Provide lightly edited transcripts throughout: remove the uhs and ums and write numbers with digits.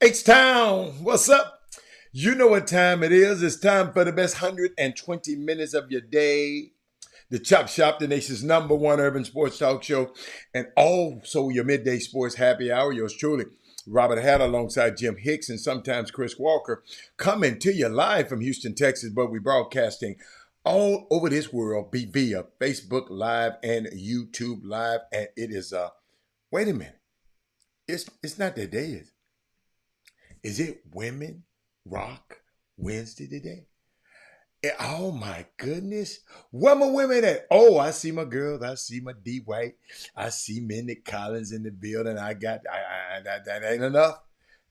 H-Town, what's up? You know what time it is. It's time for the best 120 minutes of your day. The Chop Shop, the nation's #1 urban sports talk show, and also your midday sports happy hour. Yours truly, Robert Hatter, alongside Jim Hicks and sometimes Chris Walker, coming to you live from Houston, Texas, but we're broadcasting all over this world via Facebook Live and YouTube Live. And it is, wait a minute, it's not that day, is it Women Rock Wednesday today? Oh my goodness. Where my women at? Oh, I see my girls. I see my D White. I see Mindy Collins in the building. That ain't enough.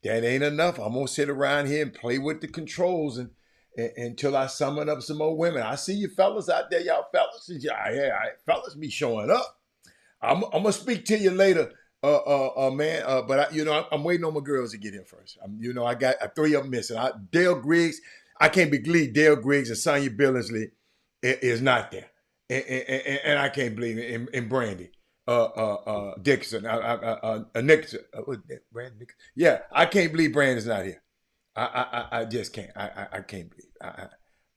That ain't enough. I'm gonna sit around here and play with the controls until I summon up some more women. I see you fellas out there, y'all fellas. Yeah, fellas be showing up. I'm gonna speak to you later. Man, but I'm waiting on my girls to get in first. I got 3 of them missing. Dale Griggs, I can't believe Dale Griggs and Sonya Billingsley is not there, and I can't believe it. And Brandy, Dixon, Nixon, Brand Nixon. Yeah, I can't believe Brandy's not here. I just can't. I can't believe.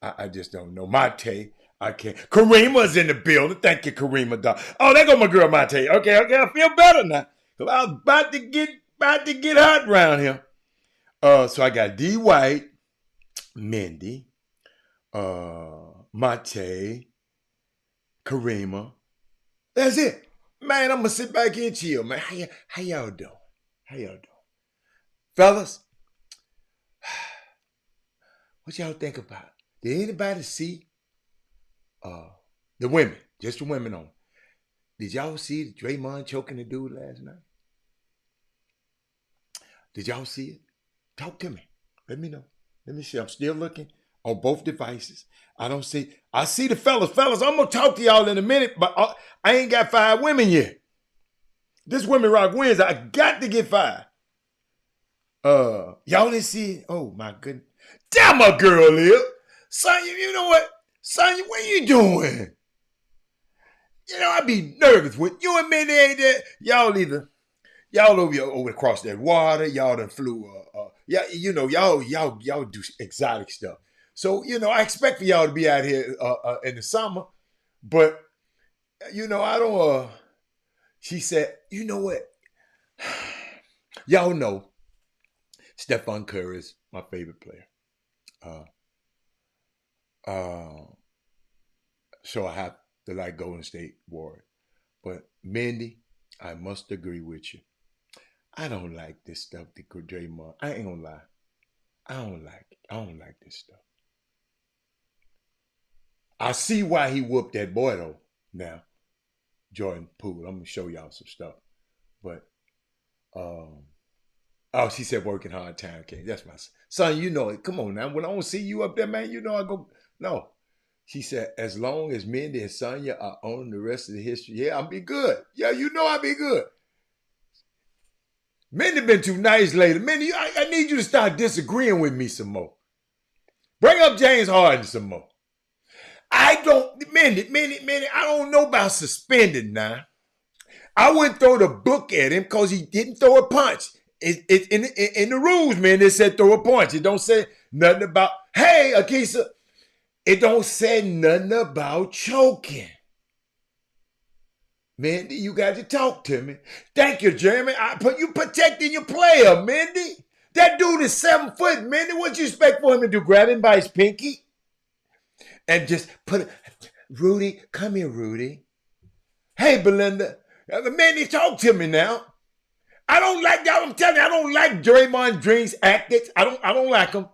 I just don't know. Mate. I can't. Karima's in the building. Thank you, Karima, dog. Oh, there go my girl, Mate. Okay, I feel better now. Cause I was about to get hot around here. So I got D White, Mindy, Mate, Karima. That's it. Man, I'm gonna sit back here and chill, man. How y'all doing? How y'all doing? Fellas, what y'all think about it? Did anybody see the women, just the women on? Did y'all see Draymond choking the dude last night? Did y'all see it? Talk to me. Let me know. Let me see. I'm still looking on both devices. I see the fellas. Fellas, I'm going to talk to y'all in a minute, but I ain't got 5 women yet. This Women Rock Wednesday, I got to get 5. Y'all didn't see it? Oh, my goodness. Damn, my girl live. Sonya, you know what? Sonya, what you doing? I be nervous with you and Mindy ain't there. Y'all over across that water. Y'all done flew. Y'all do exotic stuff. So I expect for y'all to be out here in the summer, but I don't. She said, you know what? Y'all know Stephen Curry is my favorite player. So I have to like Golden State Warriors. But Mindy, I must agree with you. I don't like this stuff that Draymond. I ain't gonna lie. I don't like it. I don't like this stuff. I see why he whooped that boy though. Now, Jordan Poole. I'm gonna show y'all some stuff. But she said working hard time. Okay, that's my son. You know it. Come on now. When I don't see you up there, man, I go. No. She said, as long as Mindy and Sonya are on the rest of the history, yeah, I'll be good. Yeah, I'll be good. Mindy been too nice lately. Mindy, I need you to start disagreeing with me some more. Bring up James Harden some more. Mindy, I don't know about suspended now. I wouldn't throw the book at him because he didn't throw a punch. It's in the rules, man, they said throw a punch. It don't say nothing about, hey, Akisa, it don't say nothing about choking. Mindy, you got to talk to me. Thank you, Jeremy. You protecting your player, Mindy. That dude is 7 foot, Mindy. What you expect for him to do? Grab him by his pinky? And just Rudy, come here, Rudy. Hey, Belinda. Mindy, talk to me now. I don't like y'all. I'm telling you, I don't like Draymond Green's tactics. I don't like him.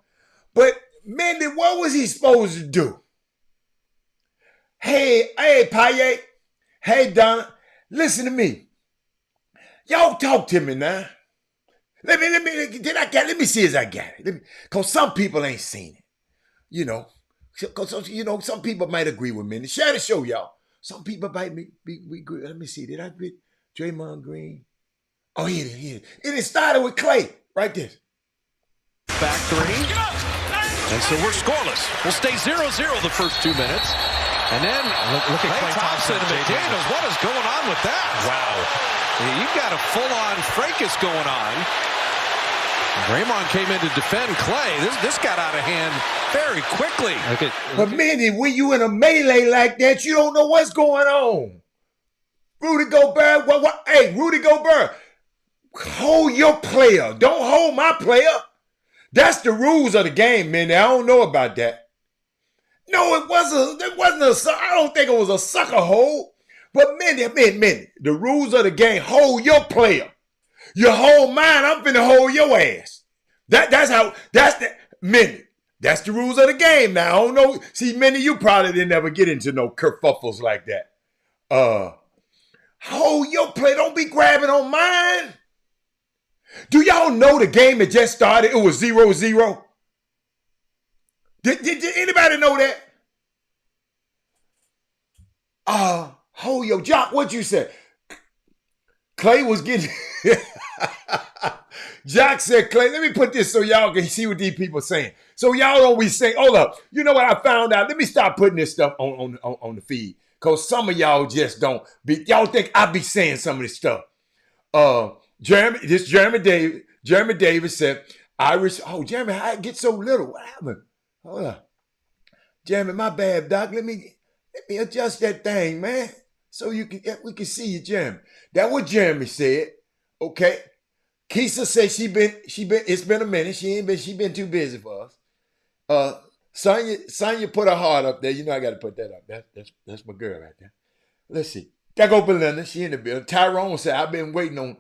But Mindy, what was he supposed to do? Hey, Paye. Hey, Donna. Listen to me. Y'all talk to me now. Let me see as I got it. Because some people ain't seen it. Because some people might agree with me. Share the show, y'all. Some people might be agree. Let me see. Did I get Draymond Green? Oh, here. It started with Clay. Right there. Back 3. And so we're scoreless. We'll stay 0-0 the first 2 minutes. And then look at Klay Thompson and McDaniels. What is going on with that? Wow. You've got a full-on fracas going on. Draymond came in to defend Clay. This got out of hand very quickly. But Minnie, when you in a melee like that, you don't know what's going on. Rudy Gobert, hey, Rudy Gobert, hold your player. Don't hold my player. That's the rules of the game, Minnie. I don't know about that. No, it wasn't I don't think it was a sucker hold. But Minnie, the rules of the game, hold your player. You hold mine, I'm finna hold your ass. Minnie, that's the rules of the game now. I don't know. See, Minnie, you probably didn't ever get into no kerfuffles like that. Hold your player, don't be grabbing on mine. Do y'all know the game that just started? It was 0-0. Did anybody know that? Hold your jock. What you said? Clay was getting. Jock said, Clay, let me put this so y'all can see what these people saying. So y'all don't be saying, hold up. You know what I found out? Let me stop putting this stuff on the feed. Because some of y'all just don't be. Y'all think I be saying some of this stuff. Jeremy Davis said, Irish. Oh, Jeremy, how it get so little? What happened? Hold up. Jeremy, my bad, Doc. Let me adjust that thing, man. So we can see you, Jeremy. That's what Jeremy said. Okay. Keisha said it's been a minute. She been too busy for us. Sonya put her heart up there. You know I gotta put that up. That's my girl right there. Let's see. There go Belinda. She in the building. Tyrone said, I've been waiting on.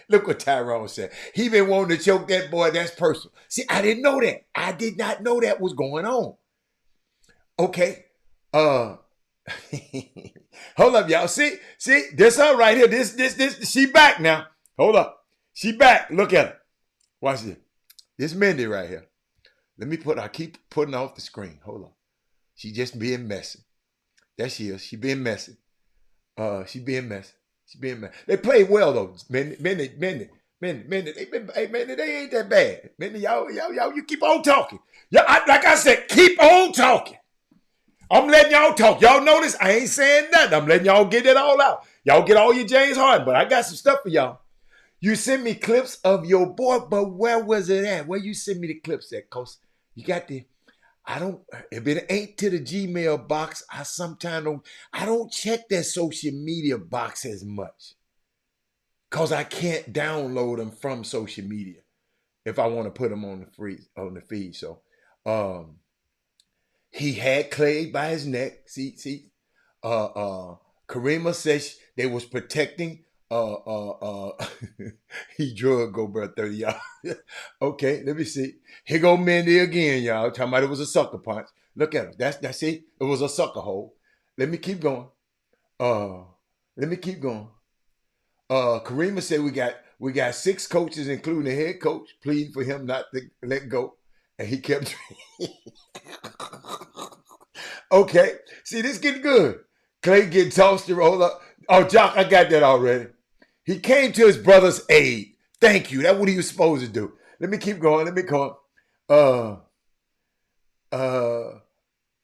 Look what Tyrone said. He been wanting to choke that boy. That's personal. See, I didn't know that. I did not know that was going on. Okay. Hold up, y'all. See, this her right here. This, she back now. Hold up. She back. Look at her. Watch this. This Mindy right here. I keep putting her off the screen. Hold on. She just being messy. There she is. She being messy. She being messy. They played well though. Mindy. They ain't that bad. Mindy, y'all, you keep on talking. Like I said, keep on talking. I'm letting y'all talk. Y'all notice I ain't saying nothing. I'm letting y'all get it all out. Y'all get all your James Harden, but I got some stuff for y'all. You sent me clips of your boy, but where was it at? Where you send me the clips at? Cause you got if it ain't to the Gmail box, I don't check that social media box as much. Cause I can't download them from social media if I want to put them on the feed. So, he had Clay by his neck. See. Karima says they was protecting. He drug Gobert 30 yards. Okay, let me see. Here go Mindy again, y'all. Talking about it was a sucker punch. Look at him. That's it. It was a sucker hole. Let me keep going. Karima said we got 6 coaches, including the head coach, pleading for him not to let go. And he kept Okay. See, this getting good. Clay getting tossed to roll up. Oh, Jock, I got that already. He came to his brother's aid. Thank you. That's what he was supposed to do. Let me keep going.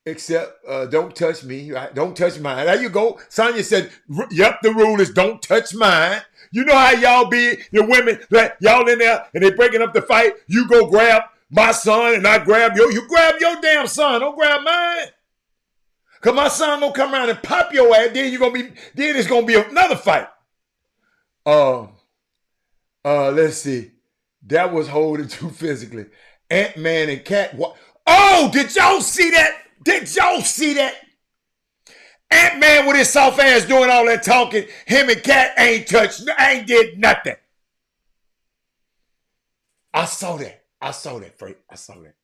Except don't touch me. Right? Don't touch mine. There you go. Sonya said, yep, the rule is don't touch mine. You know how y'all be, the women, like y'all in there and they breaking up the fight. You go grab my son and I grab you grab your damn son. Don't grab mine. Cause my son gonna come around and pop your ass. Then it's gonna be another fight. Let's see. That was holding too physically. Ant-Man and Cat. Oh, did y'all see that? Ant-Man with his soft ass doing all that talking. Him and Cat ain't did nothing. I saw that, Frank. I saw that.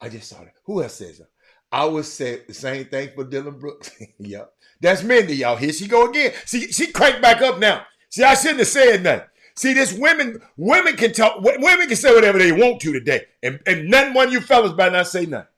I just saw that. Who else says that? I would say the same thing for Dylan Brooks. Yep. That's Mindy, y'all. Here she go again. See, she cranked back up now. See, I shouldn't have said nothing. See, this women can talk. Women can say whatever they want to today. And none one of you fellas better not say nothing.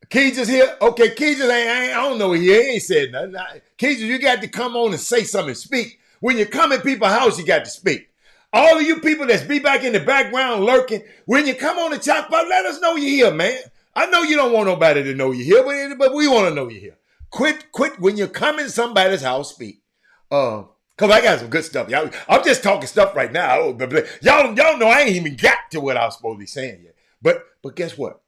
Keeja's here. Okay, Keija I don't know he ain't said nothing. Keija, you got to come on and say something, speak. When you come in people's house, you got to speak. All of you people that's be back in the background lurking, when you come on the Chop Shop, let us know you're here, man. I know you don't want nobody to know you're here, but we want to know you're here. Quit when you come in somebody's house, speak. Because I got some good stuff. Y'all, I'm just talking stuff right now. Y'all know I ain't even got to what I was supposed to be saying yet. But guess what?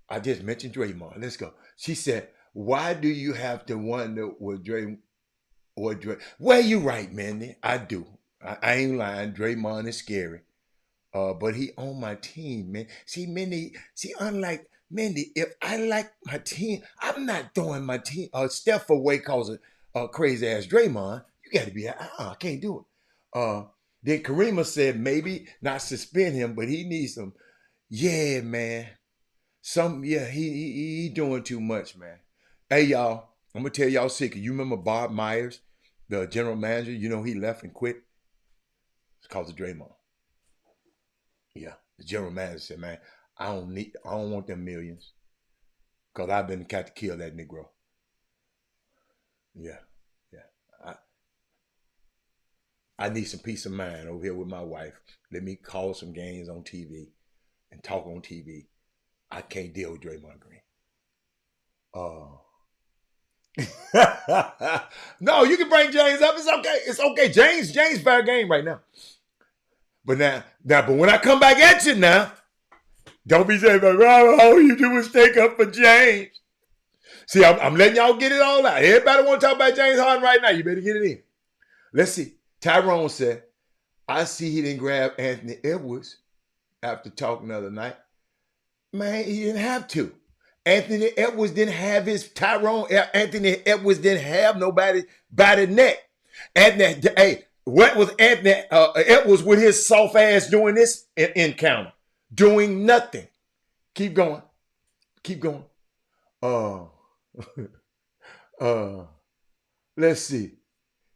I just mentioned Draymond. Let's go. She said, why do you have to wonder what Dray? Well, you right, Mandy. I do. I ain't lying. Draymond is scary. But he on my team, man. See, Mindy, unlike Mindy, if I like my team, I'm not throwing my team Steph away cause of crazy ass Draymond. You got to be, I can't do it. Then Karima said maybe not suspend him, but he needs some. Yeah, man. He doing too much, man. Hey, y'all, I'm gonna tell y'all a secret. You remember Bob Myers, the general manager? You know he left and quit. It's cause of Draymond. Yeah, the general manager said, "Man, I don't want them millions, cause I've been the cat to kill that Negro." Yeah. I need some peace of mind over here with my wife. Let me call some games on TV and talk on TV. I can't deal with Draymond Green. No, you can bring James up. It's okay. It's okay. James fair game right now. But but when I come back at you now, don't be saying, all you do is take up for James. See, I'm letting y'all get it all out. Everybody want to talk about James Harden right now. You better get it in. Let's see. Tyrone said, I see he didn't grab Anthony Edwards after talking the other night. Man, he didn't have to. Anthony Edwards didn't have Anthony Edwards didn't have nobody by the neck. What was Anthony Edwards with his soft ass doing this encounter? Doing nothing. Keep going. Let's see.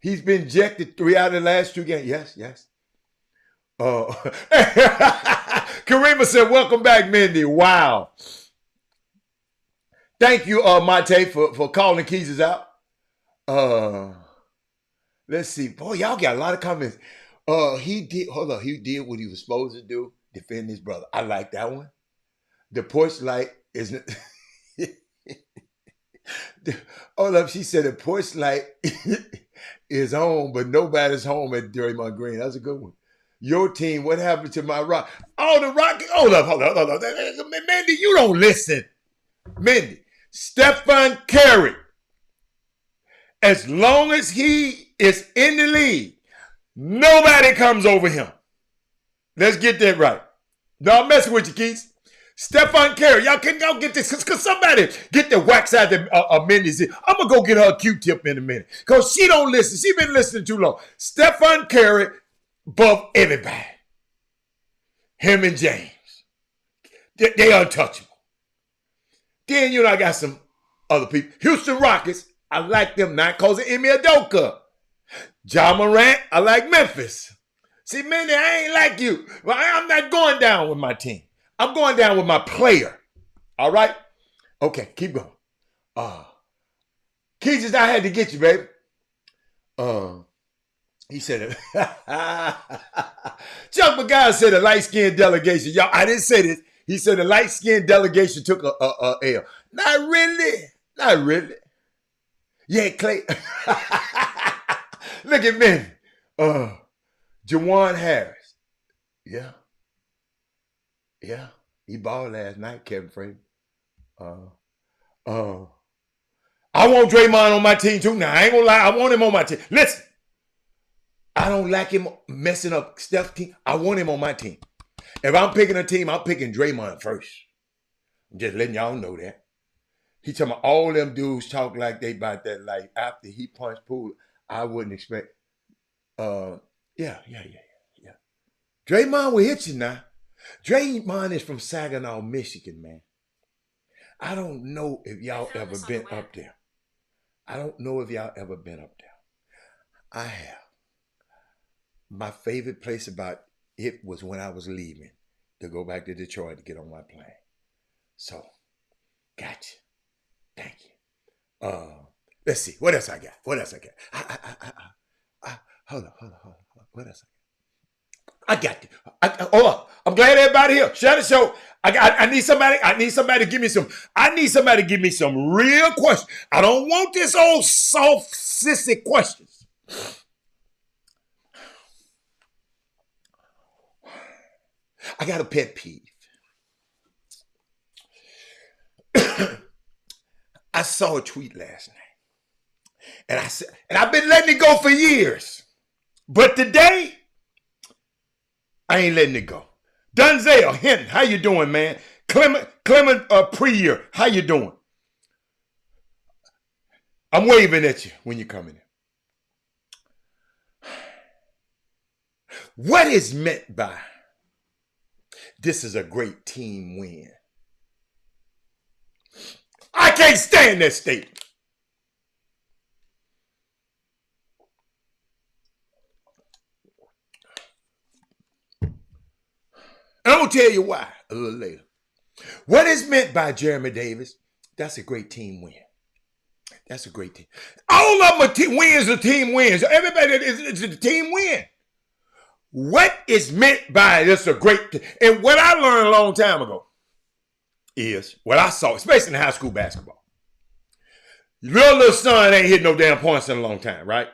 He's been ejected 3 out of the last 2 games. Yes. Karima said, welcome back, Mindy. Wow. Thank you, Mate, for calling Keys out. Let's see. Boy, y'all got a lot of comments. He did what he was supposed to do, defend his brother. I like that one. The porch light isn't. Hold up, she said the porch light is on, but nobody's home at Draymond Green. That's a good one. Your team, what happened to my Rock? Oh, the Rockets. Hold up. Mindy, you don't listen. Mindy, Stephen Curry, as long as he is in the league, nobody comes over him. Let's get that right. No, I'm messing with you, Keith. Stephen Curry, y'all get this, because somebody get the wax out of Mindy's ear. I'm going to go get her a Q-tip in a minute, because she don't listen. She been listening too long. Stephen Curry above everybody. Him and James. They untouchable. Then, I got some other people. Houston Rockets, I like them not because of Emi Udoka. Ja Morant, I like Memphis. See, Mindy, I ain't like you. Well, I'm not going down with my team. I'm going down with my player. All right? Okay, keep going. Keys, I had to get you, baby. He said it. Chuck McGuire said a light-skinned delegation. Y'all, I didn't say this. He said the light-skinned delegation took a L. Not really. Yeah, Clay. Look at me. Jawan Harris. Yeah. He balled last night, Kevin Frazier. I want Draymond on my team too. Now, I ain't gonna lie. I want him on my team. Listen. I don't like him messing up Steph's team. I want him on my team. If I'm picking a team, I'm picking Draymond first. I'm just letting y'all know that. He talking about all them dudes talk like they about that life. After he punched Poole, I wouldn't expect. Yeah. Draymond will hit you now. Draymond is from Saginaw, Michigan, man. I don't know if y'all ever been up there. I have. My favorite place about it was when I was leaving to go back to Detroit to get on my plane. So, gotcha. Thank you. Let's see. What else I got? Hold on. What else I got you. Hold on. I'm glad everybody here. Share the show. I need somebody to give me some real questions. I don't want this old soft sissy questions. I got a pet peeve. I saw a tweet last night. And I said, and I've been letting it go for years. But today, I ain't letting it go. Dunzale Hinton, how you doing, man? Clement Prier, how you doing? I'm waving at you when you're coming in. What is meant by this is a great team win? I can't stand that statement. And I'm going to tell you why a little later. What is meant by Jeremy Davis? That's a great team win. That's a great team. All of them wins are team wins. Everybody is a team win. What is meant by this a great team? And what I learned a long time ago is what I saw, especially in high school basketball. Your little son ain't hit no damn points in a long time, right?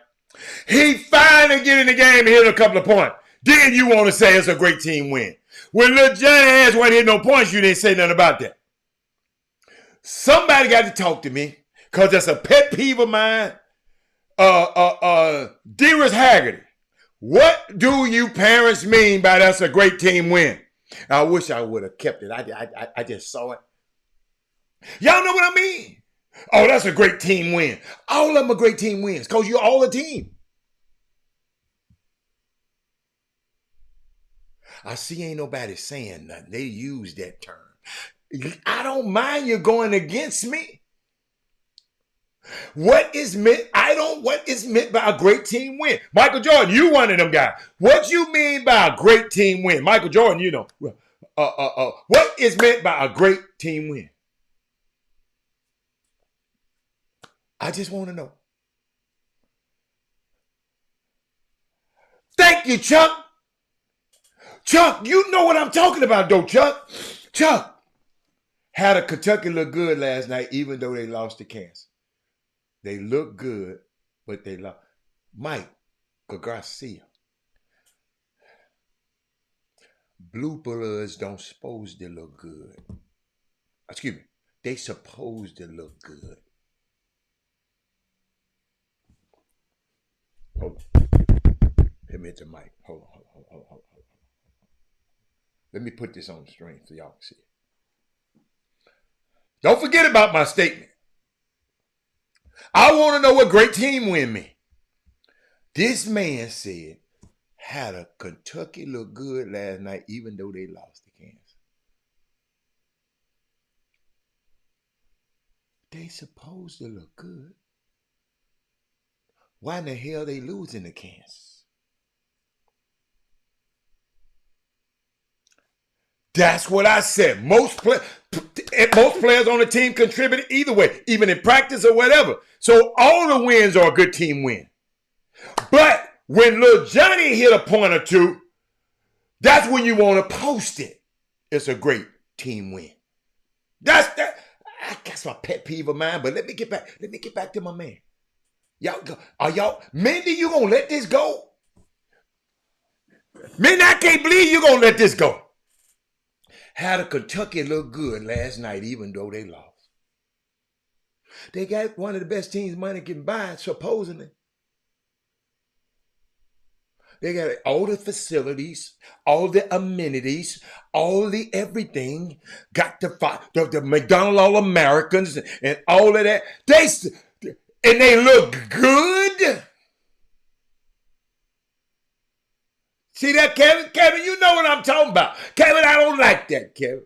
He finally get in the game and hit a couple of points. Then you want to say it's a great team win. When little Johnny ass wasn't hitting no points, you didn't say nothing about that. Somebody got to talk to me because that's a pet peeve of mine. Dearest Haggerty, what do you parents mean by that's a great team win? I wish I would have kept it. I just saw it. Y'all know what I mean? Oh, that's a great team win. All of them are great team wins because you're all a team. I see ain't nobody saying nothing. They use that term. I don't mind you going against me. What is meant by a great team win? Michael Jordan, you one of them guys. What you mean by a great team win? Michael Jordan, you know. What is meant by a great team win? I just want to know. Thank you, Chuck. Chuck, you know what I'm talking about, though, Chuck. Chuck had a Kentucky look good last night, even though they lost to Kansas. They look good, but they lost. Mike Garcia. Blue Bloods don't supposed to look good. Excuse me. They supposed to look good. Hold on. Hit me at the mic. Hold on. Let me put this on the screen so y'all can see it. Don't forget about my statement. I want to know what great team win mean. This man said, had a Kentucky look good last night, even though they lost to Kansas. They supposed to look good. Why in the hell they losing to Kansas? That's what I said. Most players on the team contributed either way, even in practice or whatever. So all the wins are a good team win. But when little Johnny hit a point or two, that's when you want to post it. It's a great team win. That's my pet peeve of mine. But let me get back to my man. Mindy, you gonna let this go? Mindy, I can't believe you gonna let this go. Had a Kentucky look good last night, even though they lost. They got one of the best teams money can buy, supposedly. They got all the facilities, all the amenities, all the everything. Got the McDonald's All-Americans and all of that. And they look good. See that, Kevin? Kevin, you know what I'm talking about. Kevin, I don't like that, Kevin.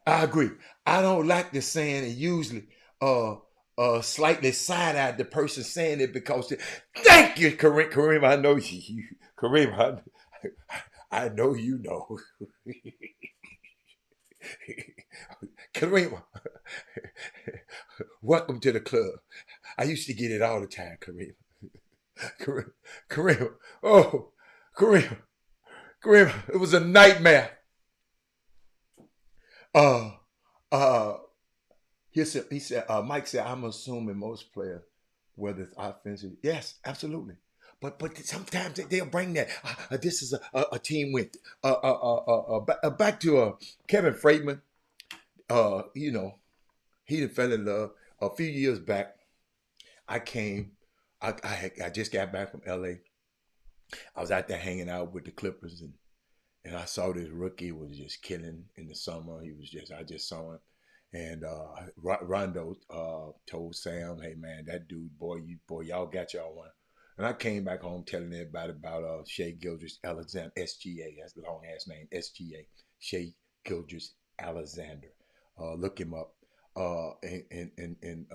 I agree. I don't like the saying, and usually slightly side-eyed the person saying it because thank you, Kareem. Kareem, I know you. Kareem, I know you know. Kareem, welcome to the club. I used to get it all the time, Kareem. Kareem, oh, Kareem, it was a nightmare. He said, Mike said, I'm assuming most players, whether it's offensive, yes, absolutely. But sometimes they'll bring that. This is a team with back to Kevin Freeman. You know, he done fell in love a few years back. I came. I just got back from L.A. I was out there hanging out with the Clippers, and I saw this rookie was just killing in the summer. I just saw him. And Rondo told Sam, "Hey man, that dude, y'all got y'all one." And I came back home telling everybody about Shea Gildress Alexander, SGA. That's the long ass name, SGA. Shea Gildress Alexander. Look him up. And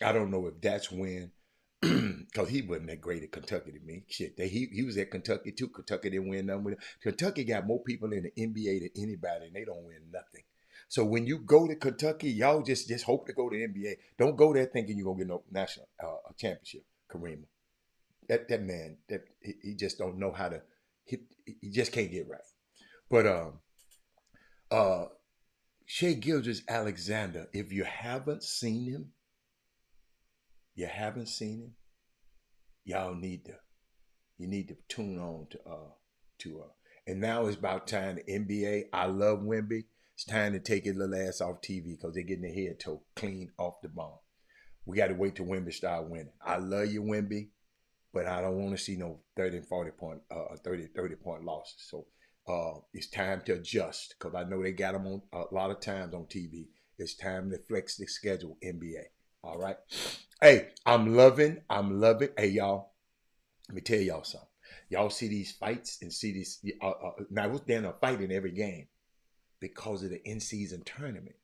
I don't know if that's when, because he wasn't that great at Kentucky to me. Shit, he was at Kentucky too. Kentucky didn't win nothing with him. Kentucky got more people in the NBA than anybody, and they don't win nothing. So when you go to Kentucky, y'all just hope to go to the NBA. Don't go there thinking you're gonna get no national championship. Kareem, that man, he just don't know how to. He just can't get right. But uh, Shea Gildress Alexander, if you haven't seen him, y'all need to. You need to tune on to and now it's about time the NBA. I love Wemby. It's time to take his little ass off TV because they're getting their head toe clean off the bone. We got to wait till Wemby start winning. I love you, Wemby, but I don't want to see no 30 and 40 point, 30 point losses. So it's time to adjust because I know they got them on a lot of times on TV. It's time to flex the schedule, NBA. All right. Hey, I'm loving. Hey, y'all, let me tell y'all something. Y'all see these fights and see these. Now, it was damn a fight in every game because of the in-season tournament.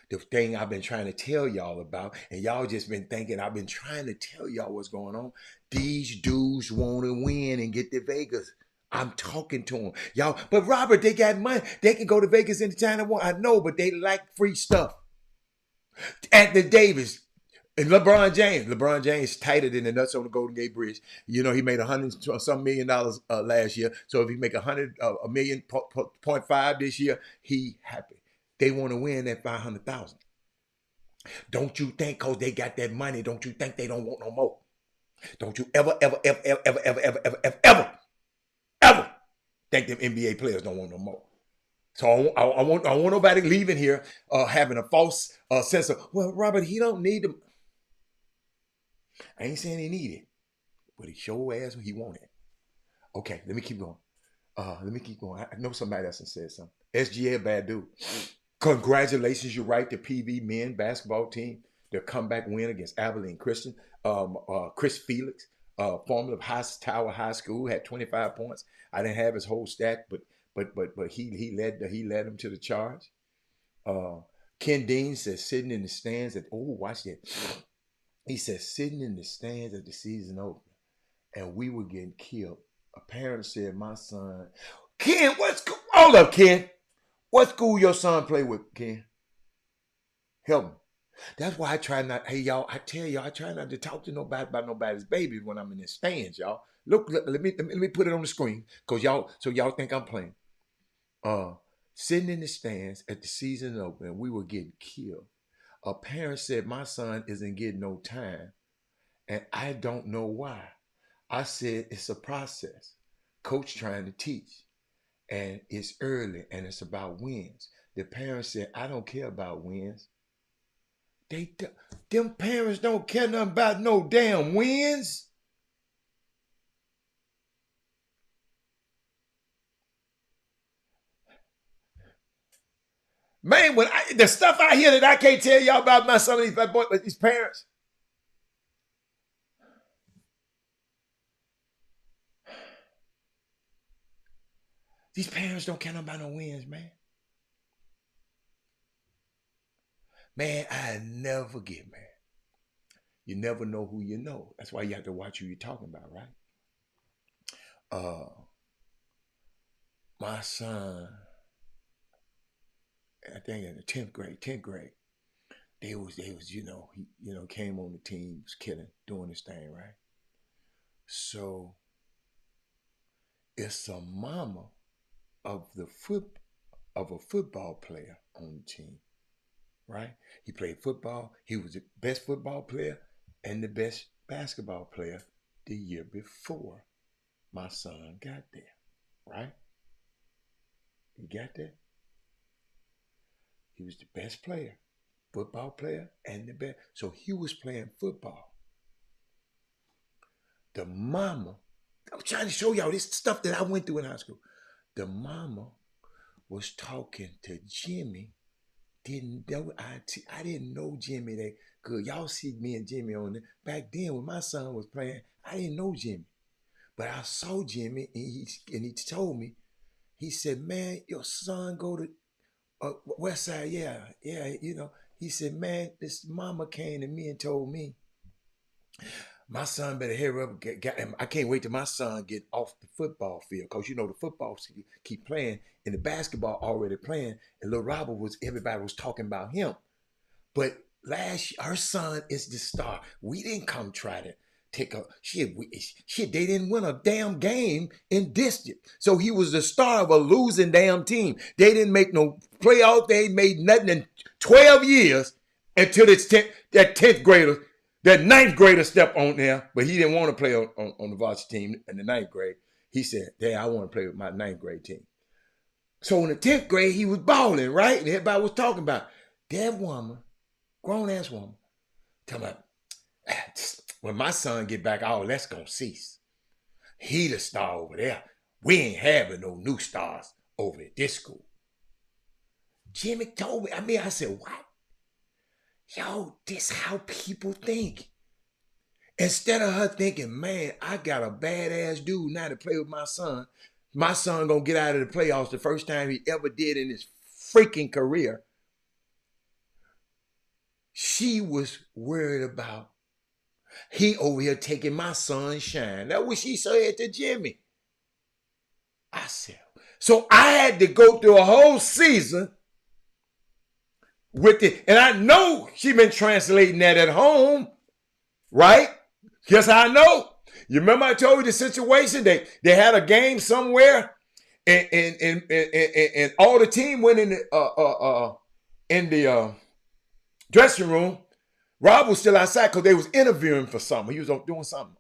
The thing I've been trying to tell y'all about, and y'all just been thinking I've been trying to tell y'all what's going on. These dudes want to win and get to Vegas. I'm talking to them. Y'all, but Robert, they got money. They can go to Vegas anytime they want. I know, but they like free stuff. Anthony Davis and LeBron James tighter than the nuts on the Golden Gate Bridge. You know, he made $100 million last year. So if he make a million point five this year, he happy. They want to win that 500,000. Don't you think because they got that money, don't you think they don't want no more? Don't you ever think them NBA players don't want no more? So I want nobody leaving here having a false sense of, well, Robert, he don't need them. I ain't saying he need it, but he sure ass he want it. Okay, let me keep going. I know somebody else said something. SGA, a bad dude. Congratulations, you're right. The PV men basketball team, their comeback win against Abilene Christian. Chris Felix, former of Tower High School, had 25 points. I didn't have his whole stat, but he led them to the charge. Ken Dean says sitting in the stands watch that. He says sitting in the stands at the season opener, and we were getting killed. A parent said, "My son, Ken, hold up, Ken? What school your son play with, Ken? Help me." That's why I try not. Hey, y'all, I tell y'all, I try not to talk to nobody about nobody's babies when I'm in the stands, y'all. Look, let me put it on the screen, so y'all think I'm playing. Sitting in the stands at the season opener, we were getting killed. A parent said, "My son isn't getting no time, and I don't know why." I said, "It's a process. Coach trying to teach, and it's early, and it's about wins." The parent said, "I don't care about wins." Them parents don't care nothing about no damn wins. Man, the stuff I hear that I can't tell y'all about some of these parents. These parents don't care about no wins, man. Man, I never forget, man. You never know who you know. That's why you have to watch who you're talking about, right? My son, I think in the 10th grade, they was, he came on the team, was killing, doing his thing, right? So it's a mama of a football player on the team, right? He played football. He was the best football player and the best basketball player the year before my son got there, right? He got there. He was the best player, football player, and the best. So he was playing football. The mama, I'm trying to show y'all this stuff that I went through in high school. The mama was talking to Jimmy. Didn't know I didn't know Jimmy that good. Y'all see me and Jimmy on it. Back then when my son was playing, I didn't know Jimmy. But I saw Jimmy and he told me, he said, man, your son go to West Side, yeah, you know. He said, man, this mama came to me and told me, my son better hurry up. I can't wait till my son get off the football field, because you know the football keep playing and the basketball already playing. And little Robert everybody was talking about him. But last year, her son is the star. We didn't come try to take a shit. They didn't win a damn game in district. So he was the star of a losing damn team. They didn't make no playoff. They ain't made nothing in 12 years until that 10th grader, that 9th grader stepped on there. But he didn't want to play on the varsity team in the 9th grade. He said, Dad, I want to play with my 9th grade team. So in the 10th grade, he was balling, right? And everybody was talking about that woman, grown-ass woman, talking about, when my son get back, all that's going to cease. He the star over there. We ain't having no new stars over at this school. Jimmy told me, I said, what? Yo, this how people think. Instead of her thinking, man, I got a badass dude now to play with my son. My son going to get out of the playoffs the first time he ever did in his freaking career. She was worried about he over here taking my son's shine. That's what she said to Jimmy. I said, so I had to go through a whole season with it. And I know she been translating that at home, right? Yes, I know. You remember I told you the situation? They had a game somewhere and all the team went in the dressing room. Rob was still outside because they was interviewing for something. He was doing something.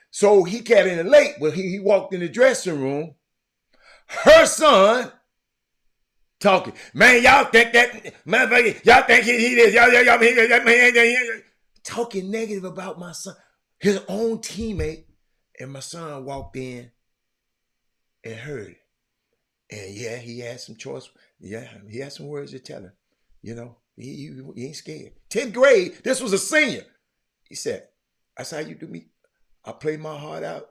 So he got in late. Well, he walked in the dressing room. Her son talking. Man, y'all think that, motherfucker, y'all think he this. Y'all, talking negative about my son. His own teammate. And my son walked in and heard it. And yeah, he had some choice. Yeah, he had some words to tell her. You know, he ain't scared. 10th grade, this was a senior. He said, that's how you do me. I play my heart out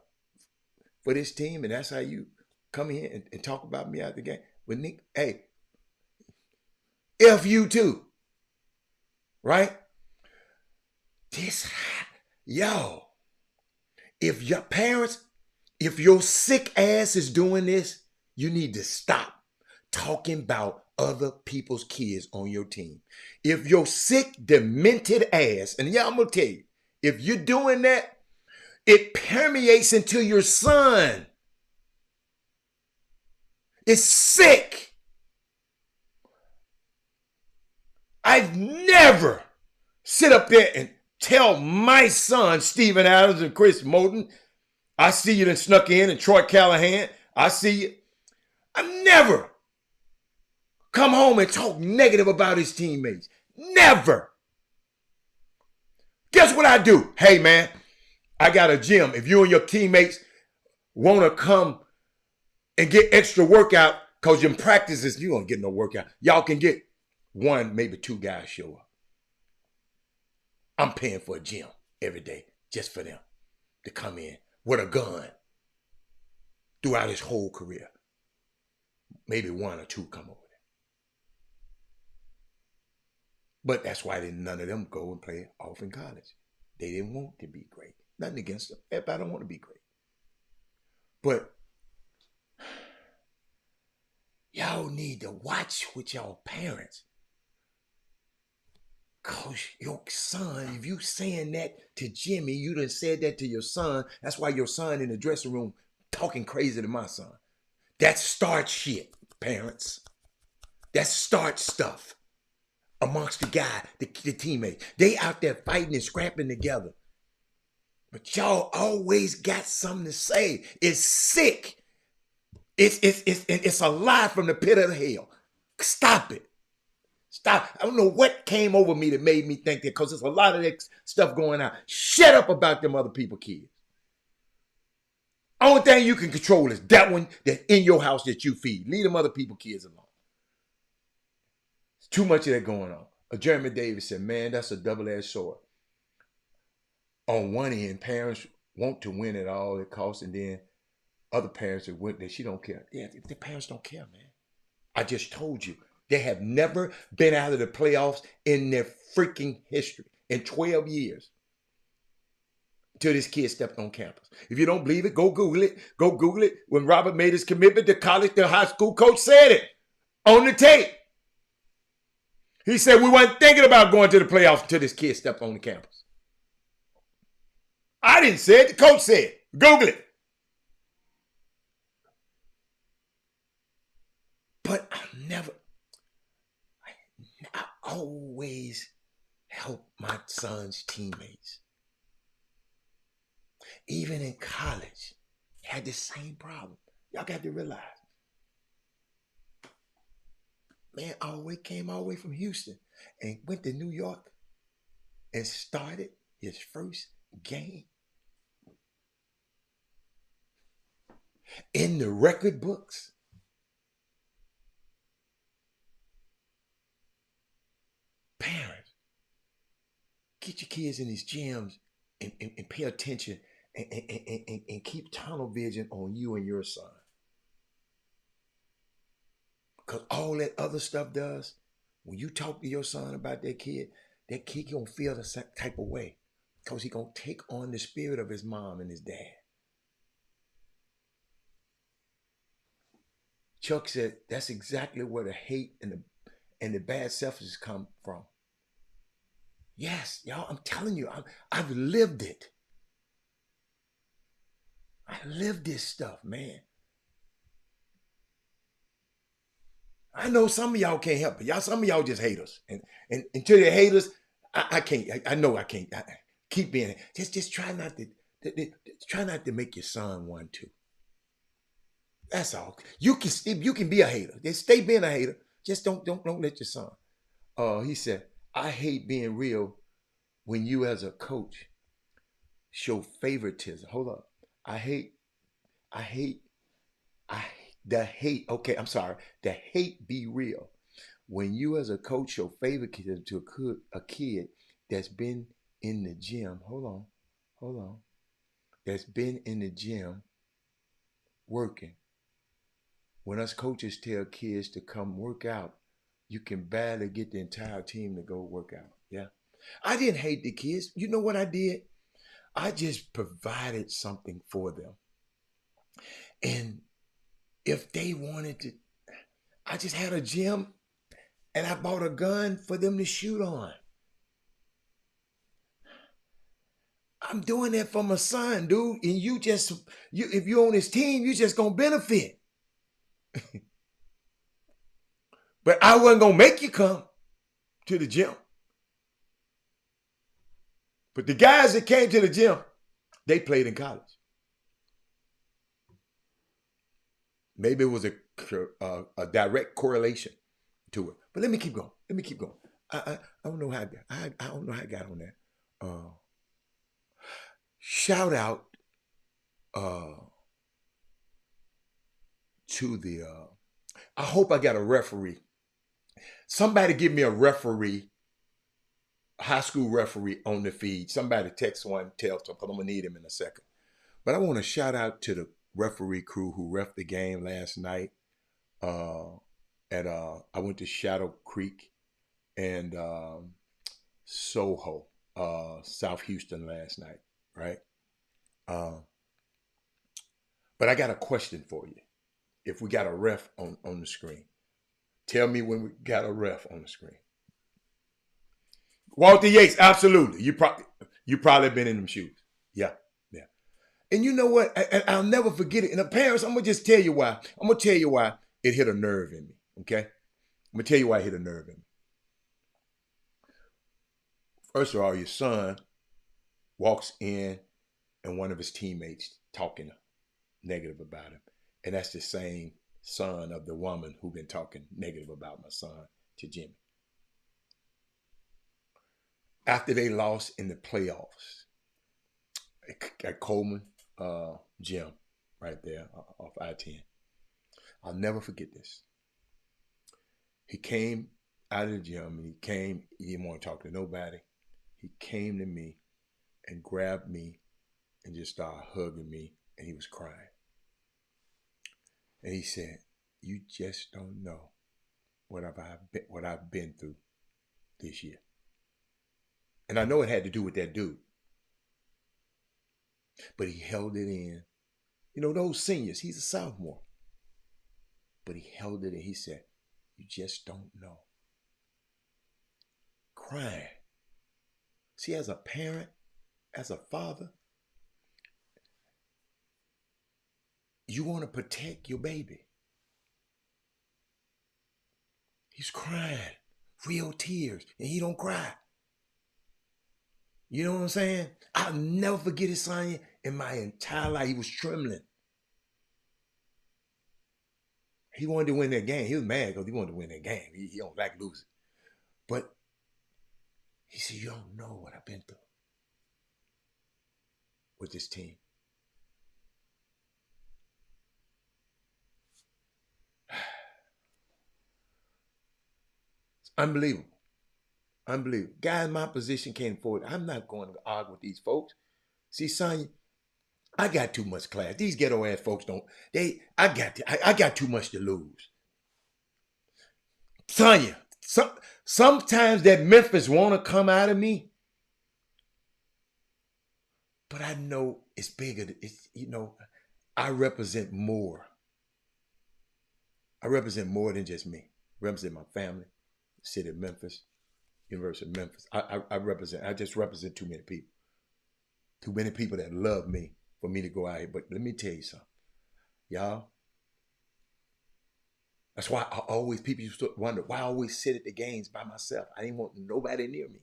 for this team, and that's how you come here and talk about me out the game. But Nick, hey, F you too. Right? Yo, if your parents, if your sick ass is doing this, you need to stop talking about other people's kids on your team. If your sick, demented ass, and yeah, I'm going to tell you, if you're doing that, it permeates into your son. It's sick. I've never sit up there and tell my son, Steven Adams and Chris Moten, I see you done snuck in, and Troy Callahan, I see you. I've never come home and talk negative about his teammates. Never. Guess what I do? Hey, man, I got a gym. If you and your teammates want to come and get extra workout, because in practices, you don't get no workout. Y'all can get one, maybe two guys show up. I'm paying for a gym every day just for them to come in with a gun throughout his whole career. Maybe one or two come over there. But that's why none of them go and play off in college. They didn't want to be great. Nothing against them. Everybody don't want to be great. But y'all need to watch with y'all parents. Cause your son, if you saying that to Jimmy, you done said that to your son. That's why your son in the dressing room talking crazy to my son. That's start shit, parents. That's start stuff amongst the teammates. They out there fighting and scrapping together. But y'all always got something to say. It's sick. It's a lie from the pit of hell. Stop it. Stop. I don't know what came over me that made me think that, because there's a lot of that stuff going on. Shut up about them other people kids. Only thing you can control is that one that's in your house that you feed. Leave them other people kids alone. It's too much of that going on. Jeremy Davis said, man, that's a double-edged sword. On one end, parents want to win at all costs, and then other parents that win that she don't care. Yeah, the parents don't care, man. I just told you. They have never been out of the playoffs in their freaking history in 12 years until this kid stepped on campus. If you don't believe it, go Google it. Go Google it. When Robert made his commitment to college, the high school coach said it on the tape. He said we weren't thinking about going to the playoffs until this kid stepped on the campus. I didn't say it. The coach said it. Google it. But I always help my son's teammates. Even in college, had the same problem. Y'all got to realize. Man, came all the way from Houston and went to New York and started his first game in the record books. Parents, get your kids in these gyms and pay attention and keep tunnel vision on you and your son. Because all that other stuff does, when you talk to your son about that kid gonna feel the same type of way. Because he's gonna take on the spirit of his mom and his dad. Chuck said that's exactly where the hate and the bad selfishness come from. Yes, y'all, I'm telling you, I've lived it. I lived this stuff, man. I know some of y'all can't help it. Some of y'all just hate us. And until they hate us, I can't. I know I can't. Keep being it. Just try not to make your son one too. That's all. You can be a hater. Just stay being a hater. Just don't let your son. He said, I hate being real when you as a coach show favoritism. Hold up. Okay, I'm sorry. The hate be real. When you as a coach show favoritism to a kid that's been in the gym. Hold on. That's been in the gym working. When us coaches tell kids to come work out, you can barely get the entire team to go work out. Yeah. I didn't hate the kids. You know what I did? I just provided something for them. And if they wanted to, I just had a gym and I bought a gun for them to shoot on. I'm doing that for my son, dude. And if you're on his team, you just gonna benefit. But I wasn't gonna make you come to the gym. But the guys that came to the gym, they played in college. Maybe it was a direct correlation to it. But let me keep going. I don't know how I got on that. Shout out to the. I hope I got a referee. Somebody give me a referee, high school referee on the feed. Somebody text one, tell them, because I'm gonna need him in a second. But I want to shout out to the referee crew who ref the game last night. I went to Shadow Creek and Soho, South Houston last night, right? But I got a question for you. If we got a ref on the screen, tell me when we got a ref on the screen. Walter Yates, absolutely. You probably been in them shoes. Yeah. And you know what? I'll never forget it. And the parents, I'm gonna just tell you why. I'm gonna tell you why it hit a nerve in me. Okay? I'm gonna tell you why it hit a nerve in me. First of all, your son walks in and one of his teammates talking negative about him. And that's the same son of the woman who been talking negative about my son to Jimmy. After they lost in the playoffs at Coleman Gym right there off I-10, I'll never forget this. He came out of the gym and he didn't want to talk to nobody. He came to me and grabbed me and just started hugging me, and he was crying. And he said, "You just don't know what I've been through this year." And I know it had to do with that dude. But he held it in. You know, those seniors, he's a sophomore. But he held it in. He said, "You just don't know." Crying. See, as a parent, as a father, you want to protect your baby. He's crying, real tears, and he don't cry. You know what I'm saying? I'll never forget his son in my entire life. He was trembling. He wanted to win that game. He was mad because he wanted to win that game. He don't like losing. But he said, "You don't know what I've been through with this team." It's unbelievable. Unbelievable. Guy in my position can't afford it. I'm not going to argue with these folks. See, son, I got too much class. These ghetto ass folks don't. I got too much to lose. Sonya, sometimes that Memphis want to come out of me, but I know it's bigger. It's, I represent more. I represent more than just me. I represent my family, the city of Memphis, University of Memphis. I just represent too many people. Too many people that love me for me to go out here. But let me tell you something. Y'all, that's why people used to wonder why I always sit at the games by myself. I didn't want nobody near me.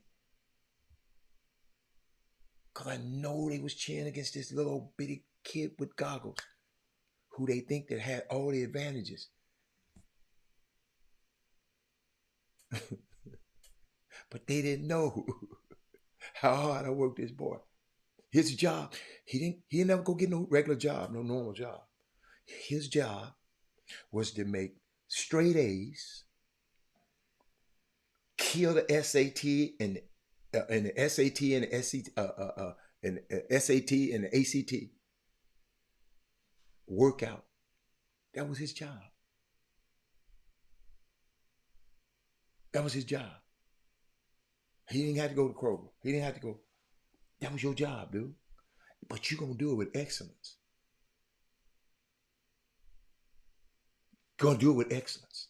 Because I know they was cheering against this little bitty kid with goggles who they think that had all the advantages. But they didn't know how hard I worked this boy. His job, he didn't never go get no regular job, no normal job. His job was to make straight A's, kill the SAT and the SAT and the SAT and the ACT. Work out. That was his job. That was his job. He didn't have to go to Kroger. He didn't have to go. That was your job, dude. But you're going to do it with excellence. Going to do it with excellence.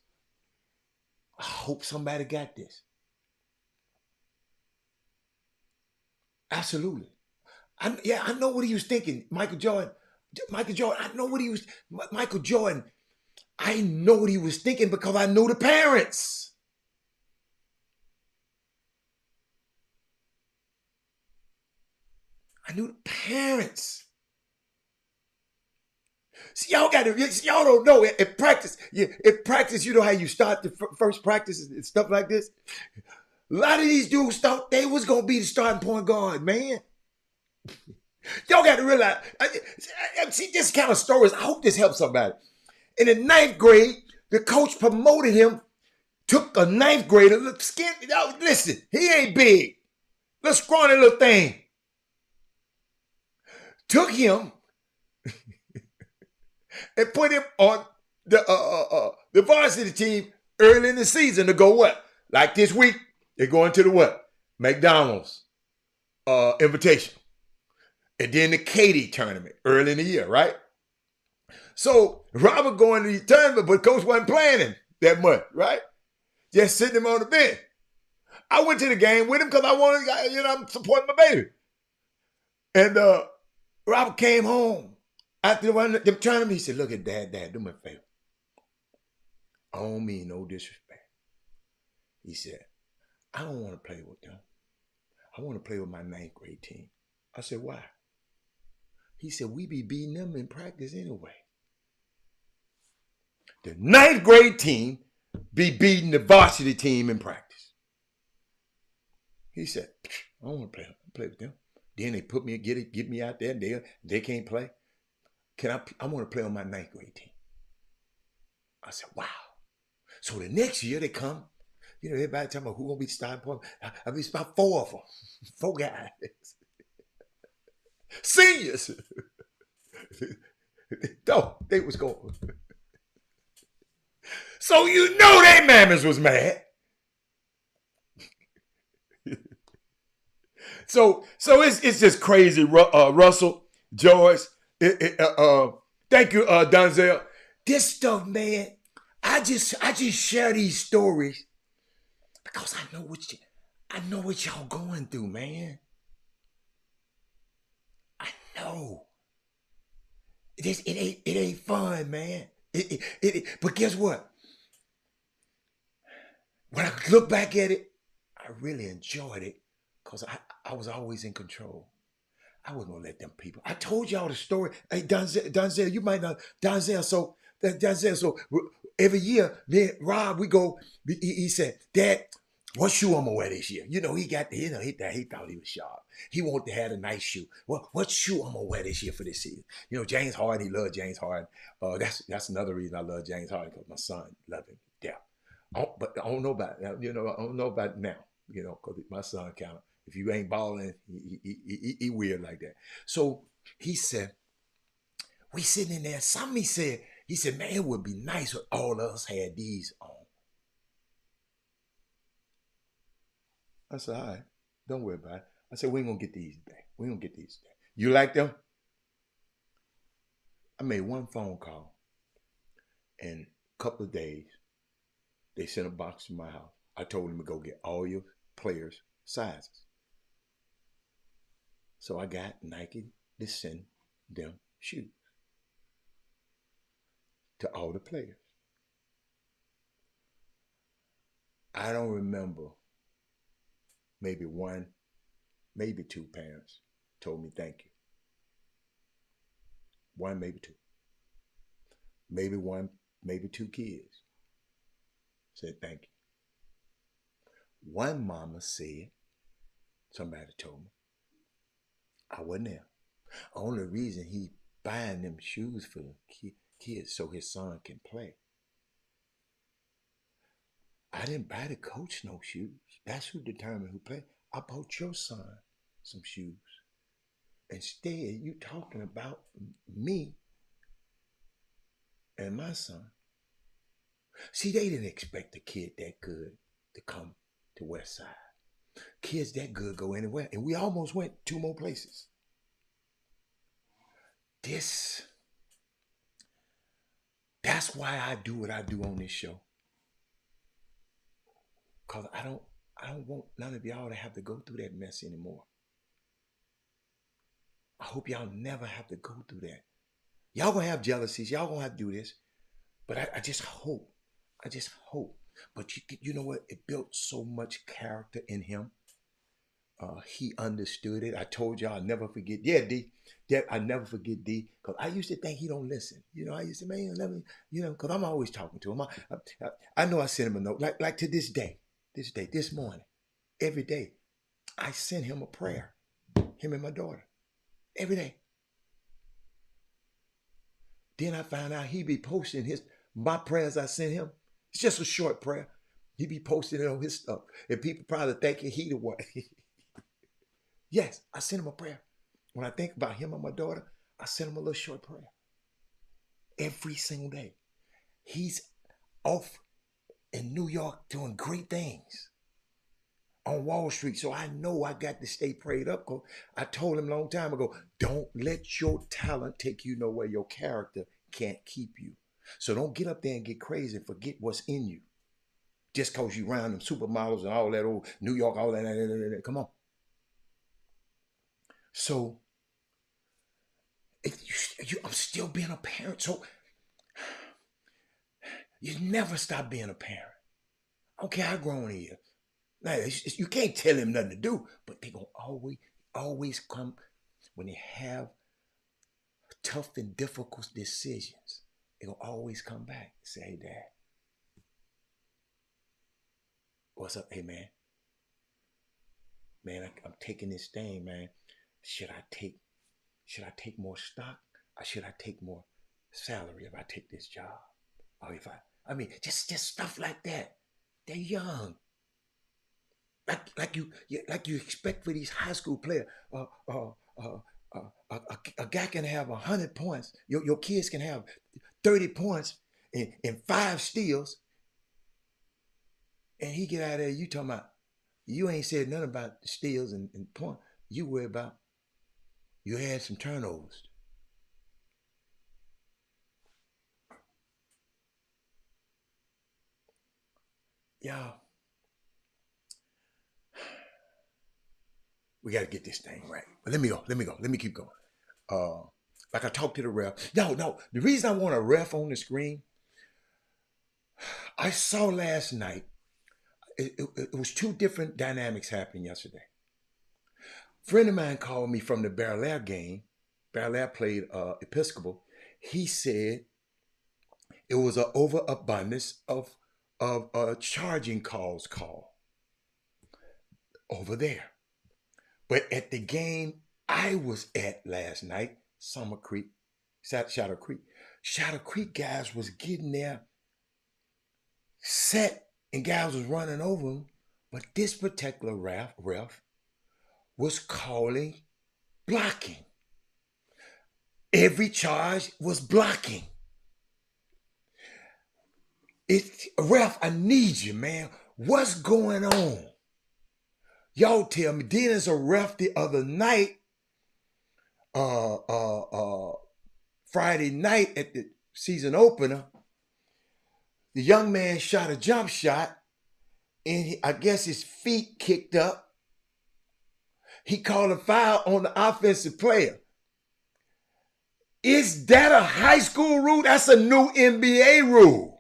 I hope somebody got this. Absolutely. I know what he was thinking. Michael Jordan, I know what he was. Michael Jordan, I know what he was thinking because I know the parents. I knew the parents. See, y'all don't know. At practice, you know how you start the first practice and stuff like this? A lot of these dudes thought they was going to be the starting point guard, man. Y'all got to realize, see, this kind of stories, I hope this helps somebody. In the 9th grade, the coach promoted him, took a 9th grader, look skinny. Listen, he ain't big. Little scrawny little thing. Took him and put him on the varsity team early in the season to go what? Like this week, they're going to the what? McDonald's invitation. And then the Katy tournament early in the year, right? So Robert going to the tournament, but coach wasn't playing him that much, right? Just sitting him on the bench. I went to the game with him because I wanted, I'm supporting my baby. And Robert came home after the tournament. He said, "Look at Dad, do me a favor. I don't mean no disrespect." He said, "I don't want to play with them. I want to play with my 9th grade team." I said, "Why?" He said, we be beating them in practice anyway. The 9th grade team be beating the varsity team in practice. He said, I don't want to play with them. Then they put me, get me out there, and they can't play. I want to play on my 9th grade team. I said, wow. So the next year they come, everybody talking about who gonna be starting point. I mean, it's about 4 of them, 4 guys, seniors. No, they was going. So they mammas was mad. So it's just crazy, Russell, George. Thank you, Donzel. This stuff, man. I just share these stories because I know what y'all going through, man. I know. It ain't fun, man. But guess what? When I look back at it, I really enjoyed it because I was always in control. I wasn't gonna let them people. I told y'all the story. Hey, Donzel, you might not. Donzel, so every year, me and Rob, we go. He said, Dad, what shoe I'm gonna wear this year? He got he thought he was sharp. He wanted to have a nice shoe. What shoe I'm gonna wear this year for this season? James Harden, he loved James Harden. That's another reason I love James Harden, because my son loved him. Yeah. But I don't know about I don't know about now, because my son kind of, if you ain't balling, he weird like that. So he said, we sitting in there. He said, man, it would be nice if all of us had these on. I said, all right, don't worry about it. I said, we ain't gonna get these today. We ain't gonna get these today. You like them? I made one phone call, and a couple of days, they sent a box to my house. I told them to go get all your players' sizes. So I got Nike to send them shoes to all the players. I don't remember, maybe 1, maybe 2 parents told me thank you. 1, maybe 2. Maybe 1, maybe 2 kids said thank you. One mama said, somebody told me, I wasn't there. Only reason he buying them shoes for the kids so his son can play. I didn't buy the coach no shoes. That's who determined who played. I bought your son some shoes. Instead, you talking about me and my son. See, they didn't expect a kid that good to come to West Side. Kids that good go anywhere. And we almost went 2 more places. That's why I do what I do on this show. Because I don't want none of y'all to have to go through that mess anymore. I hope y'all never have to go through that. Y'all gonna have jealousies. Y'all gonna have to do this. But I just hope. But you know what? It built so much character in him. He understood it. I told y'all I'll never forget. Yeah, D. Yeah, I never forget D. Because I used to think he don't listen. I used to, man, never, because I'm always talking to him. I know I sent him a note. Like to this day, this morning, every day, I send him a prayer. Him and my daughter. Every day. Then I found out he be posting my prayers I sent him. It's just a short prayer. He be posting it on his stuff. And people probably thinking he the one. Yes, I send him a prayer. When I think about him and my daughter, I send him a little short prayer. Every single day. He's off in New York doing great things on Wall Street. So I know I got to stay prayed up. I told him a long time ago, don't let your talent take you nowhere your character can't keep you. So don't get up there and get crazy and forget what's in you. Just because you around them supermodels and all that old New York, all that. Come on. So I'm still being a parent. So you never stop being a parent. I don't care how grown he is. Now, you can't tell him nothing to do, but they're going to always come when they have tough and difficult decisions, it'll always come back and say, hey, Dad, what's up? Hey, man, I'm taking this thing, man. Should I take more stock, or should I take more salary if I take this job? Or if I mean, just stuff like that. They're young. Like you expect for these high school players. A guy can have 100 points. Your kids can have 30 points and 5 steals. And he get out of there, you talking about, you ain't said nothing about the steals and points. You worry about, you had some turnovers. Y'all, we got to get this thing right. But let me keep going. Like I talked to the ref. No, the reason I want a ref on the screen, I saw last night, it was 2 different dynamics happening yesterday. A friend of mine called me from the Bel Air game. Bel Air played Episcopal. He said it was an overabundance of charging calls over there. But at the game I was at last night, Shadow Creek guys was getting there set and guys was running over them. But this particular ref was calling blocking. Every charge was blocking. Ref, I need you, man. What's going on? Y'all tell me. Then as a ref the other night, Friday night at the season opener, the young man shot a jump shot, and I guess his feet kicked up. He called a foul on the offensive player. Is that a high school rule? That's a new NBA rule.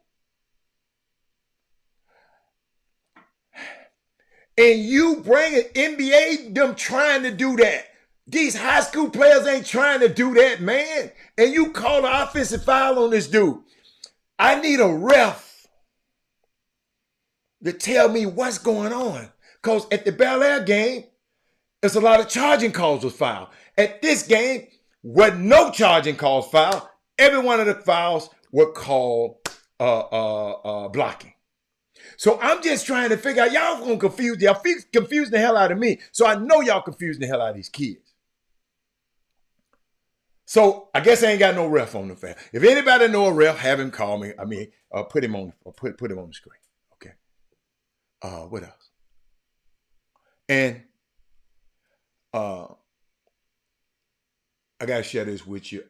And you bring an NBA, them trying to do that. These high school players ain't trying to do that, man. And you call an offensive foul on this dude. I need a ref to tell me what's going on. Because at the Bel Air game, there's a lot of charging calls was fouled. At this game, wasn't no charging calls fouled. Every one of the fouls were called blocking. So I'm just trying to figure out, y'all gonna confuse the hell out of me. So I know y'all confusing the hell out of these kids. So I guess I ain't got no ref on the fan. If anybody know a ref, have him call me. I mean, put him on the screen. Okay. What else? And I gotta share this with you.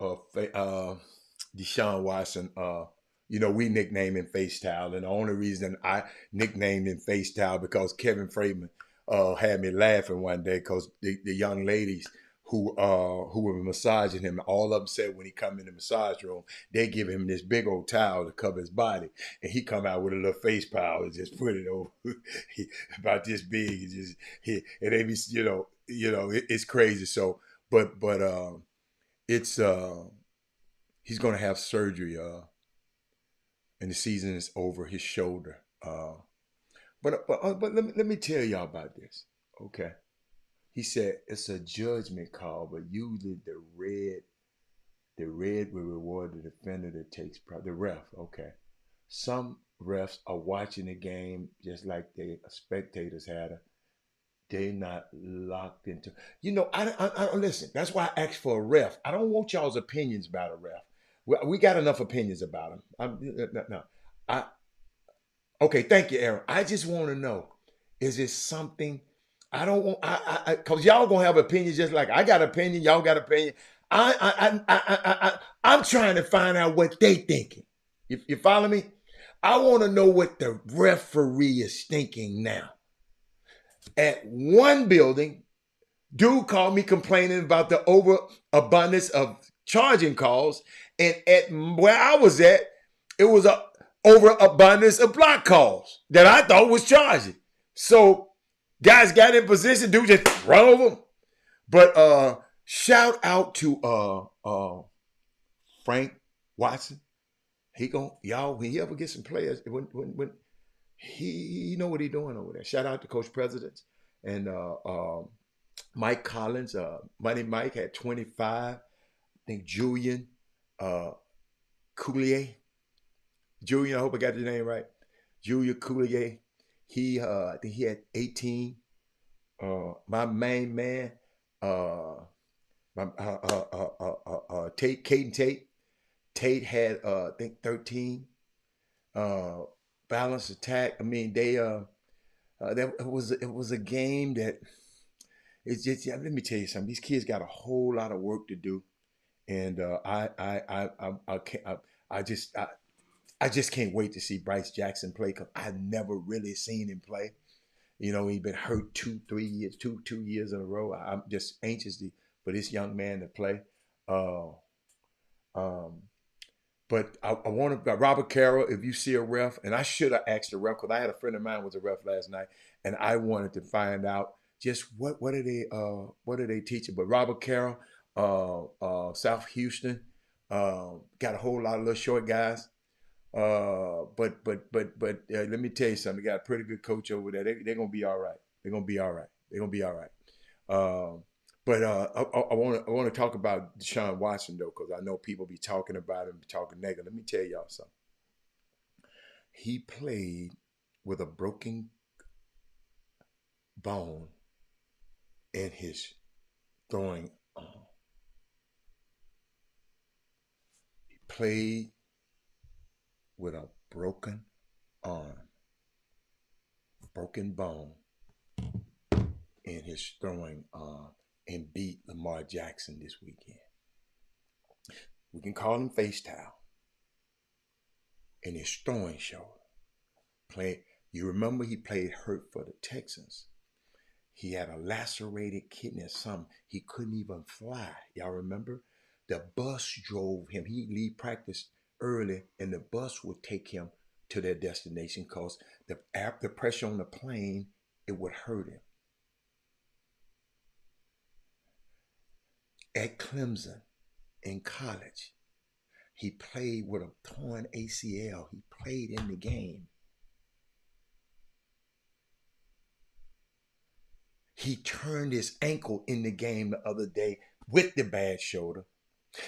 Deshaun Watson. We nicknamed him Face Towel, and the only reason I nicknamed him Face Towel because Kevin Freeman had me laughing one day because the young ladies who were massaging him, all of them said when he come in the massage room, they give him this big old towel to cover his body, and he come out with a little face towel and just put it over about this big. And they be, it's crazy. So, but it's he's gonna have surgery. And the season is over his shoulder. But let me tell y'all about this. Okay. He said it's a judgment call, but usually the red will reward the defender that takes the ref. Okay. Some refs are watching the game just like the spectators had. They're not locked into. I listen. That's why I asked for a ref. I don't want y'all's opinions about a ref. We got enough opinions about him. Okay, thank you, Aaron. I just want to know, is it something I don't want? Because y'all gonna have opinions just like I got opinion. Y'all got opinion. I'm trying to find out what they thinking. You follow me? I want to know what the referee is thinking now. At one building, dude called me complaining about the overabundance of charging calls. And at where I was at, it was a overabundance of block calls that I thought was charging. So guys got in position, dude just run over them. But shout out to Frank Watson, when he ever get some players, when he know what he doing over there. Shout out to Coach Presidents and Mike Collins. Money Mike had 25. I think Julian Coulier. Julian, I hope I got the name right. Julia Coulier. I think he had 18. My main man, Caden Tate. Tate had I think 13. Balanced attack. I mean, it was a game that it's just, let me tell you something. These kids got a whole lot of work to do, and I just can't wait to see Bryce Jackson play because I've never really seen him play. You know, he's been hurt 2 years in a row. I'm just anxious for this young man to play. But I want to, Robert Carroll, if you see a ref, and I should have asked the ref because I had a friend of mine who was a ref last night, and I wanted to find out just what are they teaching. But Robert Carroll, South Houston, got a whole lot of little short guys. But let me tell you something. They got a pretty good coach over there. They're gonna be all right. They're gonna be all right. But I want to talk about Deshaun Watson though, because I know people be talking about him, talking negative. Let me tell y'all something. He played with a broken bone in his throwing arm. He played with a broken arm, broken bone in his throwing arm, and beat Lamar Jackson this weekend. We can call him face towel. In his throwing shoulder. You remember he played hurt for the Texans. He had a lacerated kidney or something. He couldn't even fly. Y'all remember? The bus drove him. He'd leave practice early, and the bus would take him to their destination because the pressure on the plane, it would hurt him. At Clemson, in college, he played with a torn ACL. He played in the game. He turned his ankle in the game the other day with the bad shoulder.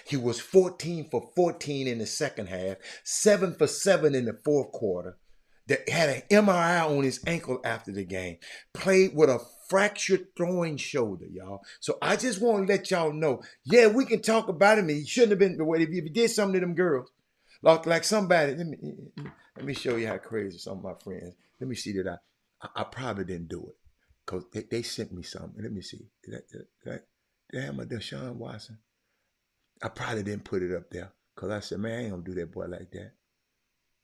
He was 14 for 14 in the second half, 7 for 7 in the fourth quarter. That had an MRI on his ankle after the game. Played with a fractured throwing shoulder, y'all. So I just want to let y'all know, yeah, we can talk about him. He shouldn't have been the way. If you did something to them girls, like somebody, let me show you how crazy some of my friends. Let me see that I probably didn't do it because they sent me something. Let me see. Did I have my Deshaun Watson? I probably didn't put it up there because I said, man, I ain't gonna do that boy like that.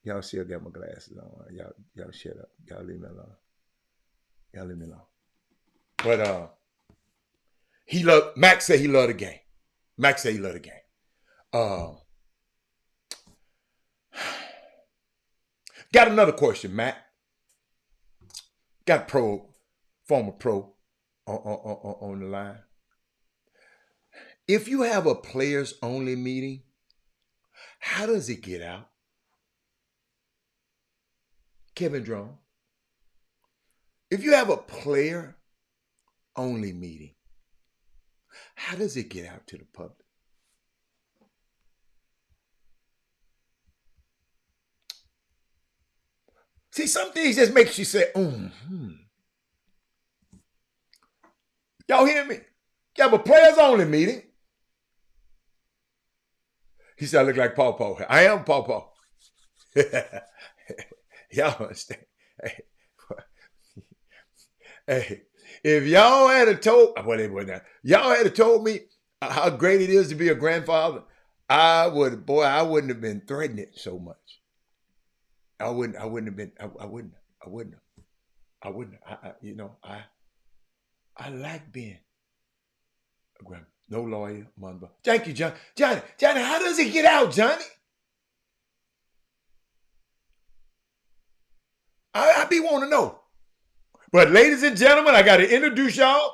Y'all still got my glasses on. Y'all shut up. Y'all leave me alone. But Max said he loved the game. Got another question, Matt. Got former pro on the line. If you have a players only meeting, how does it get out? Kevin Drone. If you have a player only meeting, how does it get out to the public? See, some things just makes you say, Y'all hear me? You have a players only meeting. He said, I look like Paw Paw. I am Paw Paw. Y'all understand? Hey, if y'all had told me how great it is to be a grandfather, I wouldn't have been threatening it so much. I wouldn't have. I like being a grandma. No lawyer, mother. Thank you, Johnny, how does it get out, Johnny? I be wanting to know. But ladies and gentlemen, I got to introduce y'all.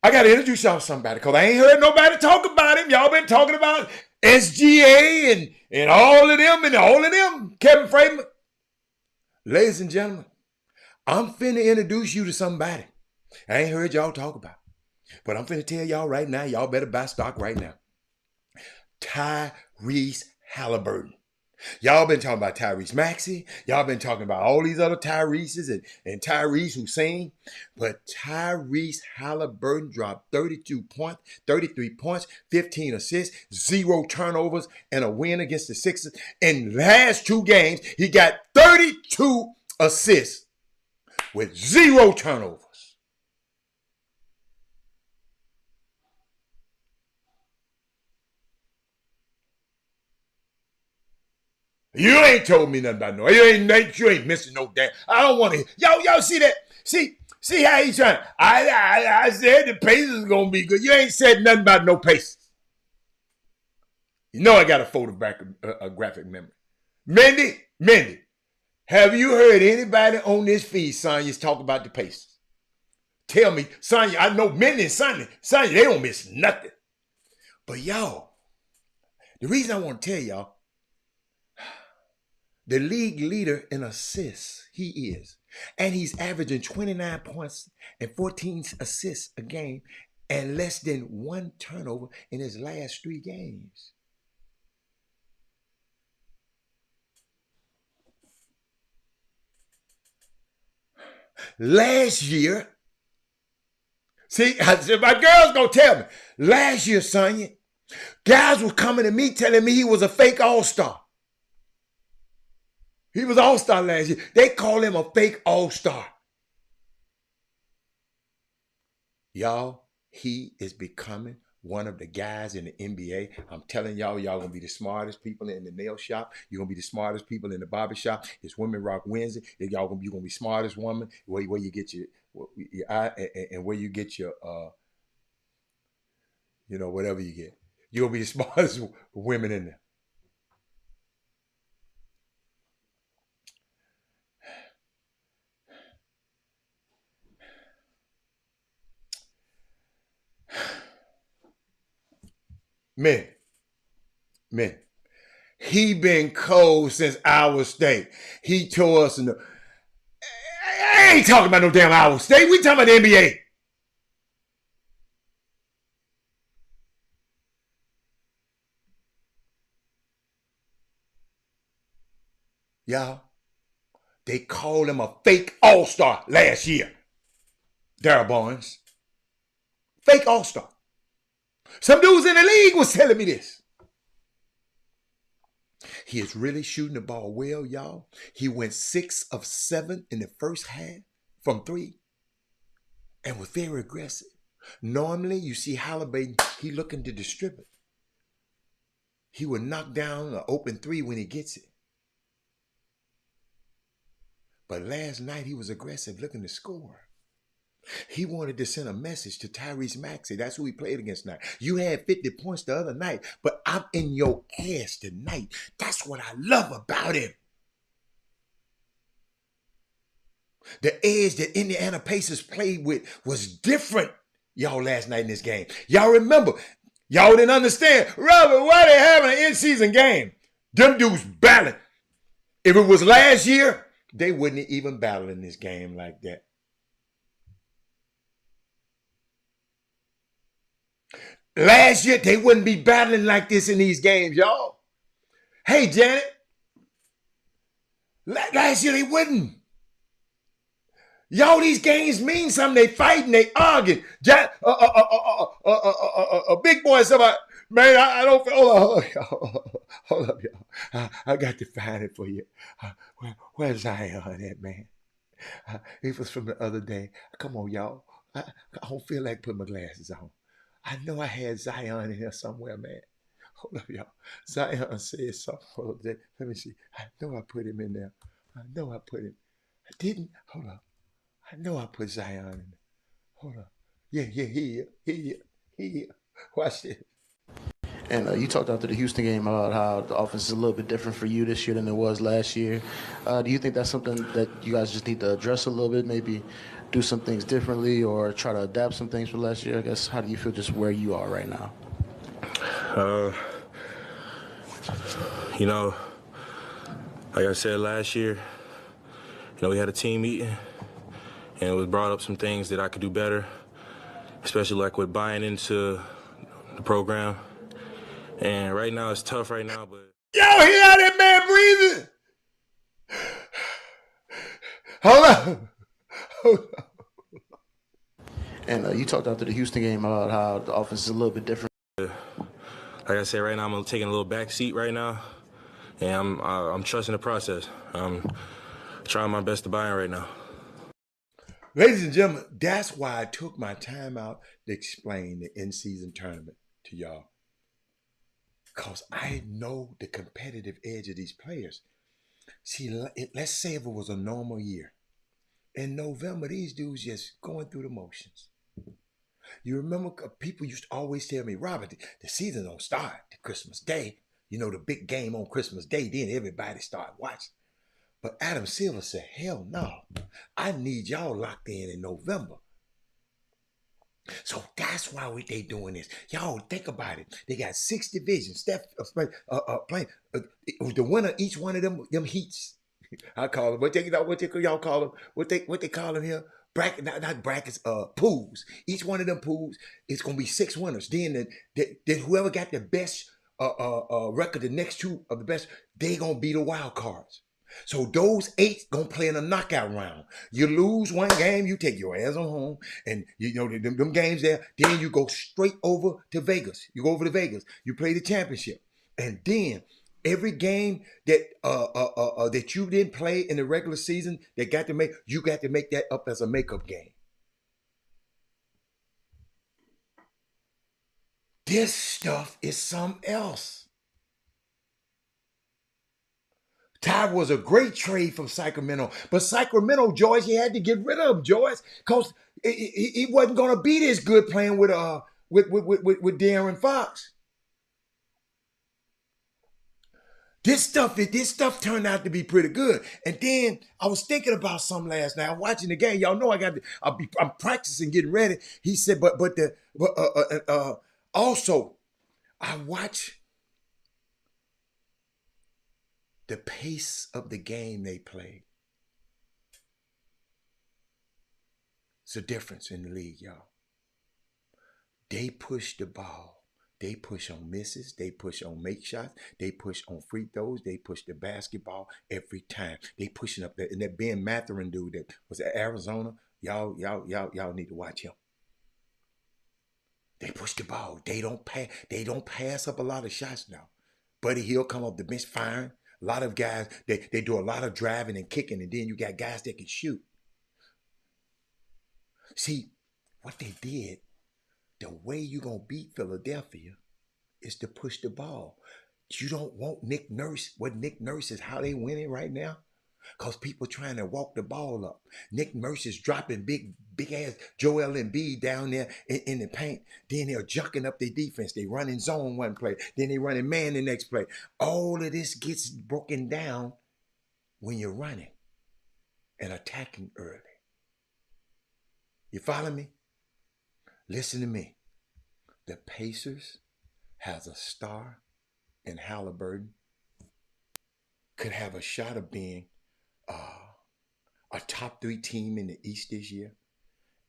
I got to introduce y'all to somebody because I ain't heard nobody talk about him. Y'all been talking about SGA and all of them. Kevin Freeman. Ladies and gentlemen, I'm finna introduce you to somebody I ain't heard y'all talk about. But I'm finna tell y'all right now, y'all better buy stock right now. Tyrese Halliburton. Y'all been talking about Tyrese Maxey. Y'all been talking about all these other Tyreses and Tyrese Hussein. But Tyrese Halliburton dropped 32 points, 33 points, 15 assists, 0 turnovers, and a win against the Sixers. In last 2 games, he got 32 assists with 0 turnovers. You ain't told me nothing about no. You ain't missing no damn. I don't want to. Y'all see that? See how he's trying. I said the Pacers is gonna be good. You ain't said nothing about no Pacers. You know I got a photographic memory. Mindy, have you heard anybody on this feed, Sonya's talk about the Pacers? Tell me, Sonya. I know Mindy and Sonya, they don't miss nothing. But y'all, the reason I want to tell y'all. The league leader in assists, he is. And he's averaging 29 points and 14 assists a game and less than 1 turnover in his last 3 games. Last year, see, my girl's gonna tell me, last year, Sonya, guys were coming to me telling me he was a fake all-star. He was all-star last year. They call him a fake all-star. Y'all, he is becoming one of the guys in the NBA. I'm telling y'all going to be the smartest people in the nail shop. You're going to be the smartest people in the barber shop. It's Women Rock Wednesday. You're going to be the smartest woman where you get your eye and where you get your, whatever you get. You're going to be the smartest women in there. Men, he been cold since Iowa State. He told us, I ain't talking about no damn Iowa State. We talking about the NBA. Y'all, they called him a fake all-star last year. Darryl Barnes. Fake all-star. Some dudes in the league was telling me this. He is really shooting the ball well, y'all. He went 6 of 7 in the first half from 3 and was very aggressive. Normally, you see Halliburton, he looking to distribute. He would knock down an open 3 when he gets it. But last night, he was aggressive, looking to score. He wanted to send a message to Tyrese Maxey. That's who he played against tonight. You had 50 points the other night, but I'm in your ass tonight. That's what I love about him. The edge that Indiana Pacers played with was different, y'all, last night in this game. Y'all remember, y'all didn't understand. Robert, why they having an in-season game? Them dudes battling. If it was last year, they wouldn't even battle in this game like that. Last year, they wouldn't be battling like this in these games, y'all. Hey, Janet. Last year, they wouldn't. Y'all, these games mean something. They fighting, they arguing. A big boy said, man, I don't feel. Hold up, y'all. I got to find it for you. Where's Zion at, man? It was from the other day. Come on, y'all. I don't feel like putting my glasses on. I know I had Zion in here somewhere, man. Hold up, y'all. Zion said something. Let me see. I know I put him in there. I know I put him. I didn't. Hold up. I know I put Zion in there. Hold up. Yeah, he here. Watch this. And you talked after the Houston game about how the offense is a little bit different for you this year than it was last year. Do you think that's something that you guys just need to address a little bit, maybe do some ththings differently or try to adapt some things from last year? I guess, how do you feel just where you are right now? You know, like I said last year, we had a team meeting, and it was brought up some things that I could do better, especially like with buying into the program. And right now it's tough right now, but... Y'all hear how that man breathing? Hold on. Hold on. And you talked after the Houston game about how the offense is a little bit different. Like I said, right now I'm taking a little back seat right now, and I'm trusting the process. I'm trying my best to buy in right now. Ladies and gentlemen, that's why I took my time out to explain the in-season tournament to y'all. Because I know the competitive edge of these players. See, let's say if it was a normal year. In November, these dudes just going through the motions. You remember people used to always tell me, Robert, the season don't start to Christmas Day. You know, the big game on Christmas Day, then everybody start watching. But Adam Silver said, hell no. I need y'all locked in November. So that's why they doing this. Y'all think about it. They got 6 divisions. Playing the winner each one of them heats. I call them what y'all call them? What they call them here? Bracket, not brackets. Pools. Each one of them pools is gonna be 6 winners. Then whoever got the best record, the next 2 of the best, they gonna be the wild cards. So those 8 gonna play in a knockout round. You lose one game, you take your ass on home, and them games there. Then you go straight over to Vegas. You go over to Vegas. You play the championship, and then every game that that you didn't play in the regular season, you got to make that up as a makeup game. This stuff is something else. Ty was a great trade from Sacramento, but Sacramento, George, you had to get rid of him, George, because he wasn't going to be this good playing with De'Aaron Fox. This stuff turned out to be pretty good. And then I was thinking about something last night. I'm watching the game. Y'all know I'm practicing, getting ready. He said, also I watch the pace of the game they play. It's a difference in the league, y'all. They push the ball. They push on misses. They push on make shots. They push on free throws. They push the basketball every time. They pushing up that. And that Ben Mathurin dude that was at Arizona, y'all need to watch him. They push the ball. They don't pass up a lot of shots now. Buddy Hield come up the bench firing. A lot of guys, they do a lot of driving and kicking, and then you got guys that can shoot. See, what they did, the way you're going to beat Philadelphia is to push the ball. You don't want Nick Nurse. What Nick Nurse is, how they winning right now? Because people trying to walk the ball up. Nick Nurse is dropping big ass Joel Embiid down there in the paint. Then they're junking up their defense. They running zone one play. Then they running man the next play. All of this gets broken down when you're running and attacking early. You follow me? Listen to me. The Pacers has a star in Halliburton. Could have a shot of being a top 3 team in the East this year,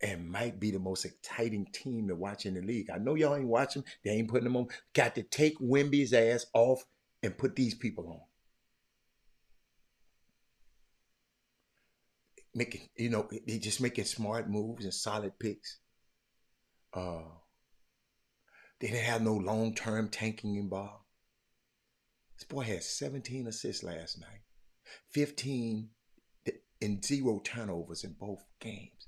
and might be the most exciting team to watch in the league. I know y'all ain't watching. They ain't putting them on. Got to take Wemby's ass off and put these people on. They just making smart moves and solid picks. They didn't have no long-term tanking involved. This boy had 17 assists last night, 15 and 0 turnovers in both games.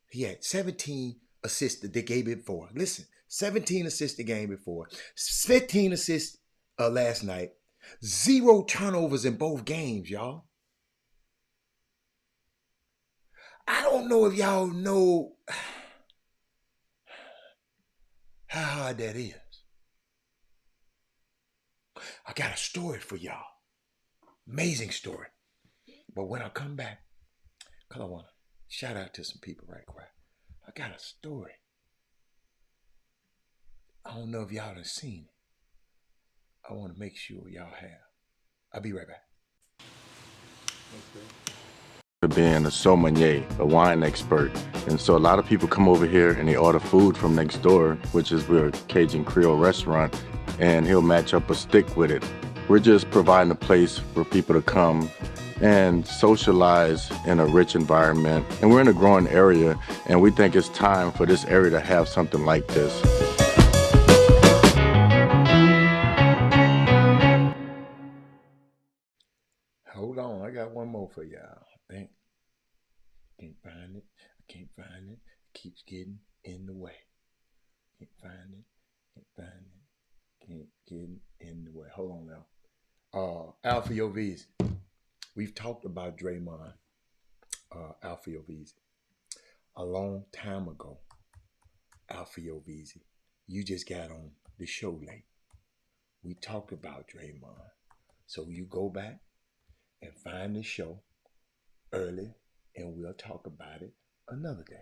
He had 17 assists the game before. Listen, 17 assists the game before, 15 assists last night, 0 turnovers in both games, y'all. I don't know if y'all know how hard that is. I got a story for y'all. Amazing story. But when I come back, because I want to Shout out to some people right quick. I got a story. I don't know if y'all have seen it. I want to make sure y'all have. I'll be right back. Being a sommelier, a wine expert. And so a lot of people come over here and they order food from next door, which is we're a Cajun Creole restaurant, and he'll match up a stick with it. We're just providing a place for people to come and socialize in a rich environment. And we're in a growing area, and we think it's time for this area to have something like this. Hold on, I got one more for y'all. I think. Can't find it. I can't find it. It keeps getting in the way. Can't find it. Can't find it. Can't get in the way. Hold on now. Alfie Ovizi. We've talked about Draymond. Alfie Ovizi. A long time ago. Alfie Ovizi. You just got on the show late. We talked about Draymond. So you go back and find the show early, and we'll talk about it another day.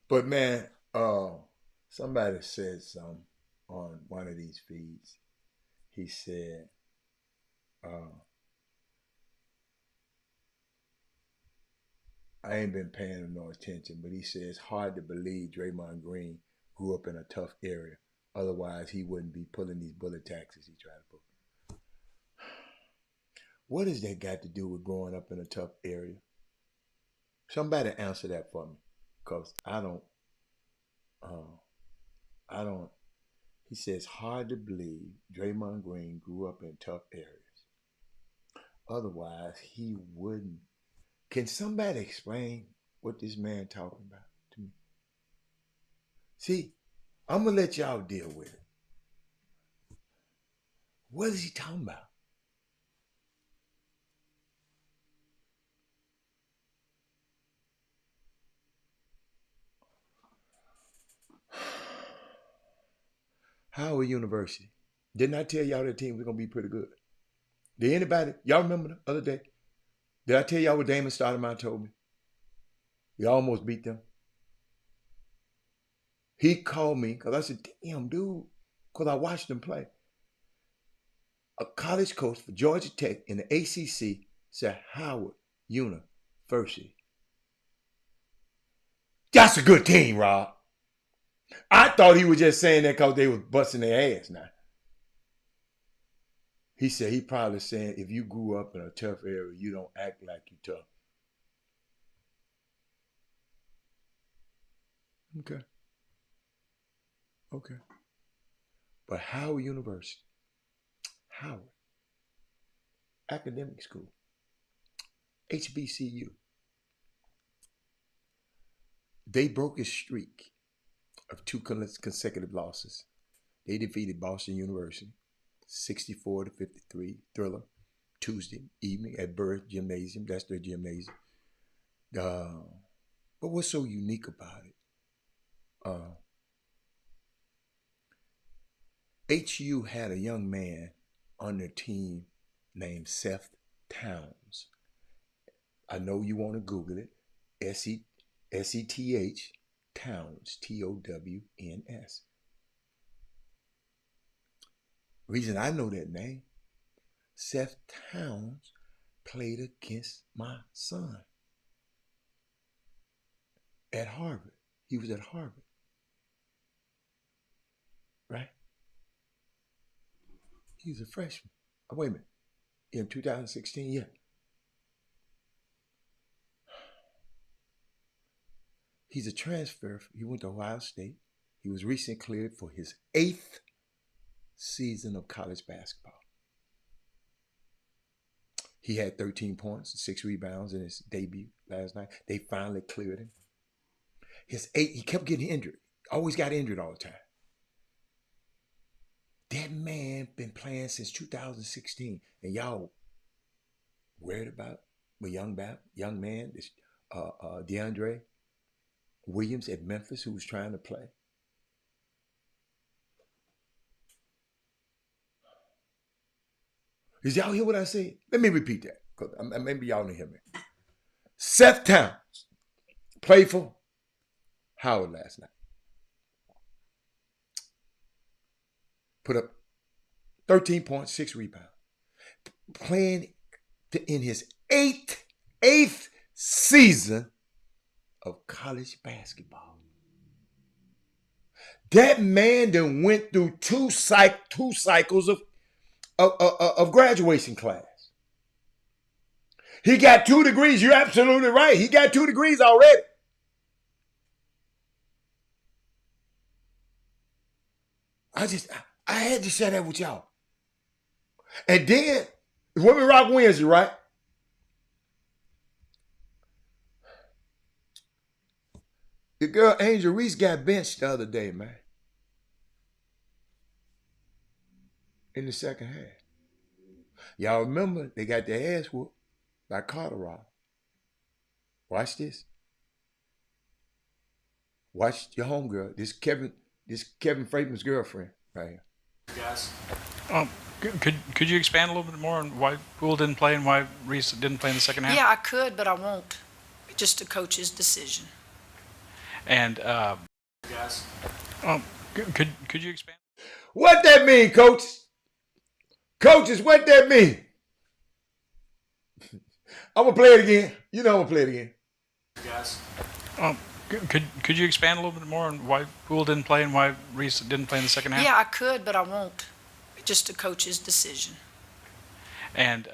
But man, somebody said something on one of these feeds. He said, I ain't been paying no attention, but he said it's hard to believe Draymond Green grew up in a tough area. Otherwise, he wouldn't be pulling these bullet taxes he tried to pull. What has that got to do with growing up in a tough area? Somebody answer that for me, because I don't. He says, hard to believe Draymond Green grew up in tough areas. Otherwise, he wouldn't. Can somebody explain what this man talking about to me? See, I'm going to let y'all deal with it. What is he talking about? Howard University. Didn't I tell y'all that team was going to be pretty good? Did anybody, y'all remember the other day? Did I tell y'all what Damon Stoudemire told me? We almost beat them. He called me because I said, damn, dude, because I watched them play. A college coach for Georgia Tech in the ACC said Howard University. That's a good team, Rob. I thought he was just saying that because they was busting their ass now. He said he probably saying if you grew up in a tough area, you don't act like you tough. Okay. But Howard University, Howard, academic school, HBCU, they broke a streak of 2 consecutive losses. They defeated Boston University 64-53 Thriller Tuesday evening at Burr Gymnasium. That's their gymnasium. But what's so unique about it? HU had a young man on their team named Seth Towns. I know you want to Google it. S-E-T-H Towns, T-O-W-N-S. Reason I know that name, Seth Towns played against my son at Harvard. He was at Harvard, right? He's a freshman. Oh, wait a minute. In 2016, yeah. He's a transfer. He went to Ohio State. He was recently cleared for his 8th season of college basketball. He had 13 points and 6 rebounds in his debut last night. They finally cleared him. He kept getting injured. Always got injured all the time. That man been playing since 2016. And y'all worried about a young man, this DeAndre Williams at Memphis, who was trying to play. Did y'all hear what I said? Let me repeat that, because maybe y'all didn't hear me. Seth Towns played for Howard last night. Put up 13 points, 6 rebounds. Playing in his eighth season of college basketball. That man then went through two cycles of graduation class. He got 2 degrees. You're absolutely right. He got 2 degrees already. I had to share that with y'all. And then, Women Rock Wednesday, right? The girl Angel Reese got benched the other day, man. In the second half. Y'all remember they got their ass whooped by Colorado. Watch this. Watch your homegirl. This Kevin Freidman's girlfriend right here. Guys. Could you expand a little bit more on why Poole didn't play and why Reese didn't play in the second half? Yeah, I could, but I won't. Just a coach's decision. And guys. Could you expand? What that mean, coach? Coaches, what that mean? I'm gonna play it again. You know I'm gonna play it again. Guys. Could you expand a little bit more on why Poole didn't play and why Reese didn't play in the second half? Yeah, I could, but I won't. Just a coach's decision. And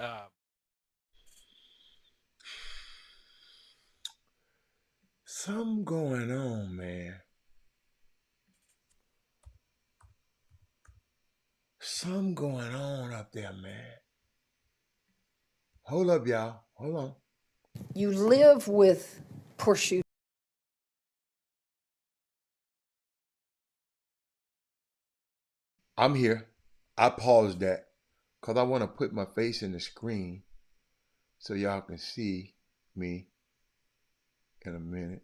something going on, man. Something going on up there, man. Hold up, y'all. Hold on. You live with poor shooting. I'm here. I paused that because I want to put my face in the screen so y'all can see me in a minute.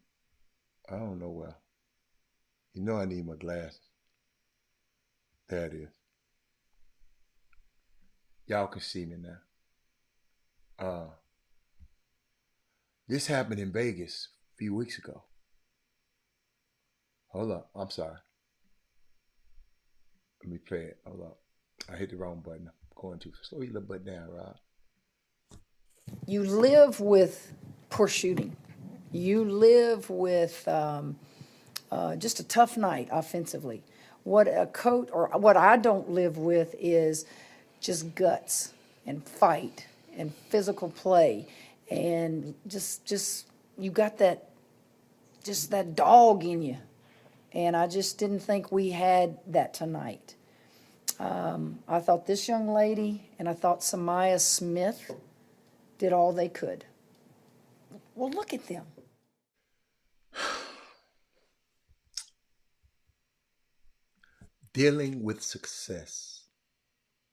I don't know where. You know I need my glasses. There it is. Y'all can see me now. This happened in Vegas a few weeks ago. Hold up. I'm sorry. Let me play it. Hold up. I hit the wrong button. I'm going too slow. Your little butt down, Rob. You live with poor shooting. You live with just a tough night offensively. What I don't live with is just guts and fight and physical play and just you got that dog in you. And I just didn't think we had that tonight. I thought this young lady and I thought Samaya Smith did all they could. Well, look at them. Dealing with success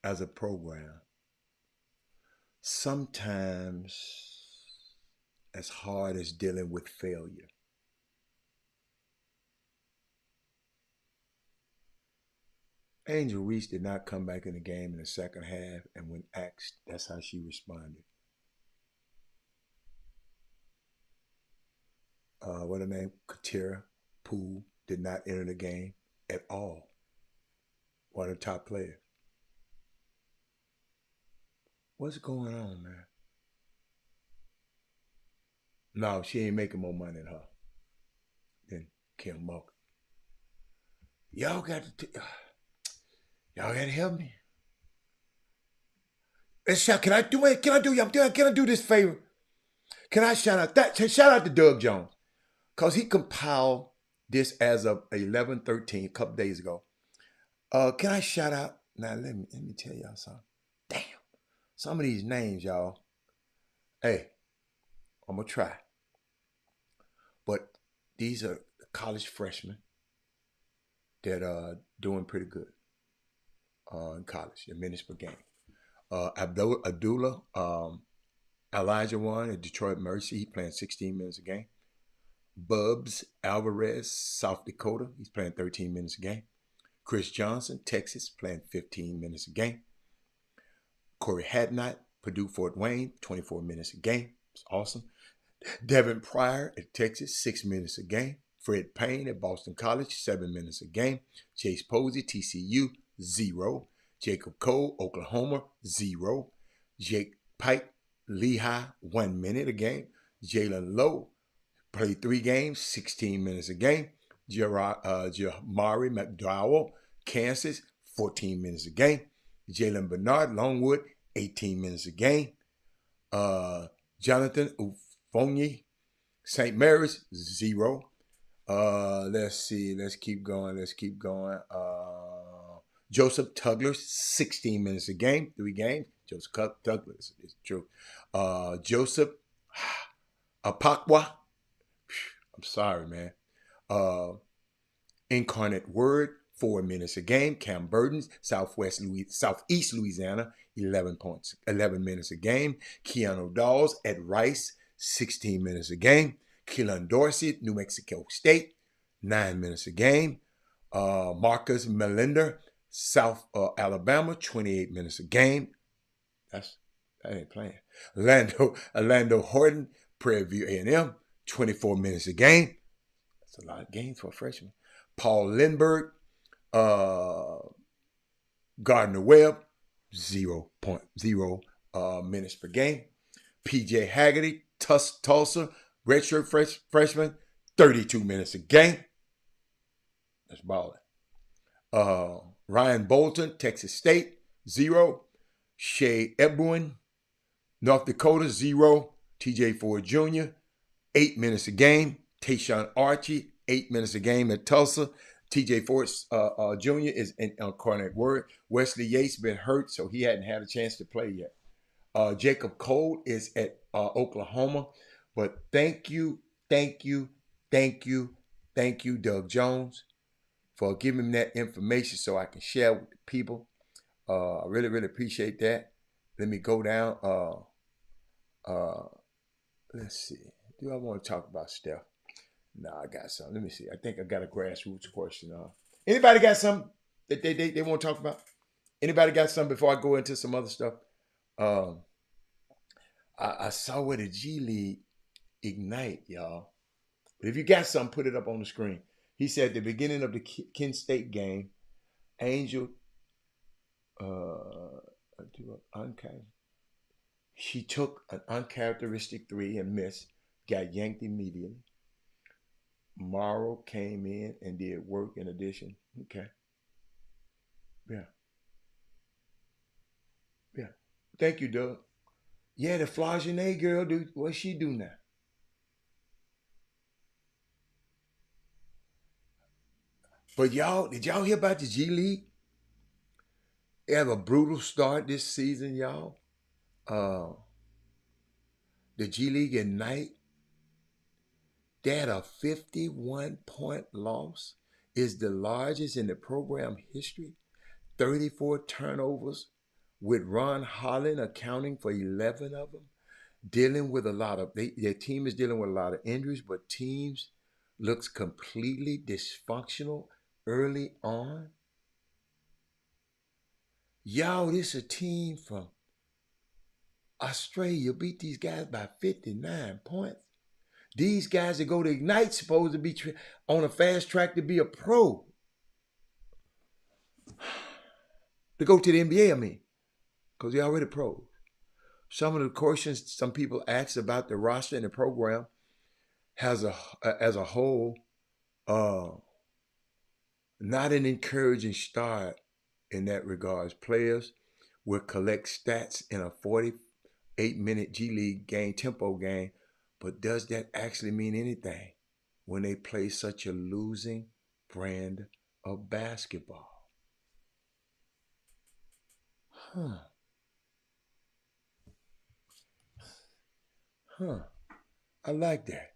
as a program sometimes as hard as dealing with failure. Angel Reese did not come back in the game in the second half, and when asked, that's how she responded. What her name? Katira Poole did not enter the game at all. One of the top players. What's going on, man? No, she ain't making more money than her. Than Kim Mulkey. Y'all got to help me. Can I do this favor? Can I shout out to Doug Jones? Because he compiled this as of 11/13 a couple days ago. Can I shout out? Now let me tell y'all something. Damn. Some of these names, y'all. Hey, I'm gonna try. But these are college freshmen that are doing pretty good in college, the minutes per game. Abdullah Elijah One at Detroit Mercy, he's playing 16 minutes a game. Bubs Alvarez, South Dakota, he's playing 13 minutes a game. Chris Johnson, Texas, playing 15 minutes a game. Corey Hadnot, Purdue Fort Wayne, 24 minutes a game. It's awesome. Devin Pryor at Texas, 6 minutes a game. Fred Payne at Boston College, 7 minutes a game. Chase Posey, TCU, 0. Jacob Cole, Oklahoma, 0. Jake Pike, Lehigh, 1 minute a game. Jalen Lowe played 3 games, 16 minutes a game. Jamari McDowell, Kansas, 14 minutes a game. Jalen Bernard, Longwood, 18 minutes a game. Jonathan Ufonyi, St. Mary's, 0. Let's see. Let's keep going. Joseph Tugler, 16 minutes a game, 3 games. Joseph Tugler is true. Joseph Apakwa. I'm sorry, man. Incarnate Word, 4 minutes a game. Cam Burton's, Southeast Louisiana, 11 minutes a game. Keanu Dawes at Rice, 16 minutes a game. Keelan Dorsey, New Mexico State, 9 minutes a game. Marcus Melinder, South Alabama, 28 minutes a game. That ain't playing. Orlando Horton, Prairie View A&M, 24 minutes a game. That's a lot of games for a freshman. Paul Lindbergh, Gardner Webb, 0.0 minutes per game. PJ Haggerty, Tulsa, redshirt freshman, 32 minutes a game. That's balling. Ryan Bolton, Texas State, 0. Shea Ebwin, North Dakota, 0. TJ Ford Jr., 8 minutes a game. Tayshawn Archie, 8 minutes a game at Tulsa. TJ Ford Jr. is in Incarnate Word. Wesley Yates been hurt, so he hadn't had a chance to play yet. Jacob Cole is at Oklahoma. But thank you, Doug Jones, for giving me that information so I can share with the people. I really, really appreciate that. Let me go down. Let's see. Do I want to talk about Steph? No, I got something. Let me see. I think I got a grassroots question. Anybody got something that they want to talk about? Anybody got something before I go into some other stuff? I saw where the G League Ignite, y'all. But if you got something, put it up on the screen. He said at the beginning of the Kent State game, Angel, she took an uncharacteristic 3 and missed, got yanked immediately. Morrow came in and did work in addition. Okay. Yeah. Thank you, Doug. Yeah, the Flagene girl, dude, what's she do now? But y'all, did y'all hear about the G League? They have a brutal start this season, y'all. The G League Ignite, they had a 51-point loss. Is the largest in the program history. 34 turnovers, with Ron Holland accounting for 11 of them. Dealing with a lot of, their team is dealing with a lot of injuries, but teams looks completely dysfunctional early on. Y'all, this is a team from Australia beat these guys by 59 points. These guys that go to Ignite supposed to be on a fast track to be a pro. To go to the NBA, I mean, because they're already pros. Some of the questions some people ask about the roster and the program as a whole, not an encouraging start in that regards. Players will collect stats in a 48-minute G League game, tempo game, but does that actually mean anything when they play such a losing brand of basketball? Huh. I like that.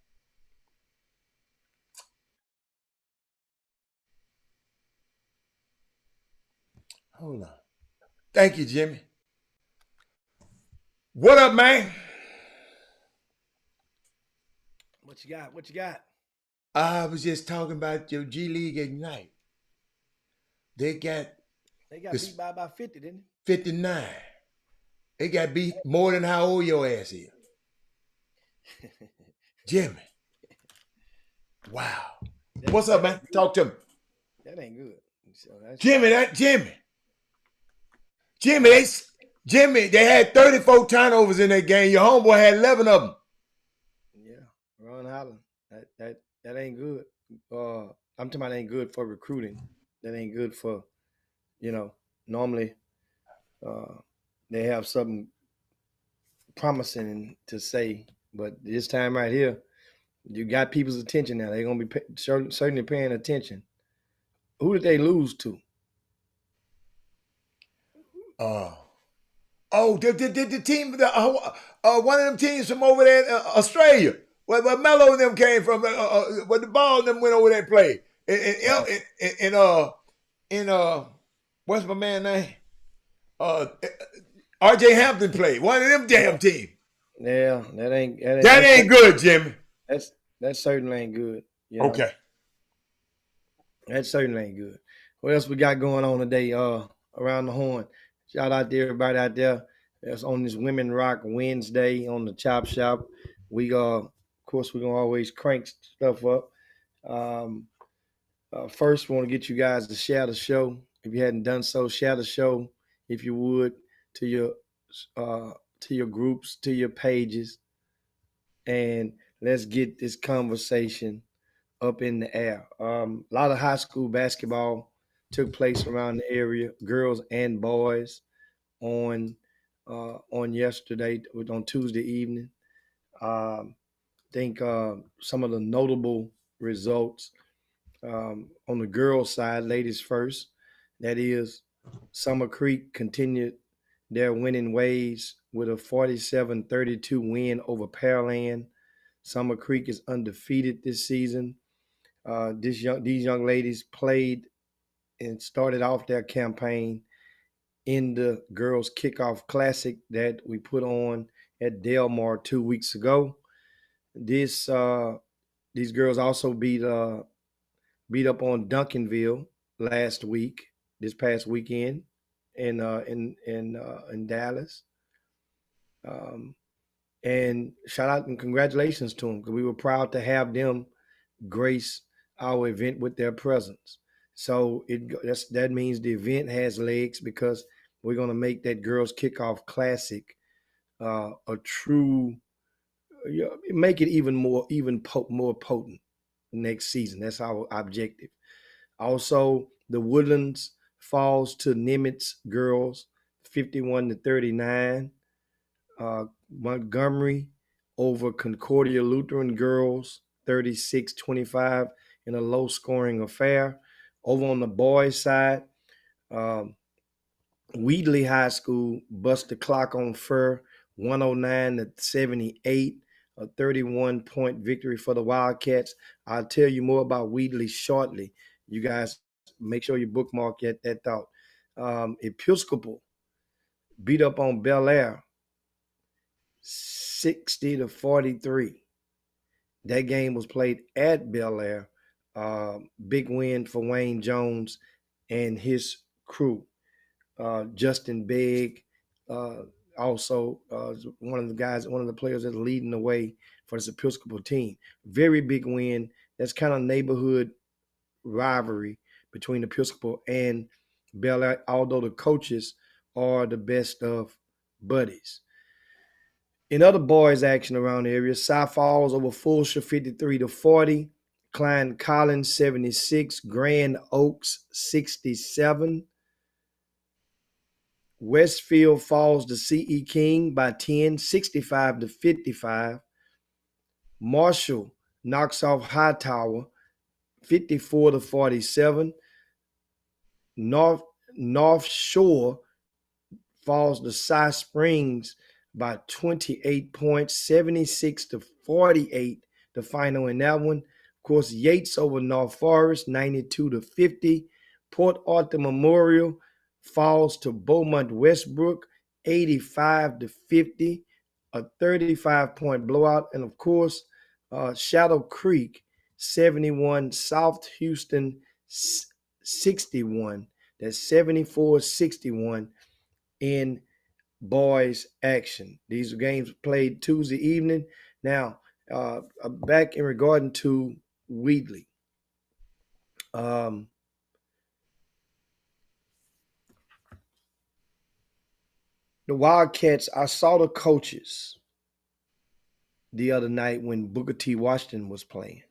Hold on. Thank you, Jimmy. What up, man? What you got? What you got? I was just talking about your G League Ignite. They got They got this beat by about 50, didn't 59. They got beat more than how old your ass is. they? Jimmy. Wow. What's up, man? Talk to me. That ain't good. So Jimmy, they had 34 turnovers in that game. Your homeboy had 11 of them. Yeah, Ron Holland. That ain't good. I'm talking about ain't good for recruiting. That ain't good for, normally they have something promising to say, but this time right here, you got people's attention now. They're gonna be certainly paying attention. Who did they lose to? The team, one of them teams from over there in Australia, where Melo and them came from, where the ball and them went over there and played. What's my man name? R.J. Hampton played. One of them damn teams. Yeah, that ain't good, Jimmy. That certainly ain't good. You know? Okay. That certainly ain't good. What else we got going on today? Around the horn. Shout out to everybody out there that's on this Women Rock Wednesday on the Chop Shop. We of course we're gonna always crank stuff up. First, we want to get you guys to share the show. If you hadn't done so, share the show if you would to your groups, to your pages, and let's get this conversation up in the air. A lot of high school basketball took place around the area, girls and boys, on yesterday, on Tuesday evening. I think some of the notable results on the girls' side, ladies first. That is, Summer Creek continued their winning ways with a 47-32 win over Pearland. Summer Creek is undefeated this season. These young ladies played and started off their campaign in the girls' kickoff classic that we put on at Delmar 2 weeks ago. These girls also beat up on Duncanville this past weekend in Dallas. And shout out and congratulations to them because we were proud to have them grace our event with their presence. So that means the event has legs because we're going to make that girls kickoff classic a true, make it even more potent next season. That's our objective. Also, the Woodlands falls to Nimitz girls 51-39. Montgomery over Concordia Lutheran girls 36-25 in a low scoring affair. Over on the boys' side, Wheatley High School bust the clock on Fur 109-78, a 31-point victory for the Wildcats. I'll tell you more about Wheatley shortly. You guys make sure you bookmark that thought. Episcopal beat up on Bel Air 60-43. That game was played at Bel Air. Big win for Wayne Jones and his crew. Justin Begg, also one of the players that's leading the way for this Episcopal team. Very big win. That's kind of neighborhood rivalry between Episcopal and Bel Air, although the coaches are the best of buddies. In other boys' action around the area, Cy Falls over Fulshire 53-40, Klein Collins 76, Grand Oaks 67. Westfield falls to C.E. King by 10, 65-55. Marshall knocks off Hightower 54-47. North Shore falls to Cy Springs by 28 points, 76-48, the final in that one. Of course, Yates over North Forest, 92-50. Port Arthur Memorial falls to Beaumont Westbrook, 85-50, a 35-point blowout. And of course, Shadow Creek, 71, South Houston, 61. That's 74-61 in boys action. These games played Tuesday evening. Now, back in regarding to Wheatley. The Wildcats, I saw the coaches the other night when Booker T. Washington was playing.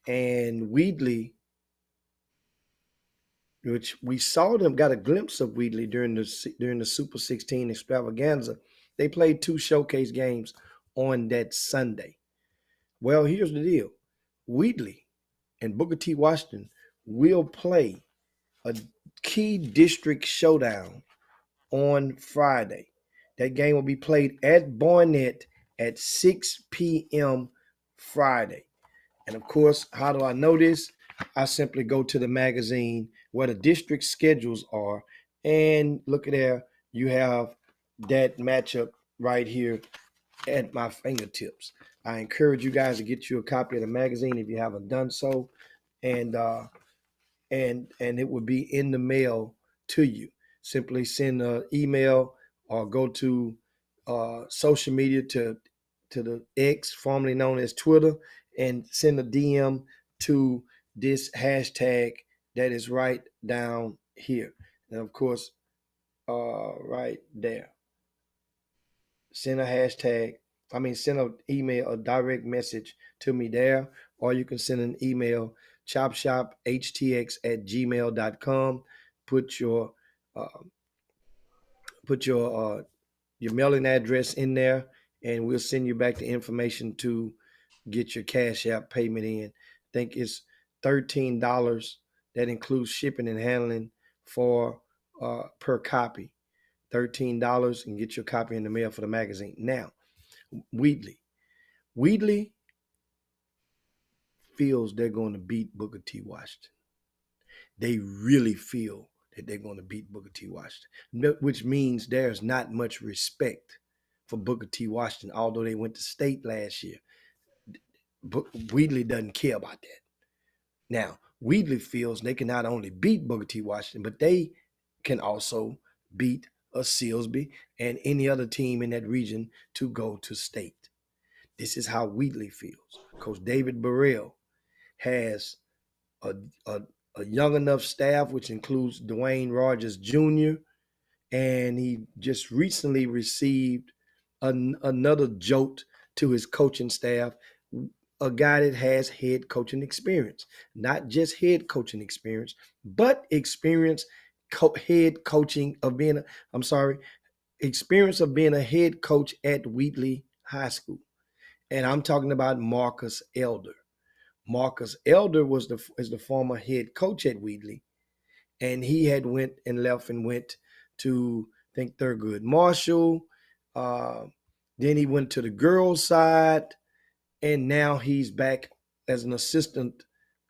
And Wheatley, which we saw them, got a glimpse of Wheatley during the Super 16 extravaganza. They played 2 showcase games on that Sunday. Well, here's the deal. Wheatley and Booker T. Washington will play a key district showdown on Friday. That game will be played at Barnett at 6 p.m. Friday. And of course, how do I know this? I simply go to the magazine where the district schedules are and look at there. You have that matchup right here at my fingertips. I encourage you guys to get you a copy of the magazine if you haven't done so, and it will be in the mail to you. Simply send an email or go to social media to the X, formerly known as Twitter, and send a DM to this hashtag that is right down here. And of course, right there. Send an email, a direct message to me there, or you can send an email, chopshophtx@gmail.com. Put your mailing address in there, and we'll send you back the information to get your Cash App payment in. I think it's $13. That includes shipping and handling for per copy. $13 and get your copy in the mail for the magazine. Now, Wheatley feels they're going to beat Booker T. Washington. They really feel that they're going to beat Booker T. Washington, which means there's not much respect for Booker T. Washington, although they went to state last year. Wheatley doesn't care about that. Now, Wheatley feels they can not only beat Booker T. Washington, but they can also beat a Silsbee and any other team in that region to go to state. This is how Wheatley feels. Coach David Burrell has a young enough staff, which includes Dwayne Rogers Jr., and he just recently received another jolt to his coaching staff, a guy that has head coaching experience, not just head coaching experience, but experience experience of being a head coach at Wheatley High School. And I'm talking about Marcus Elder. Marcus Elder is the former head coach at Wheatley, and he had went to, I think, Thurgood Marshall. Then he went to the girls' side, and now he's back as an assistant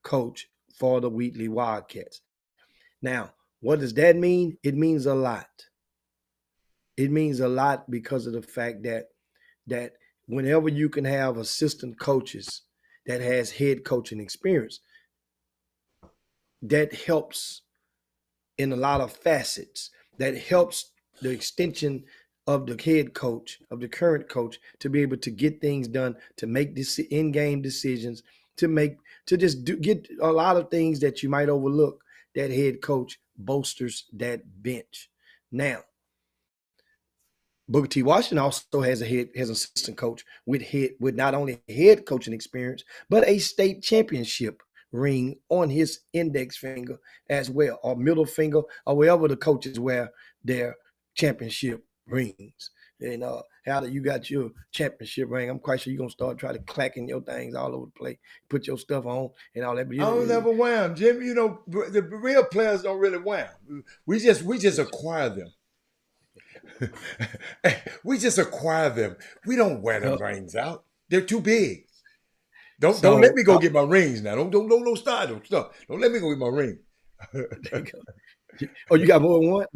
coach for the Wheatley Wildcats. Now, what does that mean? It means a lot. It means a lot because of the fact that whenever you can have assistant coaches that has head coaching experience, that helps in a lot of facets. That helps the extension of the head coach, of the current coach, to be able to get things done, to make this in-game decisions, get a lot of things that you might overlook. That head coach bolsters that bench. Now, Booker T. Washington also has an assistant coach with not only head coaching experience, but a state championship ring on his index finger as well, or middle finger, or wherever the coaches wear their championship rings. And how you got your championship ring, I'm quite sure you're going to start trying to clacking your things all over the place, put your stuff on and all that. But I don't never wear them, Jim. You know, the real players don't really wear them. We just acquire them. We just acquire them. We don't wear them rings out. They're too big. Don't So, let me go get my rings now. Don't start them stuff. Don't let me go get my ring. Oh, you got more than one?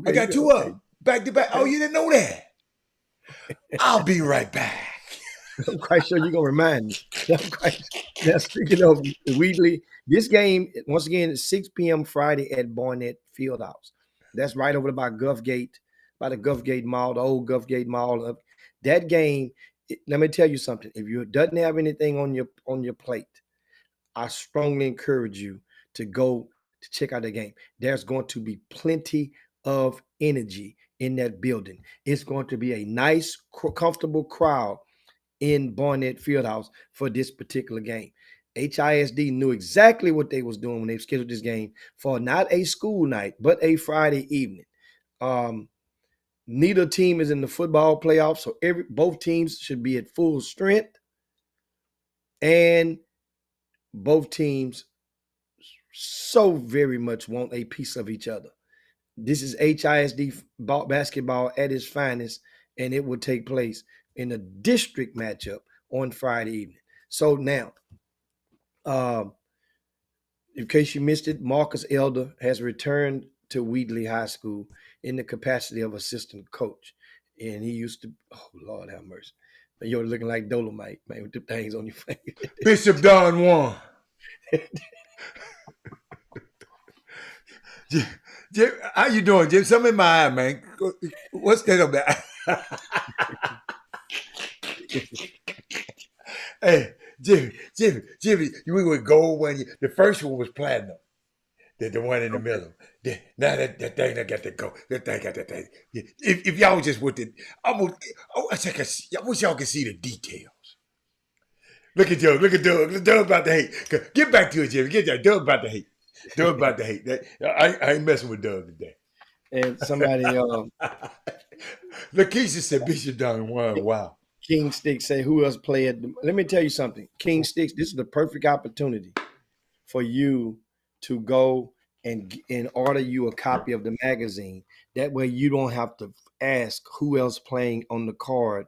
I got two of them back to back. Oh, you didn't know that? I'll be right back. I'm quite sure you're gonna remind me. Now, speaking of Wheatley, this game once again is 6 p.m. Friday at Barnett Fieldhouse. That's right over by Guffgate, by the Guffgate Mall, the old Guffgate Mall. That game. Let me tell you something. If you doesn't have anything on your plate, I strongly encourage you to go to check out the game. There's going to be plenty of energy in that building. It's going to be a nice, comfortable crowd in Barnett Fieldhouse for this particular game. HISD knew exactly what they was doing when they scheduled this game for not a school night, but a Friday evening. Neither team is in the football playoffs, so both teams should be at full strength, and both teams so very much want a piece of each other. This is HISD basketball at its finest, and it will take place in a district matchup on Friday evening. So now, in case you missed it, Marcus Elder has returned to Wheatley High School in the capacity of assistant coach. And he used to, oh, Lord have mercy. You're looking like Dolomite, man, with the things on your face. Bishop Don Juan. Jim, how you doing, Jim? Something in my eye, man. What's that about? Hey, Jimmy, we would gold one. The first one was platinum. The one in the middle. Now that thing that got to go. That thing got that thing. If y'all just with it, I wish y'all could see the details. Look at Doug. Look at Doug. Doug about to hate. Get back to it, Jimmy. Get that. Doug about to hate. Doug about to hate. I ain't messing with Doug today. And somebody, Lakeisha said Bishop Don Juan. Wow. King Sticks say, who else played? Let me tell you something. King Sticks, this is the perfect opportunity for you to go and order you a copy of the magazine. That way you don't have to ask who else playing on the card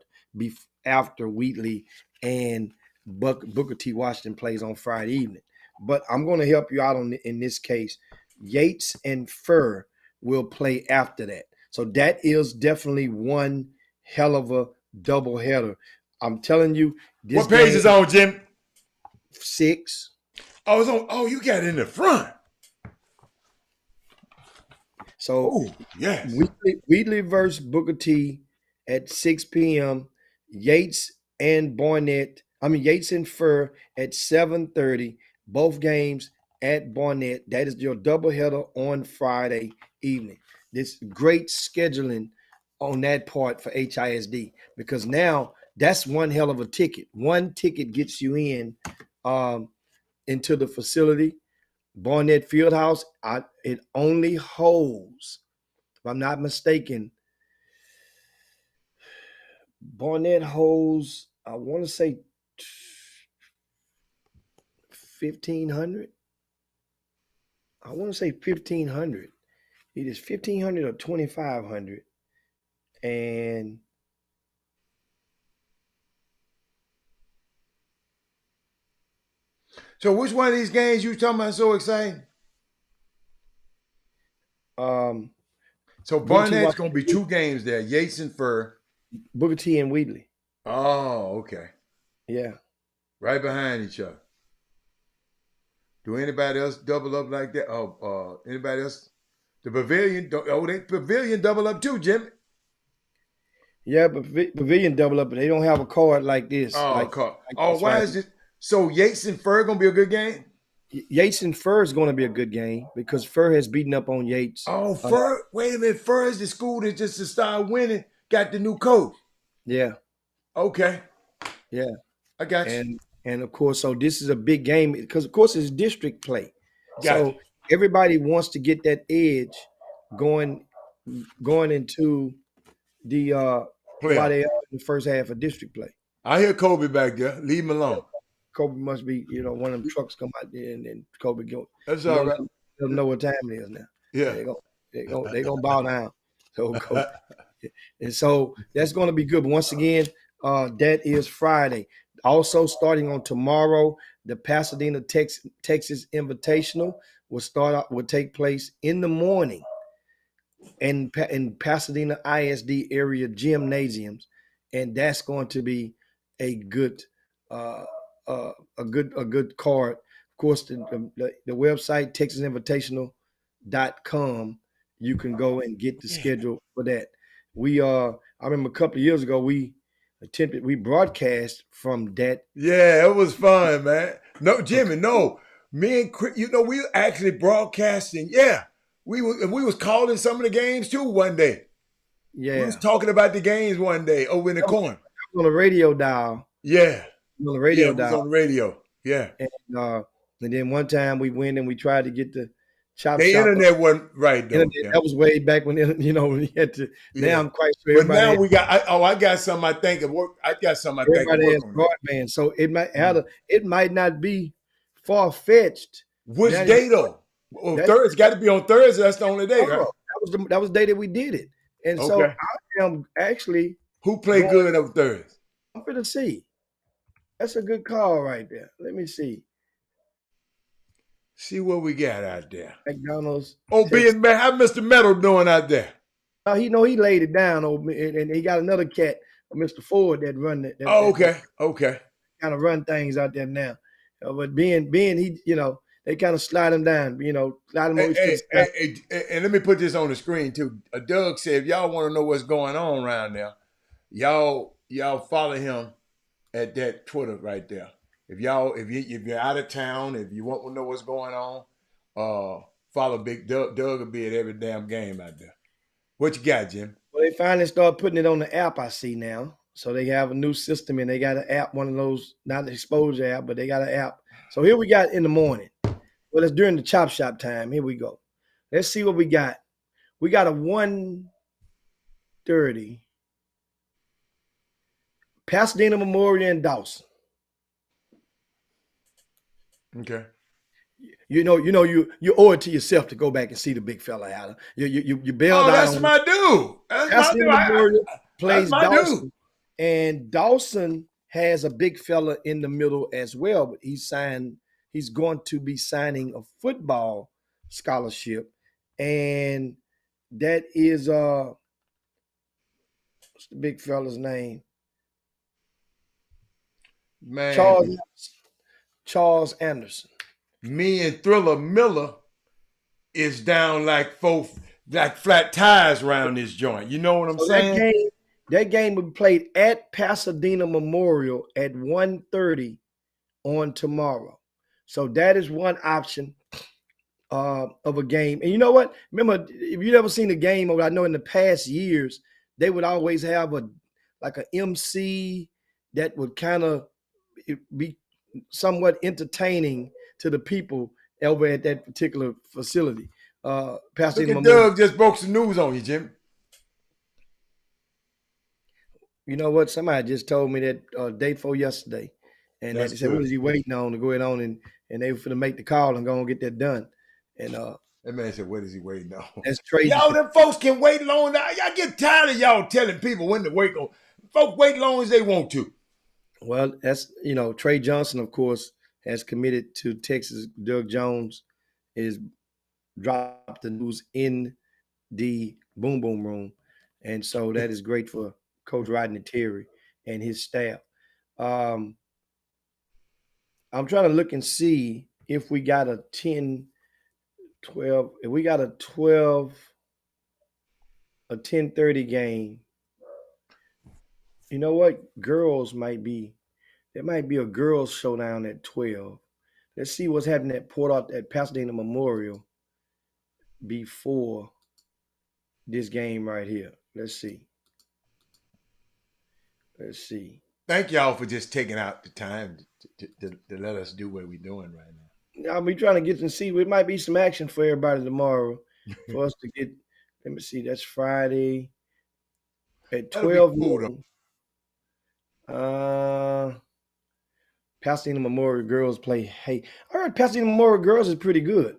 after Wheatley and Booker T. Washington plays on Friday evening. But I'm going to help you out in this case. Yates and Furr will play after that. So that is definitely one hell of a double header. I'm telling you. What page is on, Jim? 6. Oh, it's on. Oh, you got it in the front. So, yes. Wheatley versus Booker T at 6 p.m. Yates and Furr at 7:30. Both games at Barnett. That is your doubleheader on Friday evening. This great scheduling on that part for HISD, because now that's one hell of a ticket. One ticket gets you in into the facility. Barnett Fieldhouse, it only holds, if I'm not mistaken, Barnett holds, I want to say 1,500. I want to say 1,500. It is 1,500 or 2,500. And so which one of these games you talking about so exciting? So Barnett's going to be 2 games there, Yates and Furr. Booker T and Wheatley. Oh, okay. Yeah. Right behind each other. Do anybody else double up like that? Anybody else? The Pavilion, Pavilion double up too, Jimmy. Yeah, but Pavilion double up, but they don't have a card like this. Why is it? So Yates and Furr going to be a good game? Yates and Furr is going to be a good game because Furr has beaten up on Yates. Oh, Furr! Wait a minute. Furr is the school that just to start winning got the new coach. Yeah. Okay. Yeah. I got you. And of course, so this is a big game because of course it's district play. Gotcha. So everybody wants to get that edge going into the while they are in the first half of district play. I hear Kobe back there. Leave him alone. Kobe must be, one of them trucks come out there and then Kobe go. That's all right. They don't know what time it is now. Yeah. They gonna bow down. So Kobe. And so that's going to be good. But once again, that is Friday. Also, starting on tomorrow, the Pasadena, Texas Invitational will take place in the morning in Pasadena ISD area gymnasiums, and that's going to be a good uh, a good card. Of course, the website TexasInvitational.com. You can go and get the schedule for that. I remember a couple of years ago we broadcast from that. Yeah, it was fun, man. No, Jimmy, no. Me and Chris, we were actually broadcasting. Yeah. We was calling some of the games too one day. We was Yeah, talking about the games one day over in the that was corner. on the radio dial. Yeah. On the Yeah, radio it was dial. on the radio. Yeah. And then one time we went and we tried to get the Chop The Shop internet wasn't right though. internet. Yeah. That was way back when we had to. Now Yeah. I'm quite sure But now everybody we got I got some I think of work. I got some I think of has work on that. broadband, so it might not be far fetched. Which day though? Oh, Thursday. It's got to be on Thursday. That's the only day, right? That was the day that we did it, and so Okay. I am actually. Who played good on Thursday? I'm going to see. That's a good call right there. Let me see. See what we got out there. McDonald's. Oh, being how Mr. Metal doing out there? He laid it down over, and he got another cat, Mr. Ford, that run that. Okay. Kind of run things out there now. But being he, they kind of slide him down, slide him over to the side. And let me put this on the screen too. Doug said, if y'all want to know what's going on around there, y'all follow him at that Twitter right there. If you're out of town, if you want to know what's going on, follow Big Doug. Doug will be at every damn game out there. What you got, Jim? Well, they finally start putting it on the app, I see now. So they have a new system and they got an app, one of those, not the exposure app, but they got an app. So here we got in the morning. Well, it's during the Chop Shop time. Here we go. Let's see what we got. We got a 1:30 Pasadena Memorial in Dawson. Okay. You owe it to yourself to go back and see the big fella out. You bailed out. That's my dude. That's my dude. Plays my Dawson, dude. And Dawson has a big fella in the middle as well. But he's going to be signing a football scholarship, and that is what's the big fella's name? Man, Charles Anderson. Me and Thriller Miller is down like flat tires around this joint. You know what I'm saying? That game will be played at Pasadena Memorial at 1:30 on tomorrow. So that is one option of a game. And you know what? Remember, if you've ever seen a game, or I know in the past years, they would always have an MC that would kind of be somewhat entertaining to the people over at that particular facility. Pasadena Look at Doug just broke some news on you, Jim. You know what? Somebody just told me that day before yesterday. And they said, what is he waiting on to go ahead on? And they were going to make the call and go and get that done. And that man said, what is he waiting on? That's crazy. Y'all, them folks can wait long. Y'all get tired of y'all telling people when to wait on. Folks wait long as they want to. Well, that's, Trey Johnson, of course, has committed to Texas. Doug Jones is dropped the news in the Boom Boom Room. And so that is great for Coach Rodney Terry and his staff. I'm trying to look and see if we got a 10, 12, if we got a 10:30 game. You know what? There might be a girls showdown at 12. Let's see what's happening at Pasadena Memorial before this game right here. Let's see. Thank y'all for just taking out the time to let us do what we're doing right now. I'll be trying to get to see. It might be some action for everybody tomorrow for us to get. Let me see. That's Friday at 12 noon. Pasadena Memorial girls play. Hey, I heard Pasadena Memorial girls is pretty good.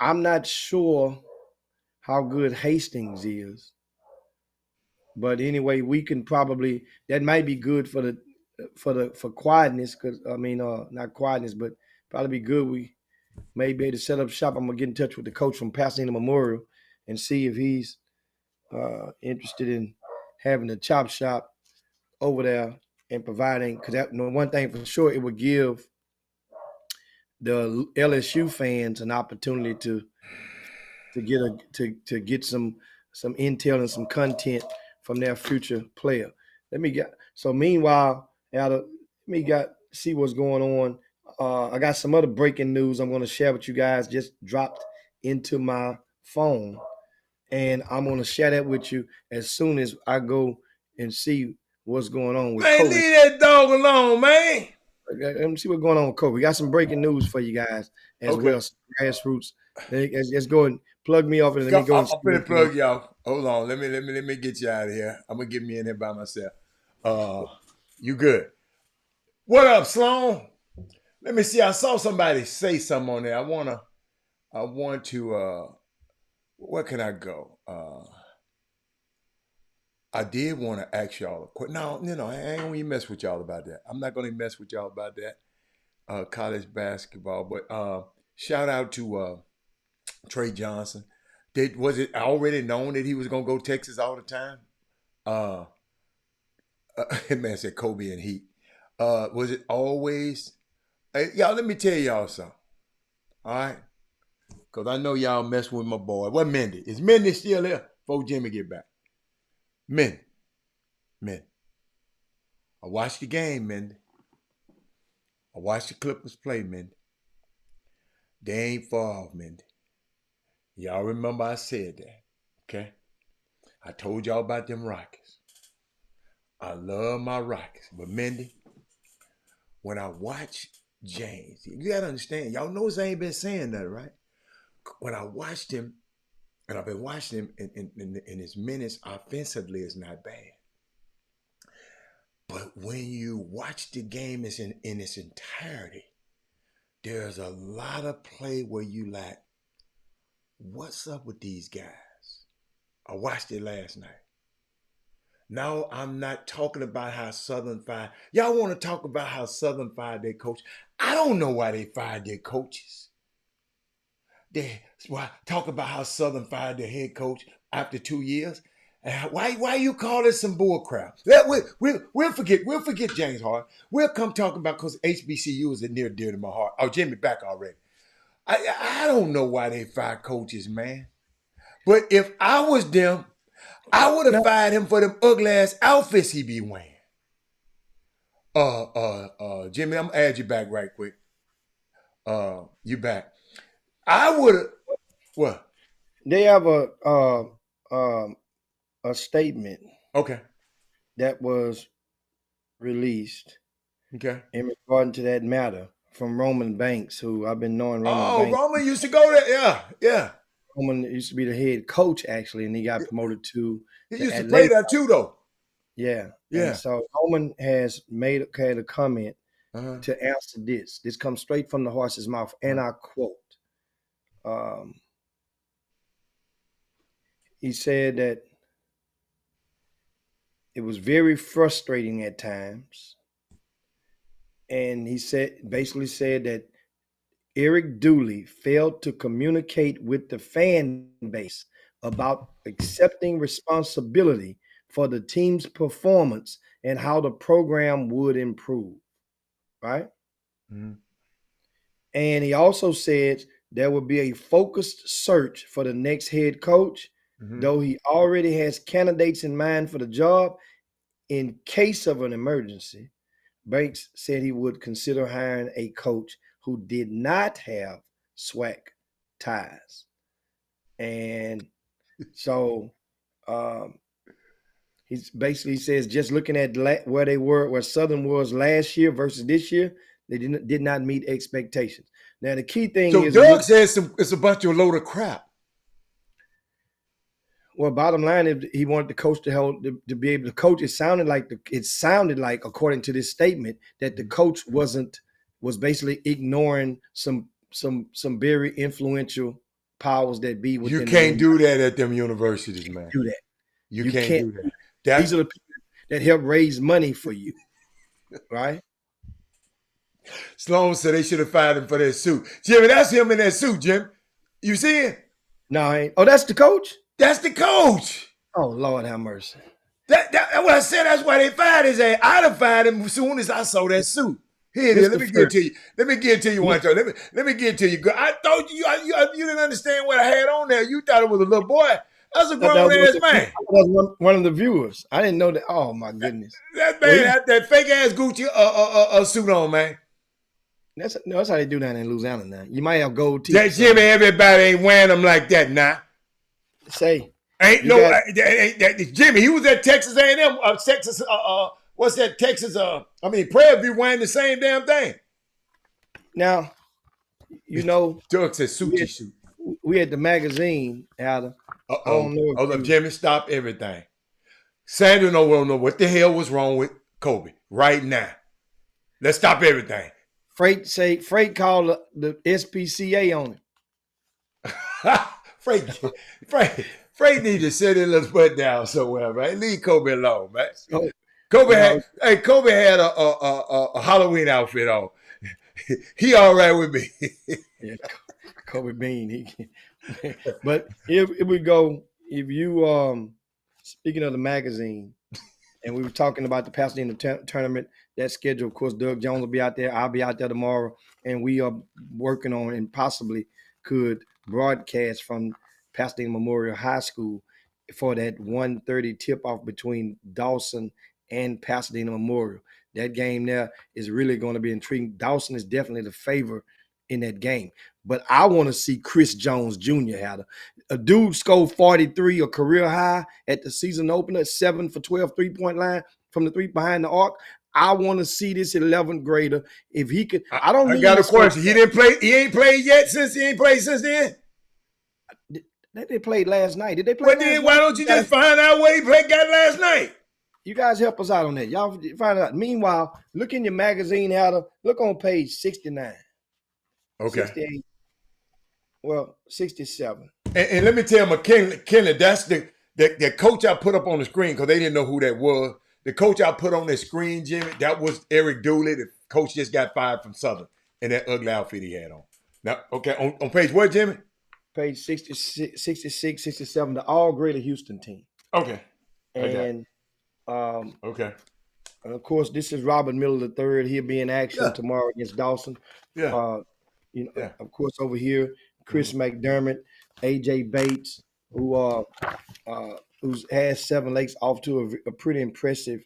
I'm not sure how good Hastings is. But anyway, we can probably that might be good for quietness, because not quietness, but probably be good. We may be able to set up shop. I'm gonna get in touch with the coach from Pasadena Memorial and see if he's interested in having a chop shop over there and providing, because that one thing for sure, it would give the LSU fans an opportunity to get some intel and some content from their future player. Meanwhile, let me see what's going on. I got some other breaking news I'm going to share with you guys. Just dropped into my phone, and I'm going to share that with you as soon as I go and see what's going on with Man, Kobe. leave that dog alone, man. Let me see what's going on with Kobe. We got some breaking news for you guys as well. Some grassroots. Let's go and plug me off and let me go. I'm finna plug y'all. Hold on. Let me get you out of here. I'm gonna get me in here by myself. You good? What up, Sloan? Let me see. I saw somebody say something on there. I want to. Where can I go? I did want to ask y'all a question. No, I ain't gonna even mess with y'all about that. I'm not gonna mess with y'all about that. College basketball, but shout out to Trey Johnson. Was it already known that he was gonna go Texas all the time? Man said Kobe and Heat. Was it always? Hey, y'all, let me tell y'all something. All right, because I know y'all messing with my boy. What Mendy? Is Mendy still there? Before Jimmy get back. Mendy. I watched the game, Mendy. I watched the Clippers play, Mendy. They ain't far off, Mendy. Y'all remember I said that, okay? I told y'all about them Rockets. I love my Rockets. But, Mendy, when I watch James, you got to understand, y'all know I ain't been saying that, right? When I watched him, and I've been watching him in his minutes offensively, is not bad. But when you watch the game in its entirety, there's a lot of play where you like, what's up with these guys? I watched it last night. Now, I'm not talking about how Southern fired. Y'all want to talk about how Southern fired their coach? I don't know why they fired their coaches. They talk about how Southern fired their head coach after 2 years. Why you call this some bull crap? We'll forget James Harden. We'll come talking about, because HBCU is near dear to my heart. Oh, Jimmy back already. I don't know why they fire coaches, man. But if I was them, I would have fired him for them ugly ass outfits he be wearing. Jimmy, I'm gonna add you back right quick. You back. I would have what? They have a statement. Okay. That was released. Okay. In regard to that matter from Roman Banks, who I've been knowing Roman Banks. Roman used to go there. Yeah. Roman used to be the head coach, actually, and he got promoted to. He used to play there too, though. Yeah. Yeah. And so Roman has had a comment to answer this. This comes straight from the horse's mouth, and I quote. He said that it was very frustrating at times. And he basically said that Eric Dooley failed to communicate with the fan base about accepting responsibility for the team's performance and how the program would improve, right? Mm-hmm. And he also said there would be a focused search for the next head coach, though he already has candidates in mind for the job. In case of an emergency, Banks said he would consider hiring a coach who did not have SWAC ties. And so he basically says, just looking at where Southern was last year versus this year, they did not meet expectations. Now, the key thing is... So Doug says it's a bunch of load of crap. Well, bottom line, if he wanted the coach to be able to coach, it sounded like, according to this statement, that the coach was basically ignoring some very influential powers that be within. You can't do that at them universities, man. Do that. You can't do that. These are the people that help raise money for you, right? Sloan said they should have fired him for that suit. Jimmy, that's him in that suit, Jim. You see it? No, I ain't. Oh, that's the coach? That's the coach. Oh, Lord have mercy. That's what I said. That's why they fired his ass. I'd have fired him as soon as I saw that suit. Here it is. Let me get it to you. Let me get it to you one time. Let me get it to you. I told you, you didn't understand what I had on there. You thought it was a little boy. That's a grown ass man. That was one of the viewers. I didn't know that. Oh my goodness. That man had that fake ass Gucci suit on, man. That's how they do that in Louisiana now. You might have gold teeth. Jimmy, everybody ain't wearing them like that now. Say. Jimmy, he was at Texas A&M, Texas, what's that, Texas, Prairie View wearing the same damn thing. Now, you know. Doug said suit. We had the magazine, Adam. Look, Jimmy, stop everything. Sandra don't know what the hell was wrong with Kobe right now. Let's stop everything. Freight called the SPCA on it. Freight need to sit his little foot down somewhere, right? Leave Kobe alone, man. Kobe had a Halloween outfit on. He all right with me. Yeah, Kobe Bean. But if we go, if you speaking of the magazine, and we were talking about the Pasadena tournament, that schedule, of course, Doug Jones will be out there. I'll be out there tomorrow, and we are working on and possibly could broadcast from Pasadena Memorial High School for that 1:30 tip-off between Dawson and Pasadena Memorial. That game there is really going to be intriguing. Dawson is definitely the favor in that game. But I want to see Chris Jones Jr. had a dude scored 43, a career high at the season opener, 7 for 12 3-point line from the three behind the arc. I want to see this 11th grader. If he could, I got a question. He didn't play. He ain't played yet since he ain't played since then. They played last night. Did they play? But then why don't you just find out what he got last night? You guys help us out on that. Y'all find out. Meanwhile, look in your magazine, Adam. Look on page 69. Okay. 68. Well, 67. And let me tell McKinley, that's the coach I put up on the screen because they didn't know who that was. The coach I put on the screen, Jimmy, that was Eric Dooley. The coach just got fired from Southern in that ugly outfit he had on. Now, okay, on page what, Jimmy? Page 66, 67, the all-greater Houston team. Okay. And okay. And of course, this is Robert Miller III. He'll be in action tomorrow against Dawson. Yeah. Of course, over here, Chris McDermott, AJ Bates, who has 7 Lakes off to a pretty impressive,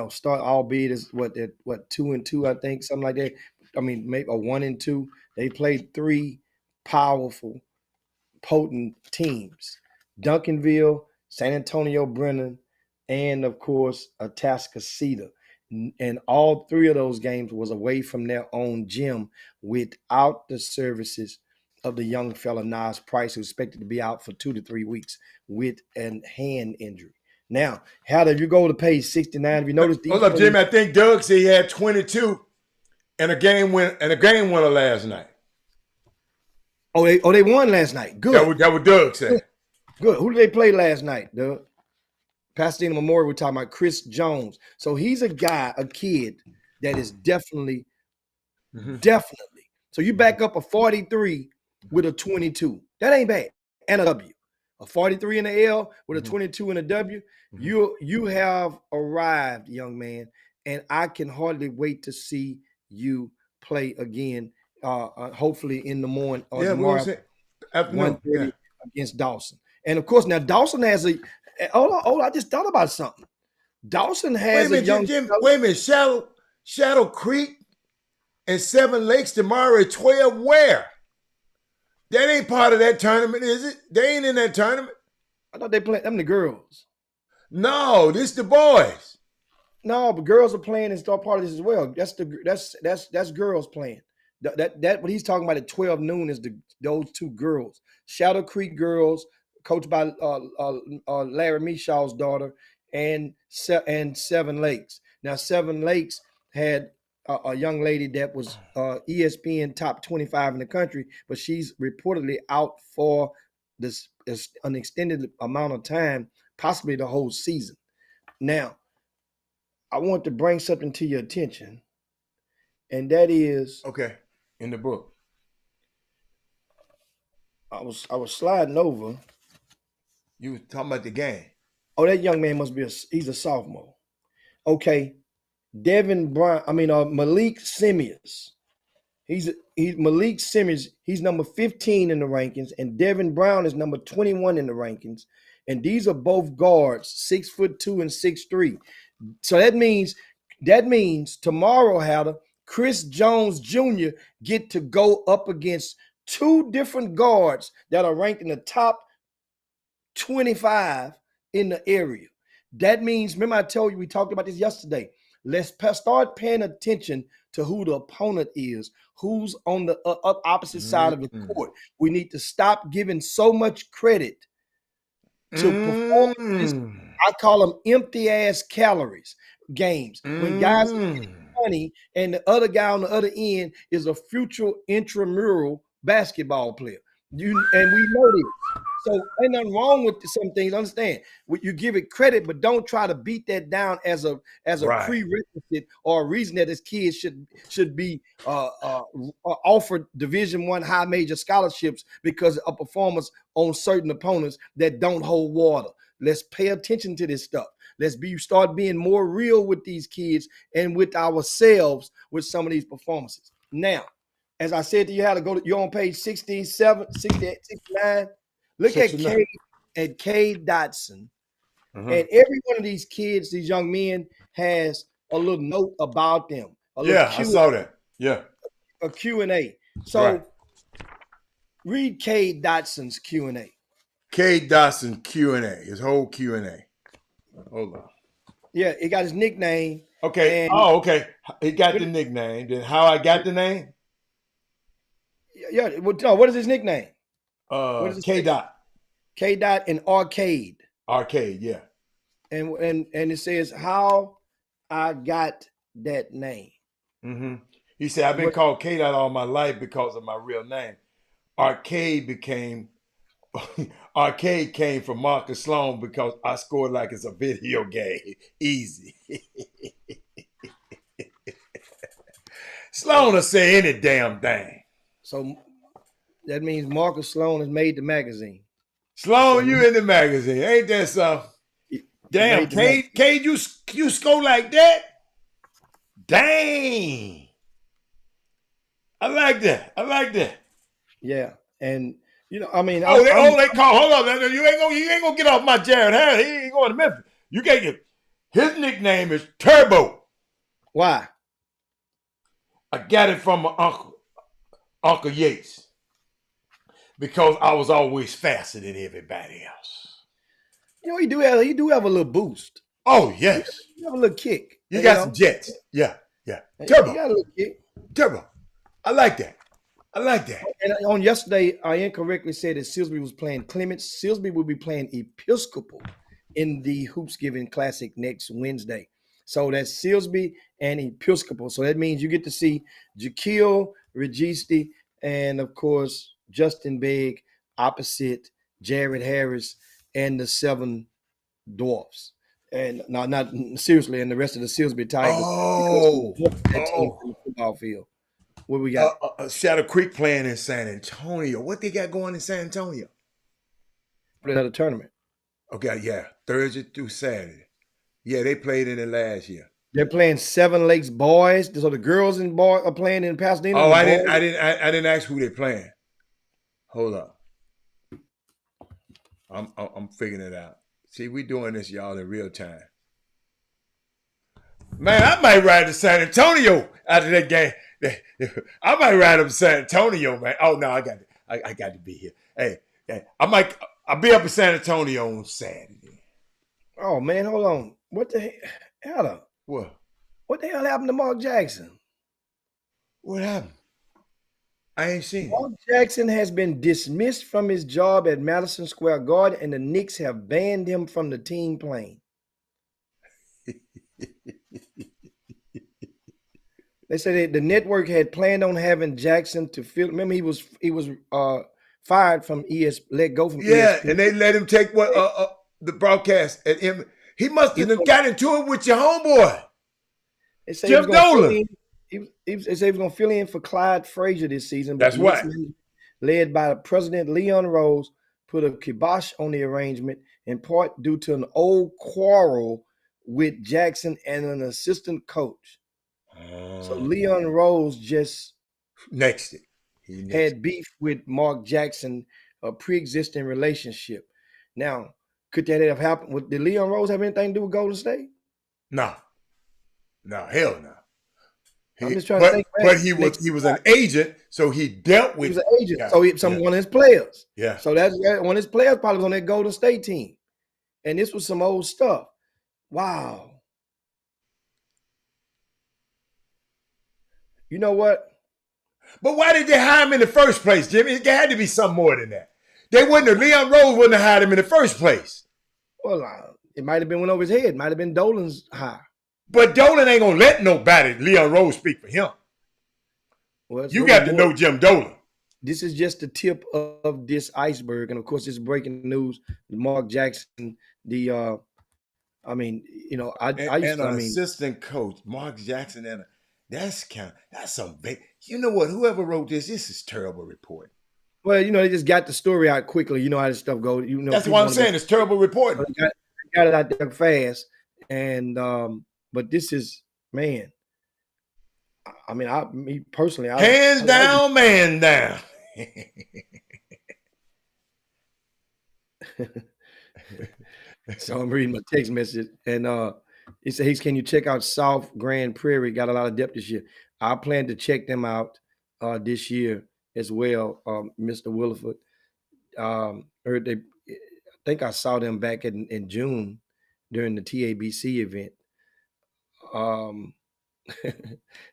start, albeit is what 2-2, I think, something like that. I mean, maybe a 1-2. They played 3 powerful, potent teams: Duncanville, San Antonio Brennan, and of course, Atascocita. And all 3 of those games was away from their own gym without the services of the young fella Nas Price, who's expected to be out for 2 to 3 weeks with a hand injury. Now, how if you go to page 69, have you noticed? Hold up, Jimmy. I think Doug said he had 22 and a game winner last night. Oh, they won last night. Good. That what Doug said. Good. Who did they play last night, Doug? Pasadena Memorial, we're talking about Chris Jones. So he's a kid that is definitely. So you back up a 43 with a 22. That ain't bad. And a W. A 43 in the L with a 22 in a W. You have arrived, young man, and I can hardly wait to see you play again. Hopefully in the morning or tomorrow at 1:30 against Dawson. And of course, now Dawson has a. Oh, I just thought about something. Dawson has a young. Wait a minute, Shadow Creek and 7 Lakes tomorrow at 12. Where? That ain't part of that tournament, is it? They ain't in that tournament. I thought they played them the girls. No, this the boys. No, but girls are playing and start part of this as well. That's girls playing. That what he's talking about at 12 noon is those 2 girls. Shadow Creek girls, coached by Larry Mishaw's daughter, and 7 Lakes. Now 7 Lakes had a young lady that was ESPN top 25 in the country, but she's reportedly out for an extended amount of time, possibly the whole season. Now, I want to bring something to your attention, and that is, Okay, in the book. I was sliding over. You was talking about the game. Oh, that young man must be he's a sophomore. Okay, Devin Brown. Malik Simmons. He's Malik Simmons. He's number 15 in the rankings, and Devin Brown is number 21 in the rankings. And these are both guards, 6'2" and 6'3". So that means tomorrow, Hatter, Chris Jones Jr. get to go up against two different guards that are ranked in the top 25 in the area. That means, remember I told you, we talked about this yesterday. Let's start paying attention to who the opponent is, who's on the opposite side of the court. We need to stop giving so much credit to performances. I call them empty ass calories games. When guys are getting money and the other guy on the other end is a future intramural basketball player. And we know this. So ain't nothing wrong with some things. Understand? You give it credit, but don't try to beat that down as a prerequisite or a reason that his kids should be offered Division I high major scholarships because of performance on certain opponents that don't hold water. Let's pay attention to this stuff. Let's start being more real with these kids and with ourselves with some of these performances. Now, as I said to you, you're on page 67, 68, 69. Look at K Dotson. And every one of these kids, these young men, has a little note about them. I saw that. Yeah. A Q&A. So read K Dotson's Q&A. K Dotson Q&A, his whole Q&A. Hold on. Yeah, he got his nickname. Okay. Okay. He got the nickname. Then how I got the name? Yeah. What is his nickname? K Dot. K Dot and Arcade. Arcade, yeah. And it says how I got that name. He said, I've been called K Dot all my life because of my real name. Arcade came from Marcus Sloan because I scored like it's a video game. Easy. Sloan will say any damn thing. So that means Marcus Sloan has made the magazine. Sloan, you in the magazine. Ain't that something? Damn, Cade, you score like that? Dang. I like that. Yeah. And they call. Hold on. You ain't gonna get off my Jared Harris. He ain't going to Memphis. You can't get his nickname is Turbo. Why? I got it from my Uncle Yates. Because I was always faster than everybody else. He do have a little boost. Oh, yes. You have a little kick. You got some jets. Yeah. Turbo. You got a little kick. Turbo. I like that. And on yesterday, I incorrectly said that Silsby was playing Clements. Silsby will be playing Episcopal in the Hoops Giving Classic next Wednesday. So that's Silsby and Episcopal. So that means you get to see Jaquil Registi and, of course, Justin Begg opposite Jared Harris and the Seven Dwarfs. And not seriously, and the rest of the Silsby Tigers. That team from the football field. What we got? Shadow Creek playing in San Antonio. What they got going in San Antonio? Play another tournament. Okay, yeah. Thursday through Saturday. Yeah, they played in it last year. They're playing Seven Lakes boys. So the girls and boys are playing in Pasadena. Oh, I didn't ask who they're playing. Hold up. I'm figuring it out. See, we doing this, y'all, in real time. Man, I might ride to San Antonio after that game. I might ride up to San Antonio, man. Oh no, I got to be here. Hey, I'll be up in San Antonio on Saturday. Oh man, hold on. What the hell? What the hell happened to Mark Jackson? What happened? I ain't seen Mark Jackson has been dismissed from his job at Madison Square Garden, and the Knicks have banned him from the team plane. They said the network had planned on having Jackson to fill. Remember, he was fired from let go from ESPN. And they let him take the broadcast at He must have got into it with your homeboy, They say Jim Dolan. They say he was going to fill in for Clyde Frazier this season. But That's right. Led by President Leon Rose, put a kibosh on the arrangement, in part due to an old quarrel with Jackson and an assistant coach. So Leon Rose just nexted it. He had beef with Mark Jackson, a pre-existing relationship. Now, could that have happened? Did Leon Rose have anything to do with Golden State? No, hell no. I'm just trying to think. But he was an agent, so he dealt with. He was an agent, so one of his players. Yeah. So that's one of his players probably was on that Golden State team, and this was some old stuff. Wow. You know what? But why did they hire him in the first place, Jimmy? It had to be something more than that. Leon Rose wouldn't have hired him in the first place. Well, it might have been went over his head. It might have been Dolan's hire. But Dolan ain't gonna let nobody, Leon Rose, speak for him. Well, you got to know Jim Dolan. This is just the tip of this iceberg, and of course, this breaking news. Mark Jackson, assistant coach, Mark Jackson, that's some big. You know what? Whoever wrote this is terrible reporting. Well, they just got the story out quickly. You know how this stuff goes. That's what I'm saying. It's terrible reporting. Got it out there fast, and but this is, man. I mean, me personally, hands down, man down. So I'm reading my text message, and he says, "Can you check out South Grand Prairie? Got a lot of depth this year. I plan to check them out this year as well, Mr. Williford. I think I saw them back in June during the TABC event.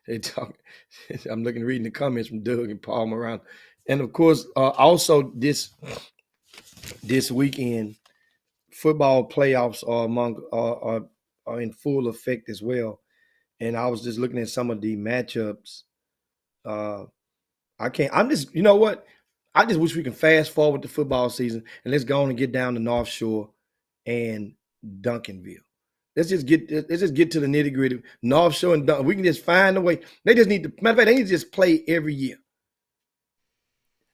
They talk. I'm reading the comments from Doug and Paul Moran, and of course, also this weekend, football playoffs are in full effect as well. And I was just looking at some of the matchups. You know what? I just wish we can fast forward the football season and let's go on and get down to North Shore and Duncanville. Let's just get to the nitty gritty. North Shore and Duncanville. We can just find a way. They just need to, matter of fact, they need to just play every year.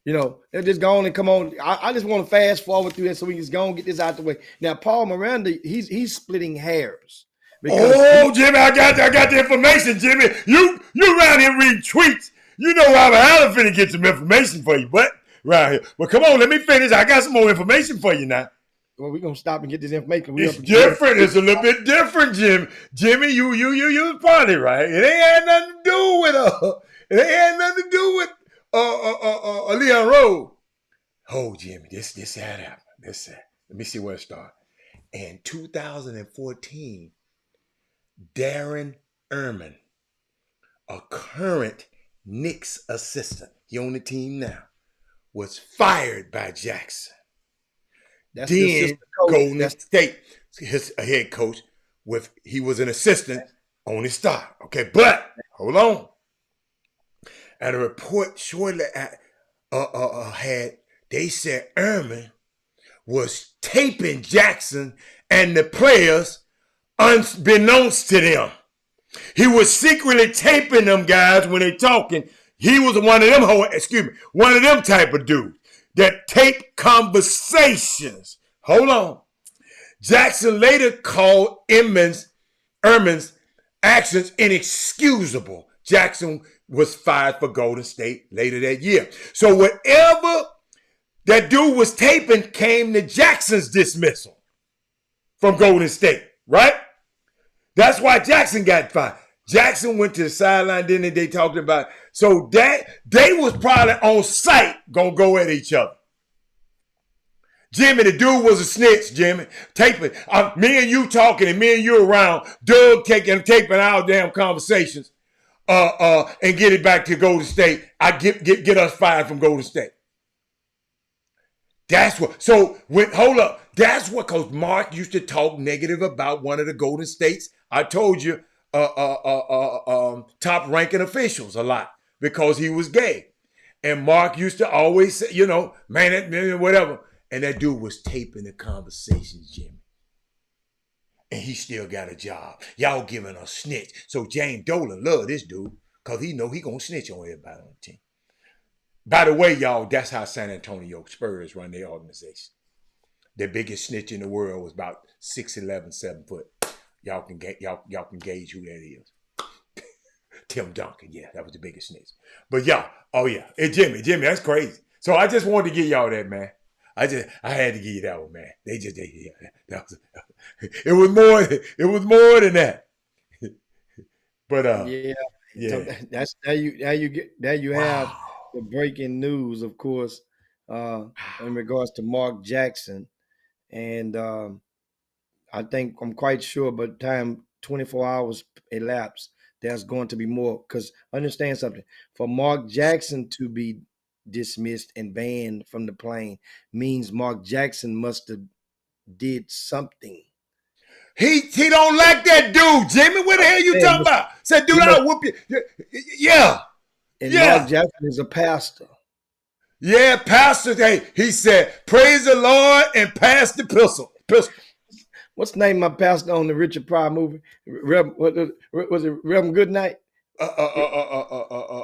They'll just go on and come on. I just want to fast forward through that so we can just go and get this out the way. Now, Paul Miranda, he's splitting hairs. Jimmy, I got the information, Jimmy. You around here reading tweets. You know Robert Allen finna get some information for you, but right here. Well, come on, let me finish. I got some more information for you now. Well, we're gonna stop and get this information. It's different. It's a little bit different, Jim. Jimmy, you probably right. It ain't had nothing to do with Leon Rose. Oh, Jimmy, this had happened. Let me see where it started. In 2014, Darren Ehrman, a current Knicks assistant, he on the team now, was fired by Jackson. That's then Golden State, his head coach, he was an assistant on his staff. Okay, but hold on. And a report shortly they said Ehrman was taping Jackson and the players unbeknownst to them. He was secretly taping them guys when they talking. He was one of them type of dudes that tape conversations. Hold on. Jackson later called Ehrman's actions inexcusable. Jackson was fired for Golden State later that year. So whatever that dude was taping came to Jackson's dismissal from Golden State, right? That's why Jackson got fired. Jackson went to the sideline, then they talked about it. So that they was probably on site gonna go at each other. Jimmy, the dude was a snitch, Jimmy. Taping. Me and you talking and me and you around. Doug taping our damn conversations and get it back to Golden State. I get us fired from Golden State. That's what. So hold up. That's what, because Mark used to talk negative about one of the Golden States. I told you, top ranking officials a lot because he was gay. And Mark used to always say, man, whatever. And that dude was taping the conversations, Jimmy. and he still got a job. Y'all giving a snitch. So James Dolan love this dude because he know he gonna snitch on everybody on the team. By the way, y'all, that's how San Antonio Spurs run their organization. Their biggest snitch in the world was about 6'11", 7 foot. Y'all can gauge who that is. Tim Duncan, yeah, that was the biggest snitch. But y'all, oh yeah, hey Jimmy, that's crazy. So I just wanted to give y'all that, man. I had to give you that one, man. That was, it was more than that. But yeah. yeah. So that's how you have the breaking news, of course, in regards to Mark Jackson, and I'm quite sure by the time 24 hours elapse, there's going to be more. Because understand something, for Mark Jackson to be dismissed and banned from the plane means Mark Jackson must have did something. He don't like that dude, Jimmy. What the hell you talking about? Said, dude, I'll whoop you. Yeah. And Mark Jackson is a pastor. Yeah, pastor. Hey, he said, praise the Lord and pass the pistol. What's the name of my pastor on the Richard Pryor movie? Was it Reverend Goodnight?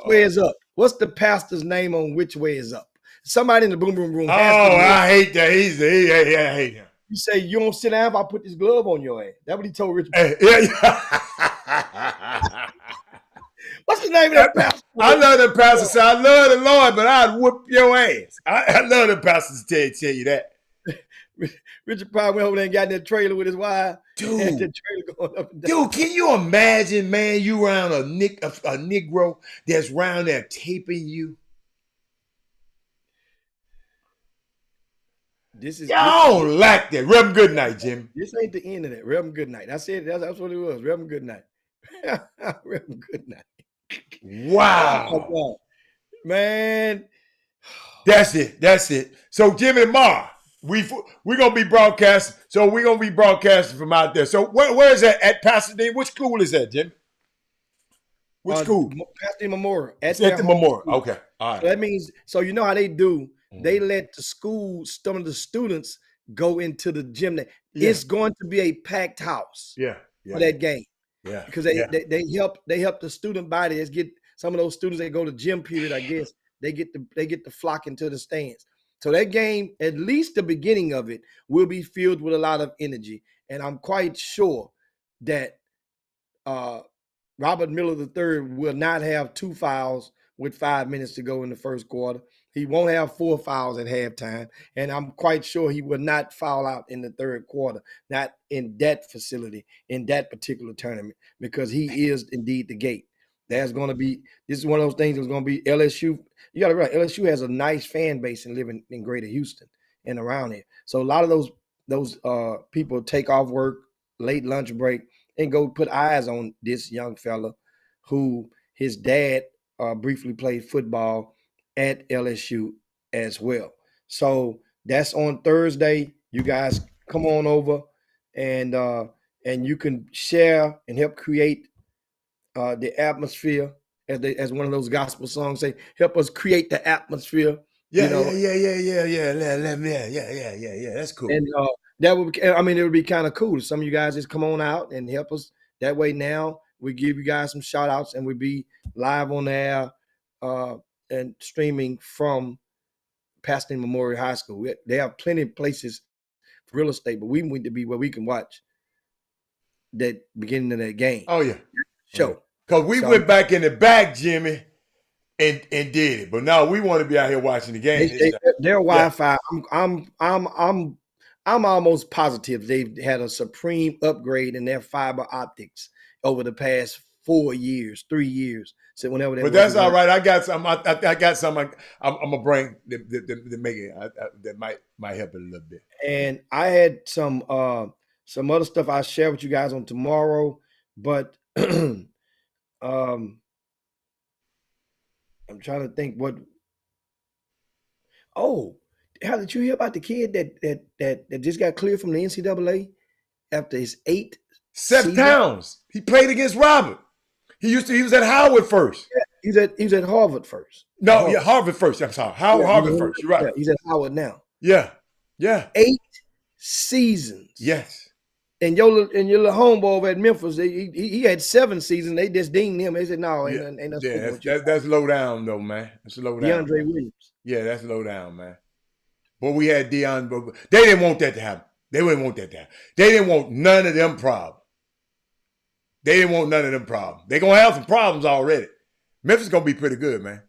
Way is up. What's the pastor's name on Which Way Is Up? Somebody in the boom room room. I hate that. I hate him. You say you don't sit down if I put this glove on your ass. That's what he told Richard. Hey, What's the name of that pastor? I love the pastor. So I love the Lord, but I'd whoop your ass. I love the pastors to tell you that. Richard Pryor went over there and got in that trailer with his wife. Dude, and the trailer going up and down. Dude, can you imagine, man, you around a Negro that's around there taping you? I don't like that. Reverend Goodnight, Jimmy. This ain't the end of that. Reverend Goodnight. I said that's what it was. Reverend Goodnight. Reverend Goodnight. Wow. Oh, man. That's it. So Jimmy Marr, we're gonna be broadcasting. So we're gonna be broadcasting from out there. So where is that at Pasadena? Which school is that, Jim? Which school? Pasadena Memorial. At the Memorial. School. Okay. All right. So that means, so you know how they do. They let the school, some of the students go into the gym. Yeah. It's going to be a packed house. For that game. Yeah. Because they help the student body. Let's get some of those students that go to gym period, I guess, they get to flock into the stands. So that game, at least the beginning of it, will be filled with a lot of energy. And I'm quite sure that Robert Miller III will not have 2 fouls with 5 minutes to go in the first quarter. He won't have 4 fouls at halftime. And I'm quite sure he will not foul out in the third quarter, not in that facility, in that particular tournament, because he is indeed the gate. This is one of those things that's going to be LSU. You got to realize LSU has a nice fan base and living in Greater Houston and around here. So a lot of those people take off work, late lunch break, and go put eyes on this young fella who his dad briefly played football at LSU as well. So that's on Thursday. You guys come on over and you can share and help create the atmosphere, as one of those gospel songs say, help us create the atmosphere. Yeah. That's cool. And that would, it would be kind of cool. Some of you guys just come on out and help us. That way now we give you guys some shout outs and we'll be live on the air and streaming from Pasadena Memorial High School. They have plenty of places for real estate, but we need to be where we can watch that beginning of that game. Oh, yeah. Show. Because we went back in the back, Jimmy, and did it. But now we want to be out here watching the game. Their Wi-Fi, I'm almost positive they've had a supreme upgrade in their fiber optics over the past 3 years. So whenever they, but that's all right. I got some. I got some. I'm gonna bring to make it that might help it a little bit. And I had some other stuff I'll share with you guys on tomorrow, but I'm trying to think what. Oh, how did you hear about the kid that just got cleared from the NCAA after his 8th Seth season? Towns. He played against Robert. He was at Howard first. Yeah, he was at Harvard first. No, Harvard first. I'm sorry. Harvard first. You're right. Yeah, he's at Howard now. Yeah. 8 seasons. Yes. And your little homeboy over at Memphis, he had 7 seasons. They just dinged him. They said, "No, ain't nothing spoken with you." That's low down though, man. That's low down. DeAndre Williams. Yeah, that's low down, man. But we had Deion, but they didn't want that to happen. They didn't want that to happen. They didn't want none of them problems. They didn't want none of them problems. They're gonna have some problems already. Memphis gonna be pretty good, man.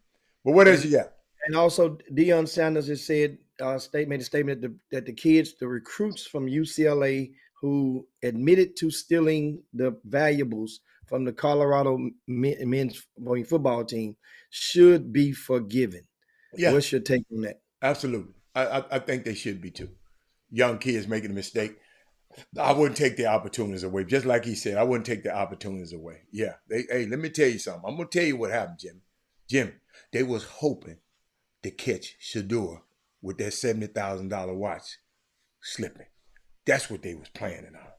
But what else you got? And also, Deion Sanders has said, made a statement that the kids, the recruits from UCLA who admitted to stealing the valuables from the Colorado men's football team should be forgiven. Yeah. What's your take on that? Absolutely. I think they should be too. Young kids making a mistake. I wouldn't take the opportunities away. Just like he said, I wouldn't take the opportunities away. Yeah. Hey, let me tell you something. I'm going to tell you what happened, Jimmy, they was hoping to catch Shador with that $70,000 watch slipping. That's what they was planning on.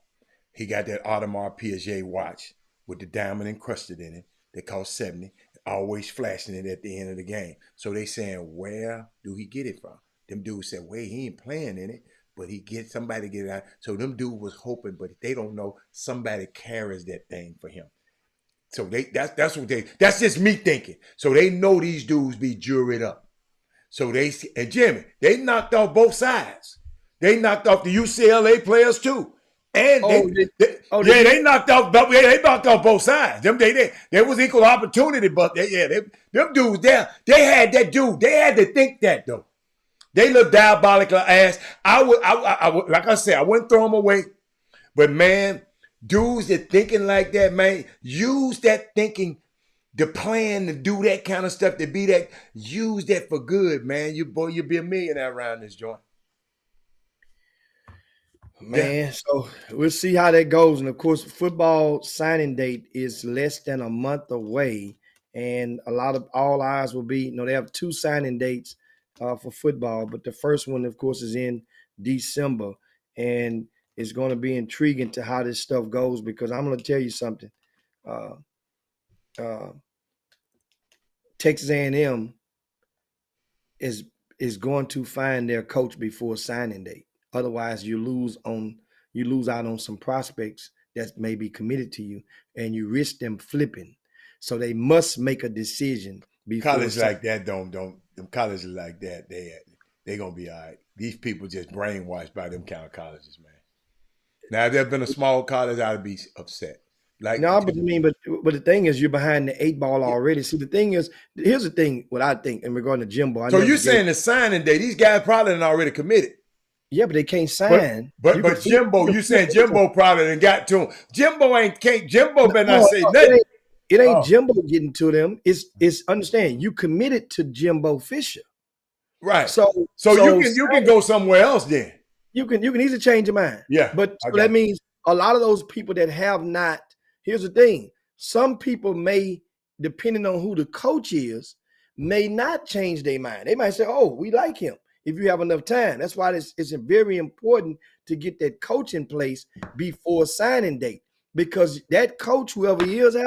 He got that Audemars Piguet watch with the diamond encrusted in it that cost $70, always flashing it at the end of the game. So they saying, where do he get it from? Them dudes said, wait, he ain't playing in it, but somebody get it out. So them dude was hoping, but they don't know somebody carries that thing for him. So that's just me thinking. So they know these dudes be juried up. So and Jimmy, they knocked off both sides. They knocked off the UCLA players too. And they knocked off both sides. There was equal opportunity, but them dudes there, they had that dude. They had to think that though. They look diabolical ass. I would like I said, I wouldn't throw them away. But man, dudes that thinking like that, man, use that thinking, the plan to do that kind of stuff, to be that, use that for good, man. You'll be a millionaire around this joint. Man, so we'll see how that goes. And of course, football signing date is less than a month away. And all eyes will be, they have 2 signing dates for football, but the first one, of course, is in December. And it's going to be intriguing to how this stuff goes, because I'm going to tell you something. Texas A&M is going to find their coach before signing date. Otherwise, you lose out on some prospects that may be committed to you, and you risk them flipping. So they must make a decision before. Colleges like that don't them colleges like that, they gonna be all right. These people just brainwashed by them kind of colleges, man. Now, if there'd been a small college, I'd be upset. But the thing is, you're behind the 8 ball already. See, the thing is, here's the thing. What I think in regard to Jimbo. So you're saying the signing day? These guys probably done already committed. Yeah, but they can't sign. But Jimbo, you saying Jimbo probably done got to him. Jimbo better not say nothing. It ain't Jimbo getting to them. It's understand, you committed to Jimbo Fisher. Right. So you can go somewhere else then. You can easily change your mind. Yeah. But so that means a lot of those people that have not, here's the thing. Some people may, depending on who the coach is, may not change their mind. They might say, oh, we like him. If you have enough time. That's why it's very important to get that coach in place before signing date, because that coach, whoever he is,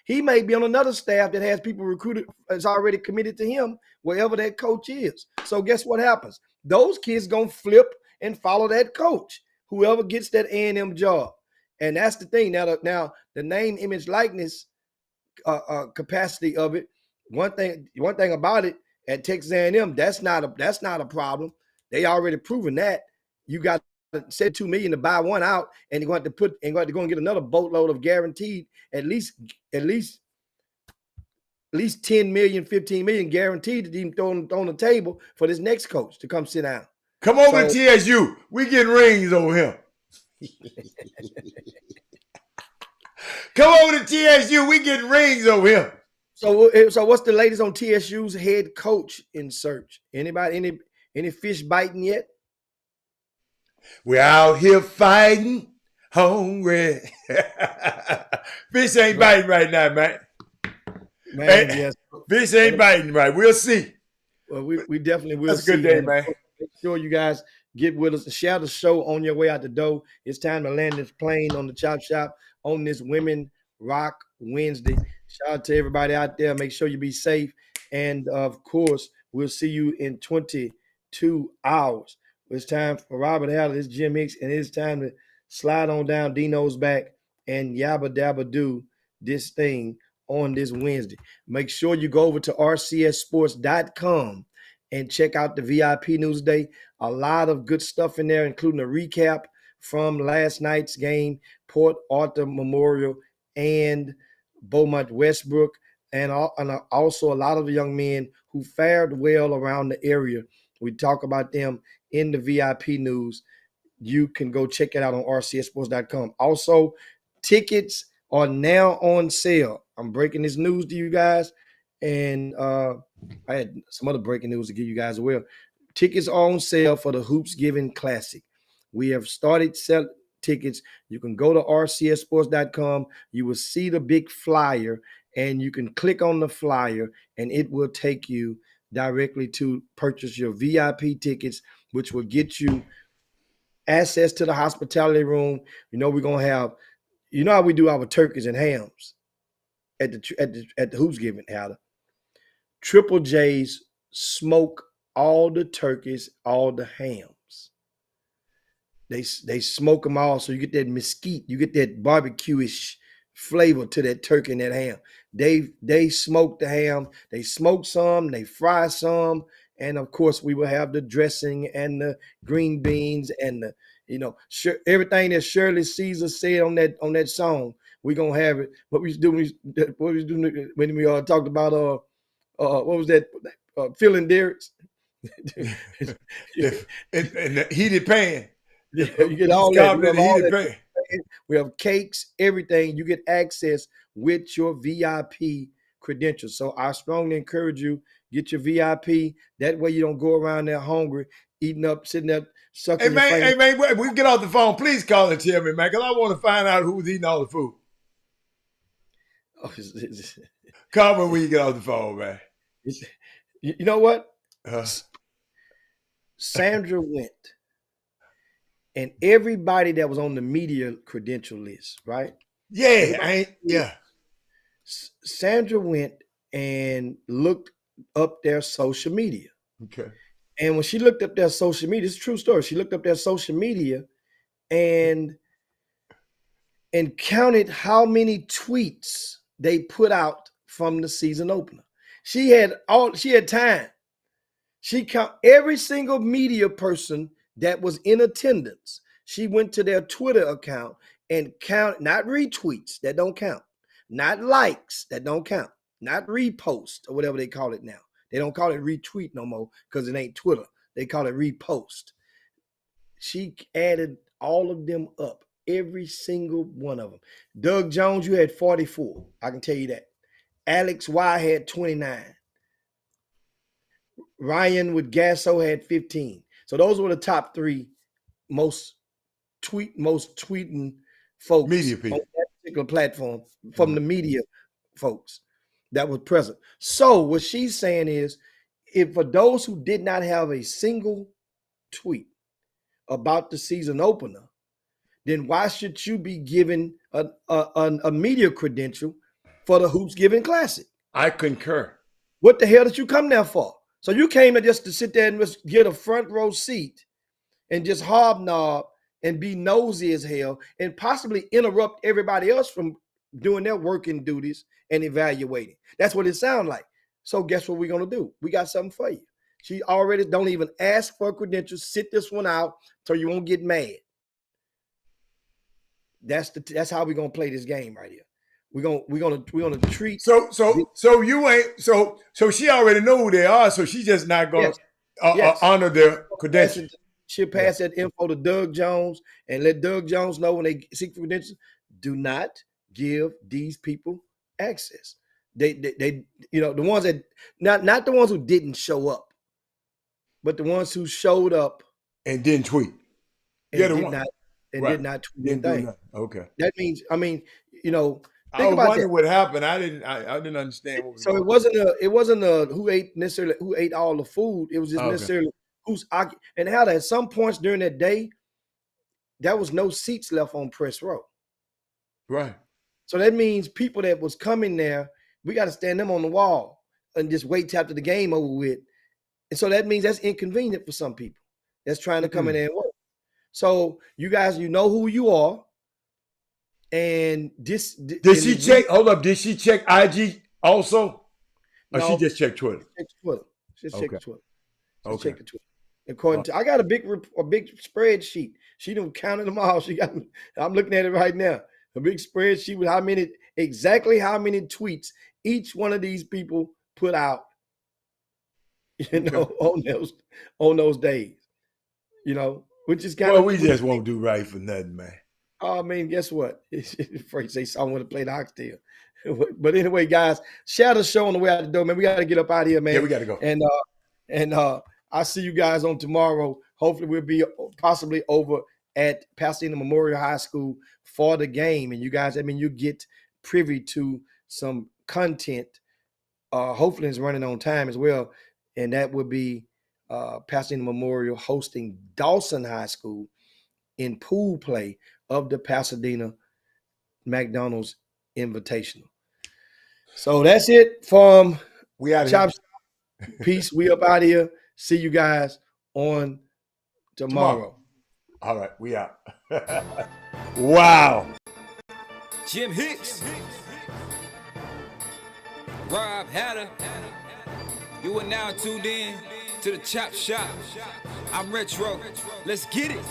he may be on another staff that has people recruited, is already committed to him, wherever that coach is. So guess what happens? Those kids gonna flip and follow that coach, whoever gets that A&M job. And that's the thing. Now the name, image, likeness capacity of it. One thing about it, at Texas A&M, that's not a problem. They already proven that. You got to set $2 million to buy one out, and you're going to go and get another boatload of guaranteed at least 10 million, 15 million guaranteed to even throw on the table for this next coach to come sit down. Come over to TSU. We getting rings over here. Come over to TSU. We getting rings over here. So what's the latest on TSU's head coach in search? Anybody, any fish biting yet? We're out here fighting, hungry. Fish ain't biting right now, man. Yes. Fish ain't biting right. We'll see. Well, we definitely will. That's a good day, man. Make sure you guys get with us and share the show on your way out the door. It's time to land this plane on the Chop Shop on this Women Rock Wednesday. Shout out to everybody out there. Make sure you be safe. And, of course, we'll see you in 22 hours. It's time for Robert Allen. It's Jim Hicks, and it's time to slide on down Dino's back and yabba dabba do this thing on this Wednesday. Make sure you go over to rcssports.com and check out the VIP News Day. A lot of good stuff in there, including a recap from last night's game, Port Arthur Memorial and Beaumont Westbrook, and also a lot of the young men who fared well around the area. We talk about them in the VIP news. You can go check it out on rcssports.com. Also, tickets are now on sale. I'm breaking this news to you guys, and I had some other breaking news to give you guys as well. Tickets are on sale for the Hoops Giving Classic. We have started selling tickets. You can go to rcssports.com. You will see the big flyer, and you can click on the flyer, and it will take you directly to purchase your VIP tickets, which will get you access to the hospitality room. We're gonna have, how we do our turkeys and hams at the Hoops Giving, Hatter. Triple J's smoke all the turkeys, all the hams. They smoke them all, so you get that mesquite, you get that barbecue-ish flavor to that turkey and that ham. They smoke the ham, they smoke some, they fry some, and of course we will have the dressing and the green beans and the everything that Shirley Caesar said on that song. We're gonna have it. What we doing when we talked about what was that filling derricks? And the heated pan. Yeah, you get all that. We have all heated that. pan. We have cakes, everything. You get access with your VIP credentials. So I strongly encourage you, get your VIP. That way you don't go around there hungry, eating up, sitting there, sucking your fingers. Hey, man, we get off the phone. Please call and tell me, man, because I want to find out who's eating all the food. Oh, Call me when you get off the phone, man. You know what? Sandra went. And everybody that was on the media credential list, right? Yeah. Sandra went and looked up their social media. Okay. And when she looked up their social media, it's a true story. She looked up their social media and counted how many tweets they put out from the season opener. She had time. She count every single media person that was in attendance. She went to their Twitter account and count, not retweets, that don't count, not likes, that don't count, not repost or whatever they call it now. They don't call it retweet no more because it ain't Twitter. They call it repost. She added all of them up, every single one of them. Doug Jones, you had 44. I can tell you that. Alex Y had 29. Ryan with Gasso had 15. So those were the top three most tweeting folks Media people on that particular platform from the media folks that was present. So what she's saying is, if for those who did not have a single tweet about the season opener, then why should you be given a media credential for the Hoops Giving Classic? I concur. What the hell did you come there for? So you came in just to sit there and just get a front row seat and just hobnob and be nosy as hell and possibly interrupt everybody else from doing their working duties and evaluating. That's what it sounds like. So guess what we're going to do? We got something for you. She already don't even ask for credentials. Sit this one out so you won't get mad. That's how we're going to play this game right here. We're gonna treat. So you ain't so she already know who they are. So she's just not gonna honor their credentials. She'll pass that info to Doug Jones and let Doug Jones know when they seek credentials. Do not give these people access. They the ones that not the ones who didn't show up, but the ones who showed up and didn't tweet. And did not tweet anything. Okay. That means, I was wondering what happened. I didn't understand what was so going it wasn't a who ate all the food. It was just necessarily who's and how at some points during that day, there was no seats left on press row. Right. So that means people that was coming there, we got to stand them on the wall and just wait till after the game over with. And so that means that's inconvenient for some people that's trying to come in there and work. So you guys, you know who you are. And this Did she check? Hold up. Did she check IG also? Or No, she just checked Twitter? Check Twitter. Just check Okay. the Twitter. Okay. Check the Twitter. According to, I got a big spreadsheet. She done counted them all. I'm looking at it right now. A big spreadsheet with exactly how many tweets each one of these people put out, on those days, which is kind of. Well, we just won't do right for nothing, man. I mean, guess what? Afraid to say someone to play the oxtail. But anyway, guys, share the show on the way out the door, man. We got to get up out of here, man. Yeah, we got to go. And I'll see you guys on tomorrow. Hopefully, we'll be possibly over at Pasadena Memorial High School for the game. And you guys, you get privy to some content. Hopefully, it's running on time as well. And that would be Pasadena Memorial hosting Dawson High School in pool play of the Pasadena McDonald's Invitational. So that's it from Chop Shop. Peace. We up out of here. See you guys on tomorrow. All right, we out. Wow. Jim Hicks, Rob Hatter. You are now tuned in to the Chop Shop. I'm Retro. Let's get it.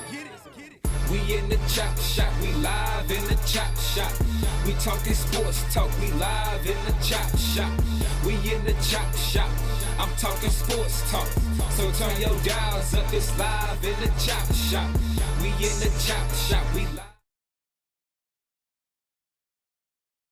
We in the Chop Shop, we live in the Chop Shop. We talking sports talk, we live in the Chop Shop. We in the Chop Shop, I'm talking sports talk. So turn your dials up, it's live in the Chop Shop. We in the Chop Shop, we live.